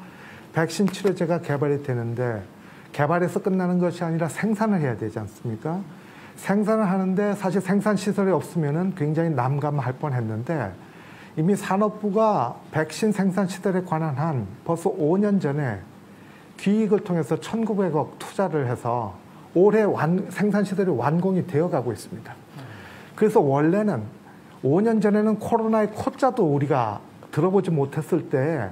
백신 치료제가 개발이 되는데 개발해서 끝나는 것이 아니라 생산을 해야 되지 않습니까? 생산을 하는데 사실 생산 시설이 없으면은 굉장히 난감할 뻔했는데 이미 산업부가 백신 생산 시설에 관한 한 벌써 5년 전에 기획을 통해서 1,900억 투자를 해서 올해 생산 시설이 완공이 되어가고 있습니다. 그래서 원래는 5년 전에는 코로나의 코자도 우리가 들어보지 못했을 때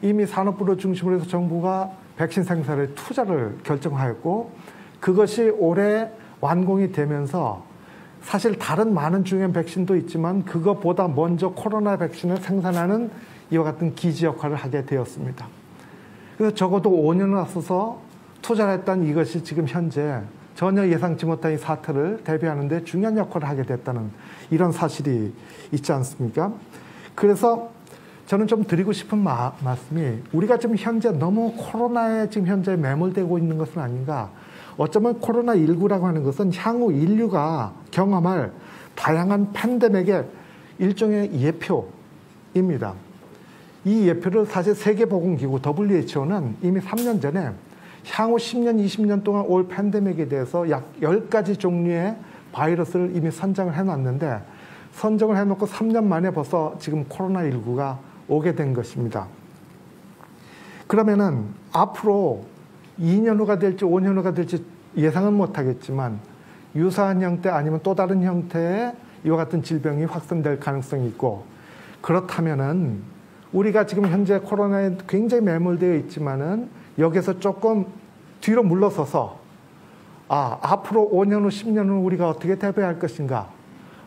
이미 산업부를 중심으로 해서 정부가 백신 생산에 투자를 결정하였고 그것이 올해 완공이 되면서 사실 다른 많은 중요한 백신도 있지만 그것보다 먼저 코로나 백신을 생산하는 이와 같은 기지 역할을 하게 되었습니다. 그래서 적어도 5년을 앞서서 투자를 했던 이것이 지금 현재 전혀 예상치 못한 이 사태를 대비하는 데 중요한 역할을 하게 됐다는 이런 사실이 있지 않습니까? 그래서 저는 좀 드리고 싶은 말씀이 우리가 지금 현재 너무 코로나에 지금 현재 매몰되고 있는 것은 아닌가. 어쩌면 코로나19라고 하는 것은 향후 인류가 경험할 다양한 팬데믹의 일종의 예표입니다. 이 예표를 사실 세계보건기구 WHO는 이미 3년 전에 향후 10년, 20년 동안 올 팬데믹에 대해서 약 10가지 종류의 바이러스를 이미 선정을 해놨는데 선정을 해놓고 3년 만에 벌써 지금 코로나19가 오게 된 것입니다. 그러면은 앞으로 2년 후가 될지 5년 후가 될지 예상은 못하겠지만 유사한 형태 아니면 또 다른 형태의 이와 같은 질병이 확산될 가능성이 있고 그렇다면은 우리가 지금 현재 코로나에 굉장히 매몰되어 있지만은 여기서 조금 뒤로 물러서서 앞으로 5년 후, 10년 후 우리가 어떻게 대비할 것인가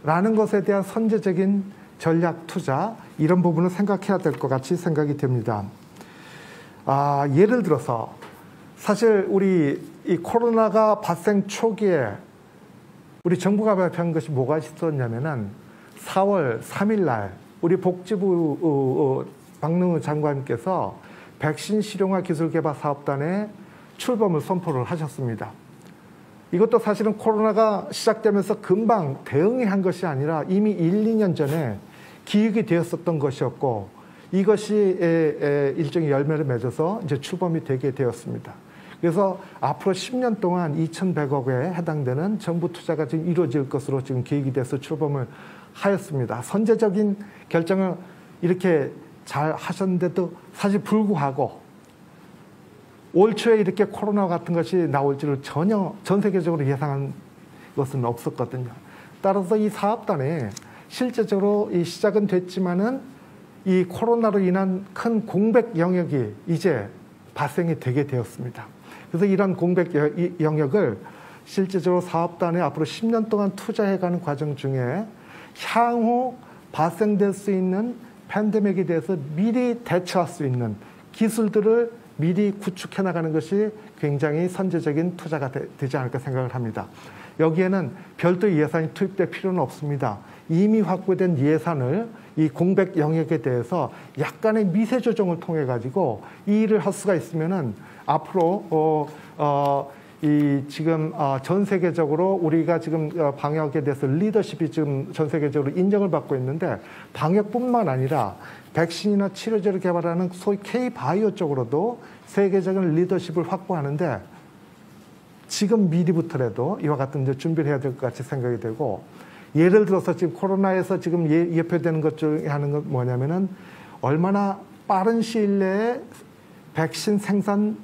라는 것에 대한 선제적인 전략 투자 이런 부분을 생각해야 될 것 같이 생각이 됩니다. 예를 들어서 사실 우리 이 코로나가 발생 초기에 우리 정부가 발표한 것이 뭐가 있었냐면은 4월 3일 날 우리 복지부 박능우 장관님께서 백신 실용화 기술개발 사업단에 출범을 선포를 하셨습니다. 이것도 사실은 코로나가 시작되면서 금방 대응이 한 것이 아니라 이미 1, 2년 전에 기획이 되었었던 것이었고 이것이 일종의 열매를 맺어서 이제 출범이 되게 되었습니다. 그래서 앞으로 10년 동안 2,100억에 해당되는 정부 투자가 지금 이루어질 것으로 지금 계획이 돼서 출범을 하였습니다. 선제적인 결정을 이렇게 잘 하셨는데도 사실 불구하고 올 초에 이렇게 코로나 같은 것이 나올 줄을 전혀 전 세계적으로 예상한 것은 없었거든요. 따라서 이 사업단에 실제적으로 이 시작은 됐지만은 이 코로나로 인한 큰 공백 영역이 이제 발생이 되게 되었습니다. 그래서 이런 공백 영역을 실제적으로 사업단에 앞으로 10년 동안 투자해가는 과정 중에 향후 발생될 수 있는 팬데믹에 대해서 미리 대처할 수 있는 기술들을 미리 구축해 나가는 것이 굉장히 선제적인 투자가 되지 않을까 생각을 합니다. 여기에는 별도 예산이 투입될 필요는 없습니다. 이미 확보된 예산을 이 공백 영역에 대해서 약간의 미세 조정을 통해 가지고 이 일을 할 수가 있으면은 앞으로 지금 전 세계적으로 우리가 지금 방역에 대해서 리더십이 지금 전 세계적으로 인정을 받고 있는데 방역뿐만 아니라 백신이나 치료제를 개발하는 소위 K-바이오 쪽으로도 세계적인 리더십을 확보하는데 지금 미리부터라도 이와 같은 이제 준비를 해야 될 것 같이 생각이 되고 예를 들어서 지금 코로나에서 지금 예표되는 것 중에 하는 건 뭐냐면은 얼마나 빠른 시일 내에 백신 생산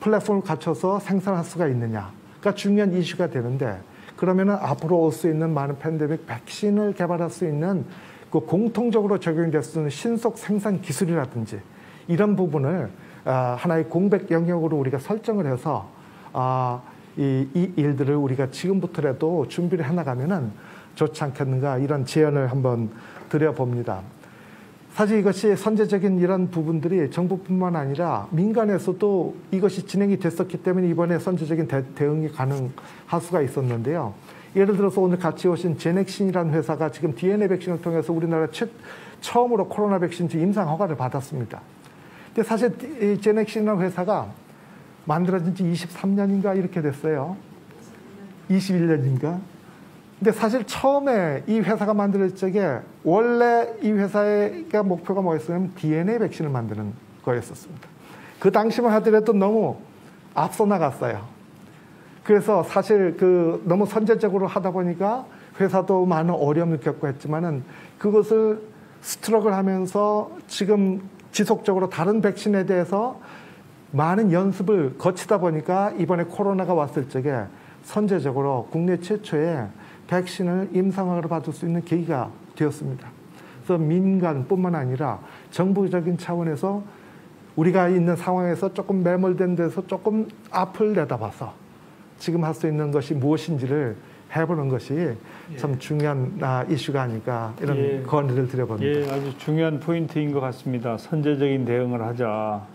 플랫폼을 갖춰서 생산할 수가 있느냐가 중요한 이슈가 되는데 그러면은 앞으로 올 수 있는 많은 팬데믹 백신을 개발할 수 있는 그 공통적으로 적용될 수 있는 신속 생산 기술이라든지 이런 부분을 하나의 공백 영역으로 우리가 설정을 해서 이 일들을 우리가 지금부터라도 준비를 해나가면은 좋지 않겠는가 이런 제안을 한번 드려봅니다. 사실 이것이 선제적인 이런 부분들이 정부뿐만 아니라 민간에서도 이것이 진행이 됐었기 때문에 이번에 선제적인 대응이 가능할 수가 있었는데요. 예를 들어서 오늘 같이 오신 제넥신이라는 회사가 지금 DNA 백신을 통해서 우리나라 처음으로 코로나 백신 임상 허가를 받았습니다. 근데 사실 이 제넥신이라는 회사가 만들어진 지 23년인가 이렇게 됐어요. 21년인가? 근데 사실 처음에 이 회사가 만들어질 적에 원래 이 회사의 목표가 뭐였냐면 DNA 백신을 만드는 거였었습니다. 그 당시만 하더라도 너무 앞서 나갔어요. 그래서 사실 너무 선제적으로 하다 보니까 회사도 많은 어려움을 겪고 했지만은 그것을 스트럭을 하면서 지금 지속적으로 다른 백신에 대해서 많은 연습을 거치다 보니까 이번에 코로나가 왔을 적에 선제적으로 국내 최초의 백신을 임상으로 받을 수 있는 계기가 되었습니다. 그래서 민간뿐만 아니라 정부적인 차원에서 우리가 있는 상황에서 조금 매몰된 데서 조금 앞을 내다봐서 지금 할 수 있는 것이 무엇인지를 해보는 것이 참 중요한 이슈가 아닐까 이런 예. 건의를 드려봅니다. 예, 아주 중요한 포인트인 것 같습니다. 선제적인 대응을 하자.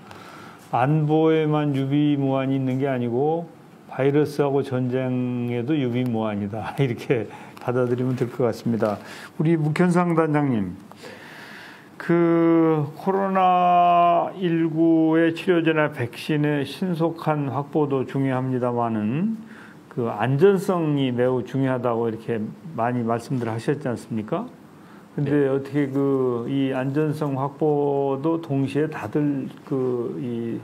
안보에만 유비무환이 있는 게 아니고 바이러스하고 전쟁에도 유비무환이다. 이렇게 받아들이면 될 것 같습니다. 우리 묵현상 단장님, 그 코로나19의 치료제나 백신의 신속한 확보도 중요합니다만은 그 안전성이 매우 중요하다고 이렇게 많이 말씀들 하셨지 않습니까? 근데 어떻게 그 이 안전성 확보도 동시에 다들 이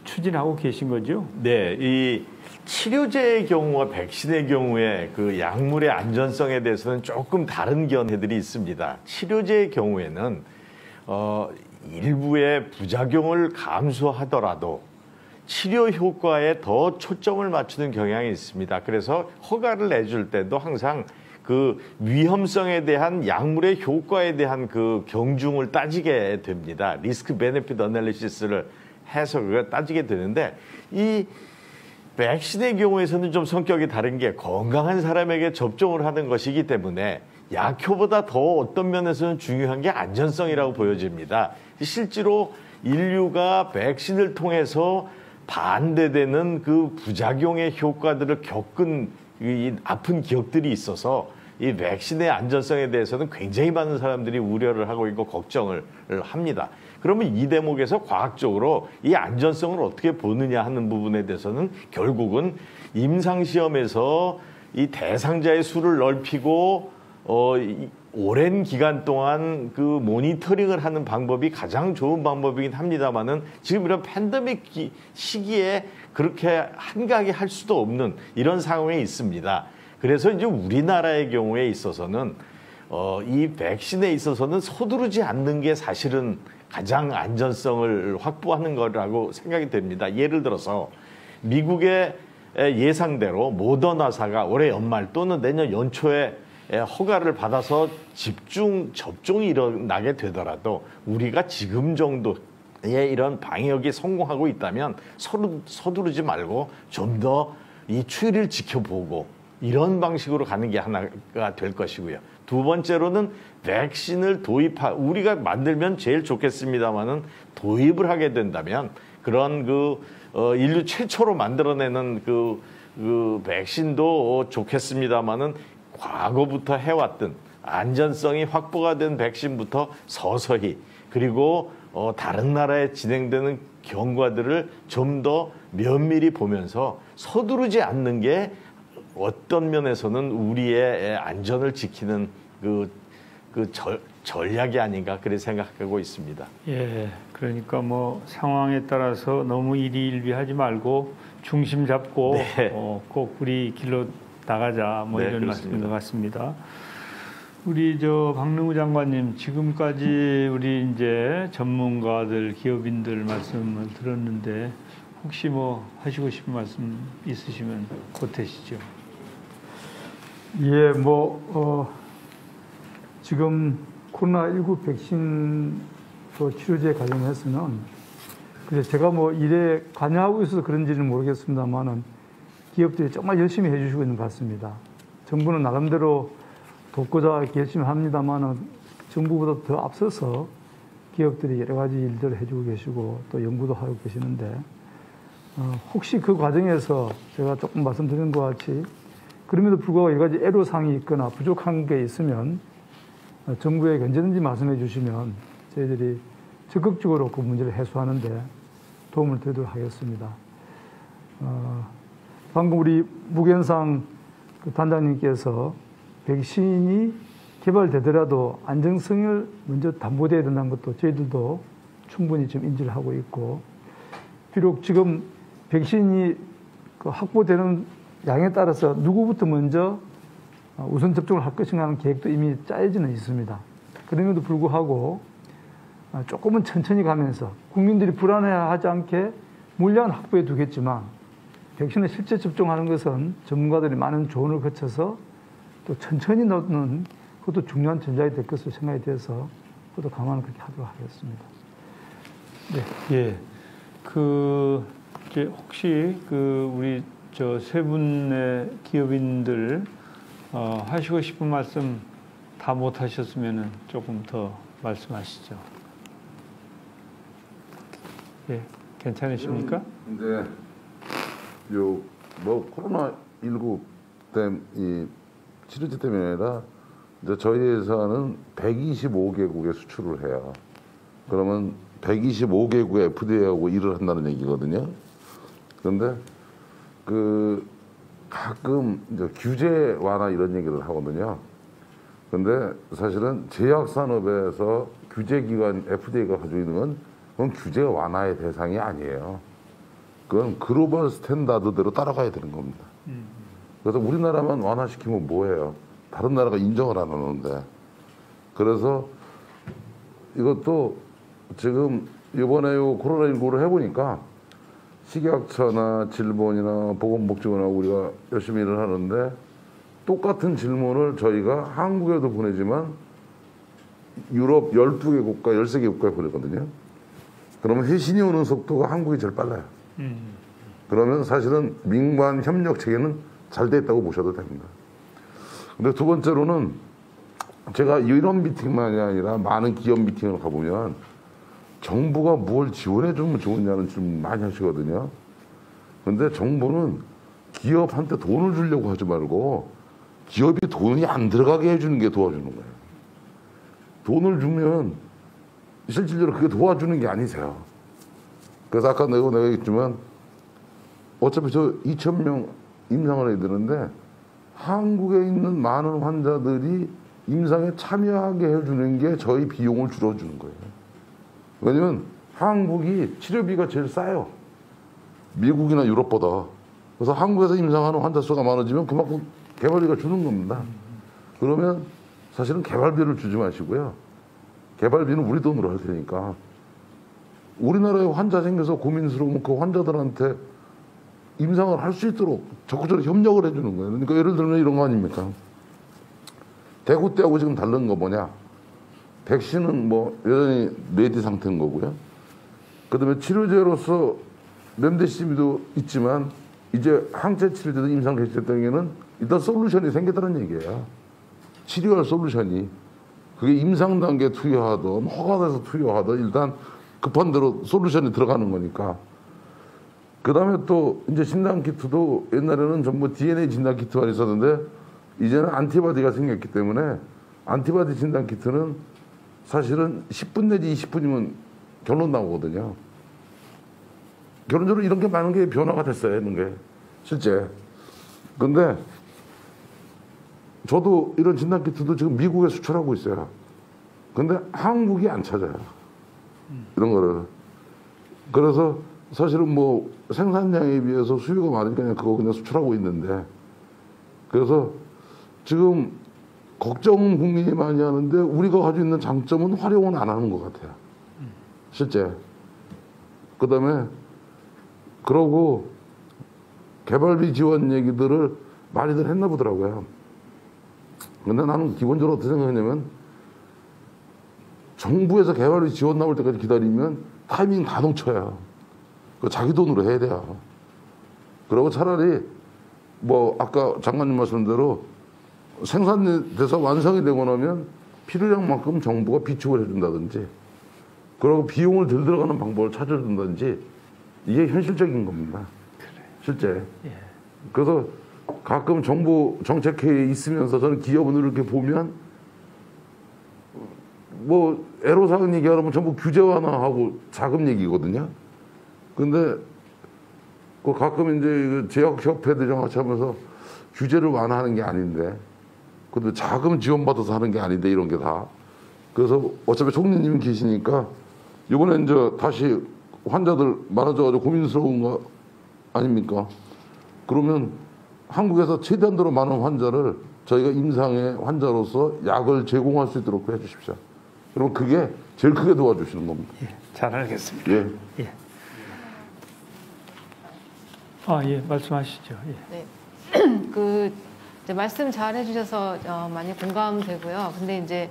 추진하고 계신 거죠? 네, 이 치료제의 경우와 백신의 경우에 그 약물의 안전성에 대해서는 조금 다른 견해들이 있습니다. 치료제의 경우에는 일부의 부작용을 감수하더라도 치료 효과에 더 초점을 맞추는 경향이 있습니다. 그래서 허가를 내줄 때도 항상 그 위험성에 대한 약물의 효과에 대한 그 경중을 따지게 됩니다. 리스크 베네핏 어널리시스를 해서 그걸 따지게 되는데 이 백신의 경우에서는 좀 성격이 다른 게 건강한 사람에게 접종을 하는 것이기 때문에 약효보다 더 어떤 면에서는 중요한 게 안전성이라고 보여집니다. 실제로 인류가 백신을 통해서 반대되는 그 부작용의 효과들을 겪은 이 아픈 기억들이 있어서 이 백신의 안전성에 대해서는 굉장히 많은 사람들이 우려를 하고 있고 걱정을 합니다. 그러면 이 대목에서 과학적으로 이 안전성을 어떻게 보느냐 하는 부분에 대해서는 결국은 임상시험에서 이 대상자의 수를 넓히고 오랜 기간 동안 그 모니터링을 하는 방법이 가장 좋은 방법이긴 합니다만은 지금 이런 팬데믹 시기에 그렇게 한가하게 할 수도 없는 이런 상황에 있습니다. 그래서 이제 우리나라의 경우에 있어서는 이 백신에 있어서는 서두르지 않는 게 사실은 가장 안전성을 확보하는 거라고 생각이 됩니다. 예를 들어서 미국의 예상대로 모더나사가 올해 연말 또는 내년 연초에 허가를 받아서 집중 접종이 일어나게 되더라도 우리가 지금 정도의 이런 방역이 성공하고 있다면 서두르지 말고 좀 더 이 추이를 지켜보고 이런 방식으로 가는 게 하나가 될 것이고요. 두 번째로는 백신을 우리가 만들면 제일 좋겠습니다만은 도입을 하게 된다면 그런 인류 최초로 만들어내는 그 백신도 좋겠습니다만은 과거부터 해왔던 안전성이 확보가 된 백신부터 서서히 그리고 다른 나라에 진행되는 경과들을 좀 더 면밀히 보면서 서두르지 않는 게 어떤 면에서는 우리의 안전을 지키는 전략이 아닌가 그렇게 생각하고 있습니다. 예, 그러니까 뭐 상황에 따라서 너무 일희일비하지 말고 중심 잡고 네. 꼭 우리 길로 나가자 뭐 네, 이런 그렇습니다. 말씀인 것 같습니다. 우리 박능우 장관님 지금까지 우리 이제 전문가들 기업인들 말씀을 들었는데 혹시 뭐 하시고 싶은 말씀 있으시면 보태시죠. 예, 지금 코로나19 백신 치료제 관련해서는 그래서 제가 일에 관여하고 있어서 그런지는 모르겠습니다만은 기업들이 정말 열심히 해주시고 있는 것 같습니다. 정부는 나름대로 돕고자 이렇게 열심히 합니다만은 정부보다 더 앞서서 기업들이 여러 가지 일들을 해주고 계시고 또 연구도 하고 계시는데 혹시 그 과정에서 제가 조금 말씀드린 것 같이 그럼에도 불구하고 여러 가지 애로사항이 있거나 부족한 게 있으면 정부에게 언제든지 말씀해 주시면 저희들이 적극적으로 그 문제를 해소하는 데 도움을 드리도록 하겠습니다. 방금 우리 묵현상 단장님께서 백신이 개발되더라도 안정성을 먼저 담보돼야 된다는 것도 저희들도 충분히 좀 인지를 하고 있고 비록 지금 백신이 확보되는 양에 따라서 누구부터 먼저 우선 접종을 할 것인가 하는 계획도 이미 짜여지는 있습니다. 그럼에도 불구하고 조금은 천천히 가면서 국민들이 불안해하지 않게 물량은 확보해 두겠지만 백신을 실제 접종하는 것은 전문가들이 많은 조언을 거쳐서 또 천천히 넣는 그것도 중요한 전략이 될 것으로 생각이 돼서 그것도 감안을 그렇게 하도록 하겠습니다. 네. 예. 이제 혹시 우리 세 분의 기업인들 하시고 싶은 말씀 다 못 하셨으면 조금 더 말씀하시죠. 예, 괜찮으십니까? 근데 요 뭐 코로나 19 때문에 이 치료제 때문에 아니라 이제 저희 회사는 125개국에 수출을 해요. 그러면 125개국의 FDA하고 일을 한다는 얘기거든요. 그런데 그 가끔 이제 규제 완화 이런 얘기를 하거든요. 근데 사실은 제약산업에서 규제기관 FDA가 가지고 있는 건 그건 규제 완화의 대상이 아니에요. 그건 글로벌 스탠다드대로 따라가야 되는 겁니다. 그래서 우리나라만 완화시키면 뭐예요? 다른 나라가 인정을 안 하는데. 그래서 이것도 지금 이번에 요 코로나19를 해보니까 식약처나 질본이나 보건복지부나 우리가 열심히 일을 하는데 똑같은 질문을 저희가 한국에도 보내지만 유럽 12개 국가, 13개 국가에 보내거든요. 그러면 회신이 오는 속도가 한국이 제일 빨라요. 그러면 사실은 민관 협력 체계는 잘 돼 있다고 보셔도 됩니다. 근데 두 번째로는 제가 이런 미팅만이 아니라 많은 기업 미팅을 가보면 정부가 뭘 지원해 주면 좋으냐는 질문 많이 하시거든요. 근데 정부는 기업한테 돈을 주려고 하지 말고 기업이 돈이 안 들어가게 해주는 게 도와주는 거예요. 돈을 주면 실질적으로 그게 도와주는 게 아니세요. 그래서 아까 내가 얘기했지만 어차피 저 2,000명 임상을 해야 되는데 한국에 있는 많은 환자들이 임상에 참여하게 해주는 게 저희 비용을 줄여주는 거예요. 왜냐면 한국이 치료비가 제일 싸요. 미국이나 유럽보다. 그래서 한국에서 임상하는 환자 수가 많아지면 그만큼 개발비가 주는 겁니다. 그러면 사실은 개발비를 주지 마시고요. 개발비는 우리 돈으로 할 테니까 우리나라에 환자 생겨서 고민스러우면 그 환자들한테 임상을 할 수 있도록 적극적으로 협력을 해주는 거예요. 그러니까 예를 들면 이런 거 아닙니까? 대구 때하고 지금 다른 거 뭐냐? 백신은 뭐 여전히 레디 상태인 거고요. 그다음에 치료제로서 렘데시비도 있지만 이제 항체 치료제도 임상 개시됐다는 일단 솔루션이 생겼다는 얘기예요. 치료할 솔루션이. 그게 임상 단계에 투여하든 허가돼서 투여하든 일단 급한 대로 솔루션이 들어가는 거니까. 그 다음에 또 이제 진단키트도 옛날에는 전부 DNA 진단키트만 있었는데 이제는 안티바디가 생겼기 때문에 안티바디 진단키트는 사실은 10분 내지 20분이면 결론 나오거든요. 결론적으로 이런 게 많은 게 변화가 됐어요. 이런 게 실제. 근데 저도 이런 진단키트도 지금 미국에 수출하고 있어요. 근데 한국이 안 찾아요. 이런 거를. 그래서 사실은 뭐 생산량에 비해서 수요가 많으니까 그냥 그거 그냥 수출하고 있는데 그래서 지금 걱정은 국민이 많이 하는데 우리가 가지고 있는 장점은 활용은 안 하는 것 같아요. 실제. 그 다음에 그러고 개발비 지원 얘기들을 많이들 했나 보더라고요. 근데 나는 기본적으로 어떻게 생각하냐면 정부에서 개발비 지원 나올 때까지 기다리면 타이밍 다 놓쳐요. 그 자기 돈으로 해야 돼요. 그리고 차라리 뭐 아까 장관님 말씀대로 생산돼서 완성이 되고 나면 필요량만큼 정부가 비축을 해준다든지 그리고 비용을 덜 들어가는 방법을 찾아준다든지 이게 현실적인 겁니다. 실제. 그래서 가끔 정부 정책회의에 있으면서 저는 기업을 이렇게 보면 뭐 애로사항 얘기하면 전부 규제 완화하고 자금 얘기거든요. 근데 그 가끔 이제 제약협회들이랑 같이 하면서 규제를 완화하는 게 아닌데 근데 자금 지원받아서 하는 게 아닌데 이런 게 다. 그래서 어차피 총리님이 계시니까 이번에 이제 다시 환자들 많아져가지고 고민스러운 거 아닙니까? 그러면 한국에서 최대한도로 많은 환자를 저희가 임상의 환자로서 약을 제공할 수 있도록 해주십시오. 그럼 그게 제일 크게 도와주시는 겁니다. 예, 잘 알겠습니다. 예. 예. 예, 말씀하시죠. 예. 네. 그 이제 말씀 잘 해주셔서 많이 공감되고요. 근데 이제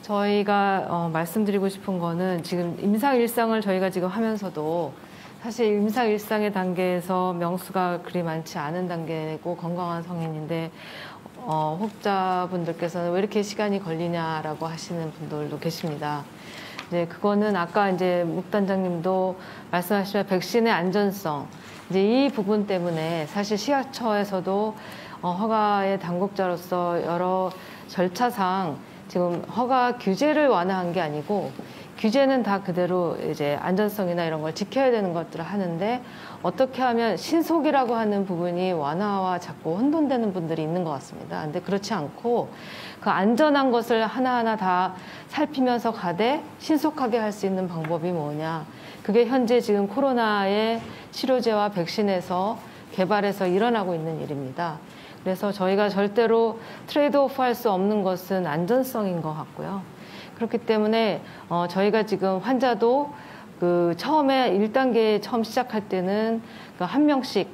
저희가 말씀드리고 싶은 거는 지금 임상 일상을 저희가 지금 하면서도 사실 임상 일상의 단계에서 명수가 그리 많지 않은 단계고 건강한 성인인데 혹자분들께서는 왜 이렇게 시간이 걸리냐라고 하시는 분들도 계십니다. 이제 그거는 아까 이제 묵단장님도 말씀하신 백신의 안전성, 이제 이 부분 때문에 사실 식약처에서도 허가의 당국자로서 여러 절차상 지금 허가 규제를 완화한 게 아니고 규제는 다 그대로 이제 안전성이나 이런 걸 지켜야 되는 것들을 하는데 어떻게 하면 신속이라고 하는 부분이 완화와 자꾸 혼돈되는 분들이 있는 것 같습니다. 근데 그렇지 않고 그 안전한 것을 하나하나 다 살피면서 가되 신속하게 할 수 있는 방법이 뭐냐. 그게 현재 지금 코로나의 치료제와 백신에서 개발해서 일어나고 있는 일입니다. 그래서 저희가 절대로 트레이드오프 할 수 없는 것은 안전성인 것 같고요. 그렇기 때문에 저희가 지금 환자도 그 처음에 1단계 처음 시작할 때는 한 명씩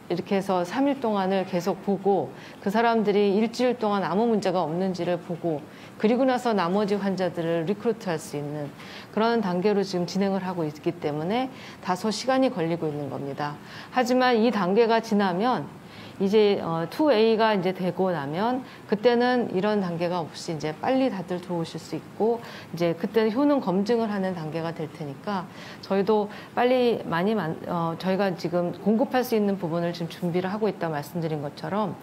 이렇게 해서 3일 동안을 계속 보고 그 사람들이 일주일 동안 아무 문제가 없는지를 보고 그리고 나서 나머지 환자들을 리크루트할 수 있는 그런 단계로 지금 진행을 하고 있기 때문에 다소 시간이 걸리고 있는 겁니다. 하지만 이 단계가 지나면 이제 2A가 이제 되고 나면 그때는 이런 단계가 없이 이제 빨리 다들 들어오실 수 있고 이제 그때는 효능 검증을 하는 단계가 될 테니까 저희도 빨리 많이 저희가 지금 공급할 수 있는 부분을 지금 준비를 하고 있다 말씀드린 것처럼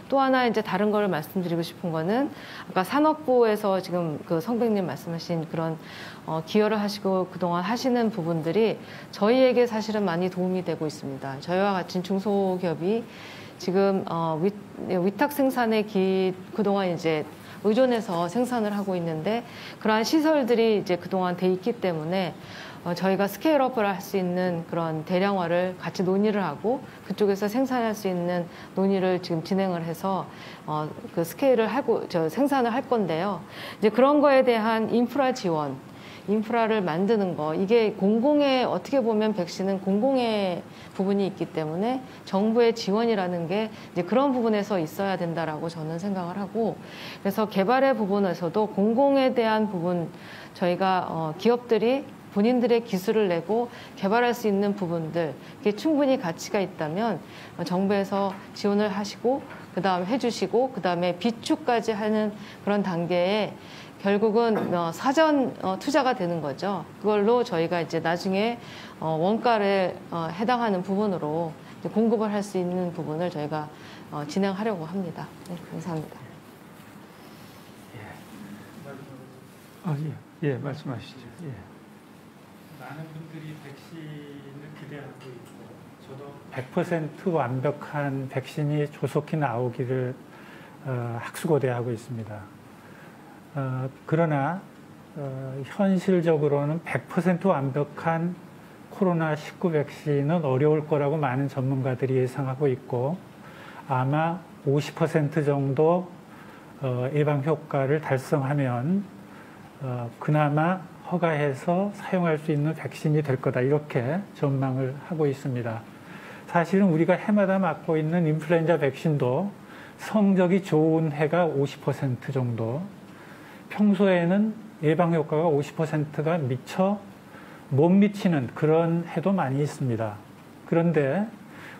또 하나 이제 다른 걸 말씀드리고 싶은 거는 아까 산업부에서 지금 그 성백님 말씀하신 그런 기여를 하시고 그동안 하시는 부분들이 저희에게 사실은 많이 도움이 되고 있습니다. 저희와 같은 중소기업이 지금 위탁 생산에 그동안 이제 의존해서 생산을 하고 있는데 그러한 시설들이 이제 그동안 돼 있기 때문에 저희가 스케일업을 할 수 있는 그런 대량화를 같이 논의를 하고 그쪽에서 생산할 수 있는 논의를 지금 진행을 해서 그 스케일을 하고 생산을 할 건데요. 이제 그런 거에 대한 인프라 지원, 인프라를 만드는 거, 이게 공공의 어떻게 보면 백신은 공공의 부분이 있기 때문에 정부의 지원이라는 게 이제 그런 부분에서 있어야 된다라고 저는 생각을 하고 그래서 개발의 부분에서도 공공에 대한 부분 저희가 기업들이 본인들의 기술을 내고 개발할 수 있는 부분들 이게 충분히 가치가 있다면 정부에서 지원을 하시고 그다음 해주시고 그다음에 비축까지 하는 그런 단계에 결국은 사전 투자가 되는 거죠. 그걸로 저희가 이제 나중에 원가를 해당하는 부분으로 이제 공급을 할 수 있는 부분을 저희가 진행하려고 합니다. 네, 감사합니다. 예, 말씀하시죠. 예. 많은 분들이 백신을 기대하고 있고 저도 100% 완벽한 백신이 조속히 나오기를 학수고대하고 있습니다. 그러나 현실적으로는 100% 완벽한 코로나19 백신은 어려울 거라고 많은 전문가들이 예상하고 있고 아마 50% 정도 예방 효과를 달성하면 그나마 허가해서 사용할 수 있는 백신이 될 거다 이렇게 전망을 하고 있습니다. 사실은 우리가 해마다 맞고 있는 인플루엔자 백신도 성적이 좋은 해가 50% 정도 평소에는 예방 효과가 50%가 미처 못 미치는 그런 해도 많이 있습니다. 그런데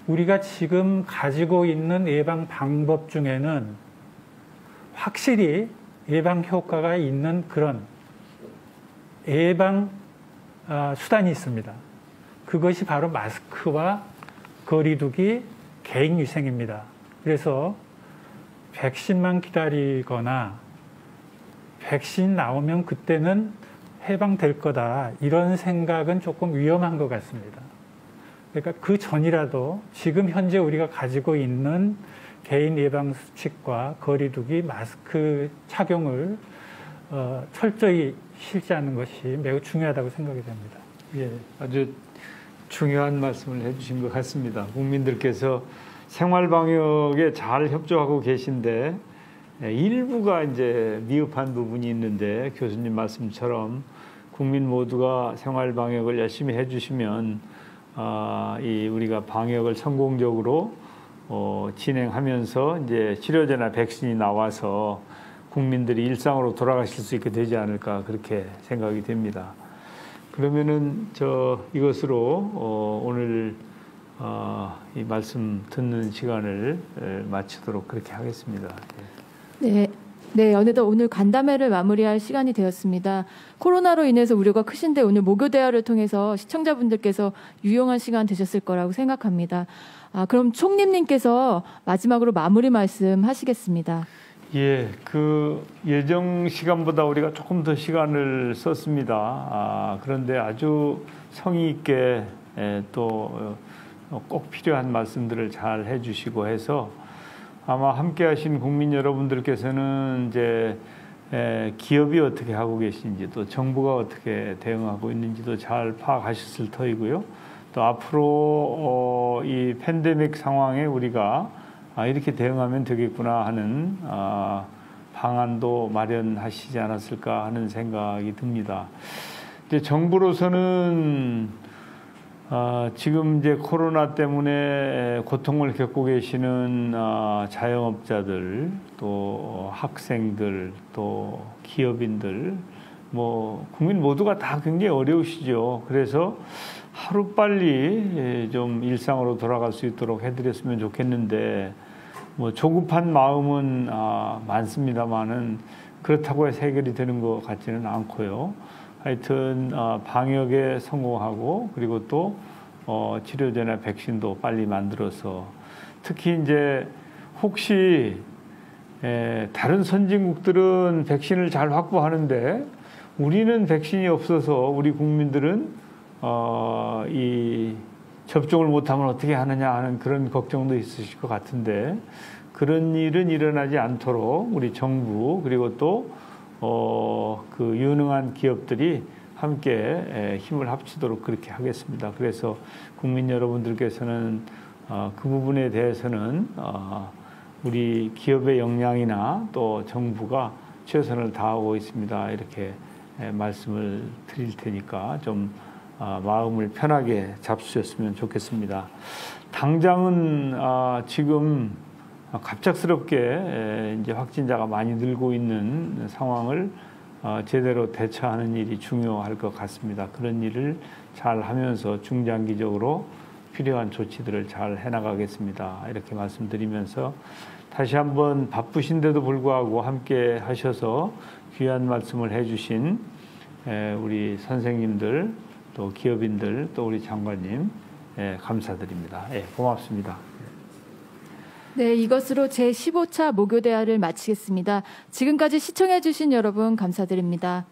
우리가 지금 가지고 있는 예방 방법 중에는 확실히 예방 효과가 있는 그런 예방 수단이 있습니다. 그것이 바로 마스크와 거리두기, 개인위생입니다. 그래서 백신만 기다리거나 백신 나오면 그때는 해방될 거다 이런 생각은 조금 위험한 것 같습니다. 그러니까 그 전이라도 지금 현재 우리가 가지고 있는 개인 예방 수칙과 거리두기, 마스크 착용을 철저히 실시하는 것이 매우 중요하다고 생각이 됩니다. 예, 아주 중요한 말씀을 해주신 것 같습니다. 국민들께서 생활방역에 잘 협조하고 계신데 일부가 이제 미흡한 부분이 있는데 교수님 말씀처럼 국민 모두가 생활방역을 열심히 해주시면 우리가 방역을 성공적으로 진행하면서 이제 치료제나 백신이 나와서 국민들이 일상으로 돌아가실 수 있게 되지 않을까 그렇게 생각이 됩니다. 그러면은 이것으로 오늘 이 말씀 듣는 시간을 마치도록 그렇게 하겠습니다. 네. 네, 어느덧 오늘 간담회를 마무리할 시간이 되었습니다. 코로나로 인해서 우려가 크신데 오늘 모교 대화를 통해서 시청자분들께서 유용한 시간 되셨을 거라고 생각합니다. 그럼 총리님께서 마지막으로 마무리 말씀 하시겠습니다. 예, 그 예정 시간보다 우리가 조금 더 시간을 썼습니다. 그런데 아주 성의 있게 또 꼭 필요한 말씀들을 잘 해주시고 해서 아마 함께하신 국민 여러분들께서는 이제 기업이 어떻게 하고 계신지 또 정부가 어떻게 대응하고 있는지도 잘 파악하셨을 터이고요. 또 앞으로 이 팬데믹 상황에 우리가 이렇게 대응하면 되겠구나 하는 방안도 마련하시지 않았을까 하는 생각이 듭니다. 이제 정부로서는 지금 이제 코로나 때문에 고통을 겪고 계시는 자영업자들, 또 학생들, 또 기업인들, 뭐 국민 모두가 다 굉장히 어려우시죠. 그래서 하루빨리 좀 일상으로 돌아갈 수 있도록 해드렸으면 좋겠는데 뭐 조급한 마음은 많습니다만은 그렇다고 해서 해결이 되는 것 같지는 않고요. 하여튼 방역에 성공하고 그리고 또 치료제나 백신도 빨리 만들어서 특히 이제 혹시 다른 선진국들은 백신을 잘 확보하는데 우리는 백신이 없어서 우리 국민들은 이 접종을 못하면 어떻게 하느냐 하는 그런 걱정도 있으실 것 같은데 그런 일은 일어나지 않도록 우리 정부 그리고 또 그 유능한 기업들이 함께 힘을 합치도록 그렇게 하겠습니다. 그래서 국민 여러분들께서는 그 부분에 대해서는 우리 기업의 역량이나 또 정부가 최선을 다하고 있습니다. 이렇게 말씀을 드릴 테니까 좀 마음을 편하게 잡수셨으면 좋겠습니다. 당장은 지금 갑작스럽게 이제 확진자가 많이 늘고 있는 상황을 제대로 대처하는 일이 중요할 것 같습니다. 그런 일을 잘 하면서 중장기적으로 필요한 조치들을 잘 해나가겠습니다. 이렇게 말씀드리면서 다시 한번 바쁘신데도 불구하고 함께 하셔서 귀한 말씀을 해주신 우리 선생님들 또 기업인들 또 우리 장관님 감사드립니다. 고맙습니다. 네, 이것으로 제15차 모교대화를 마치겠습니다. 지금까지 시청해주신 여러분 감사드립니다.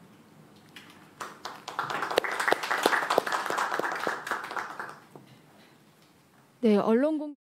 네, 언론공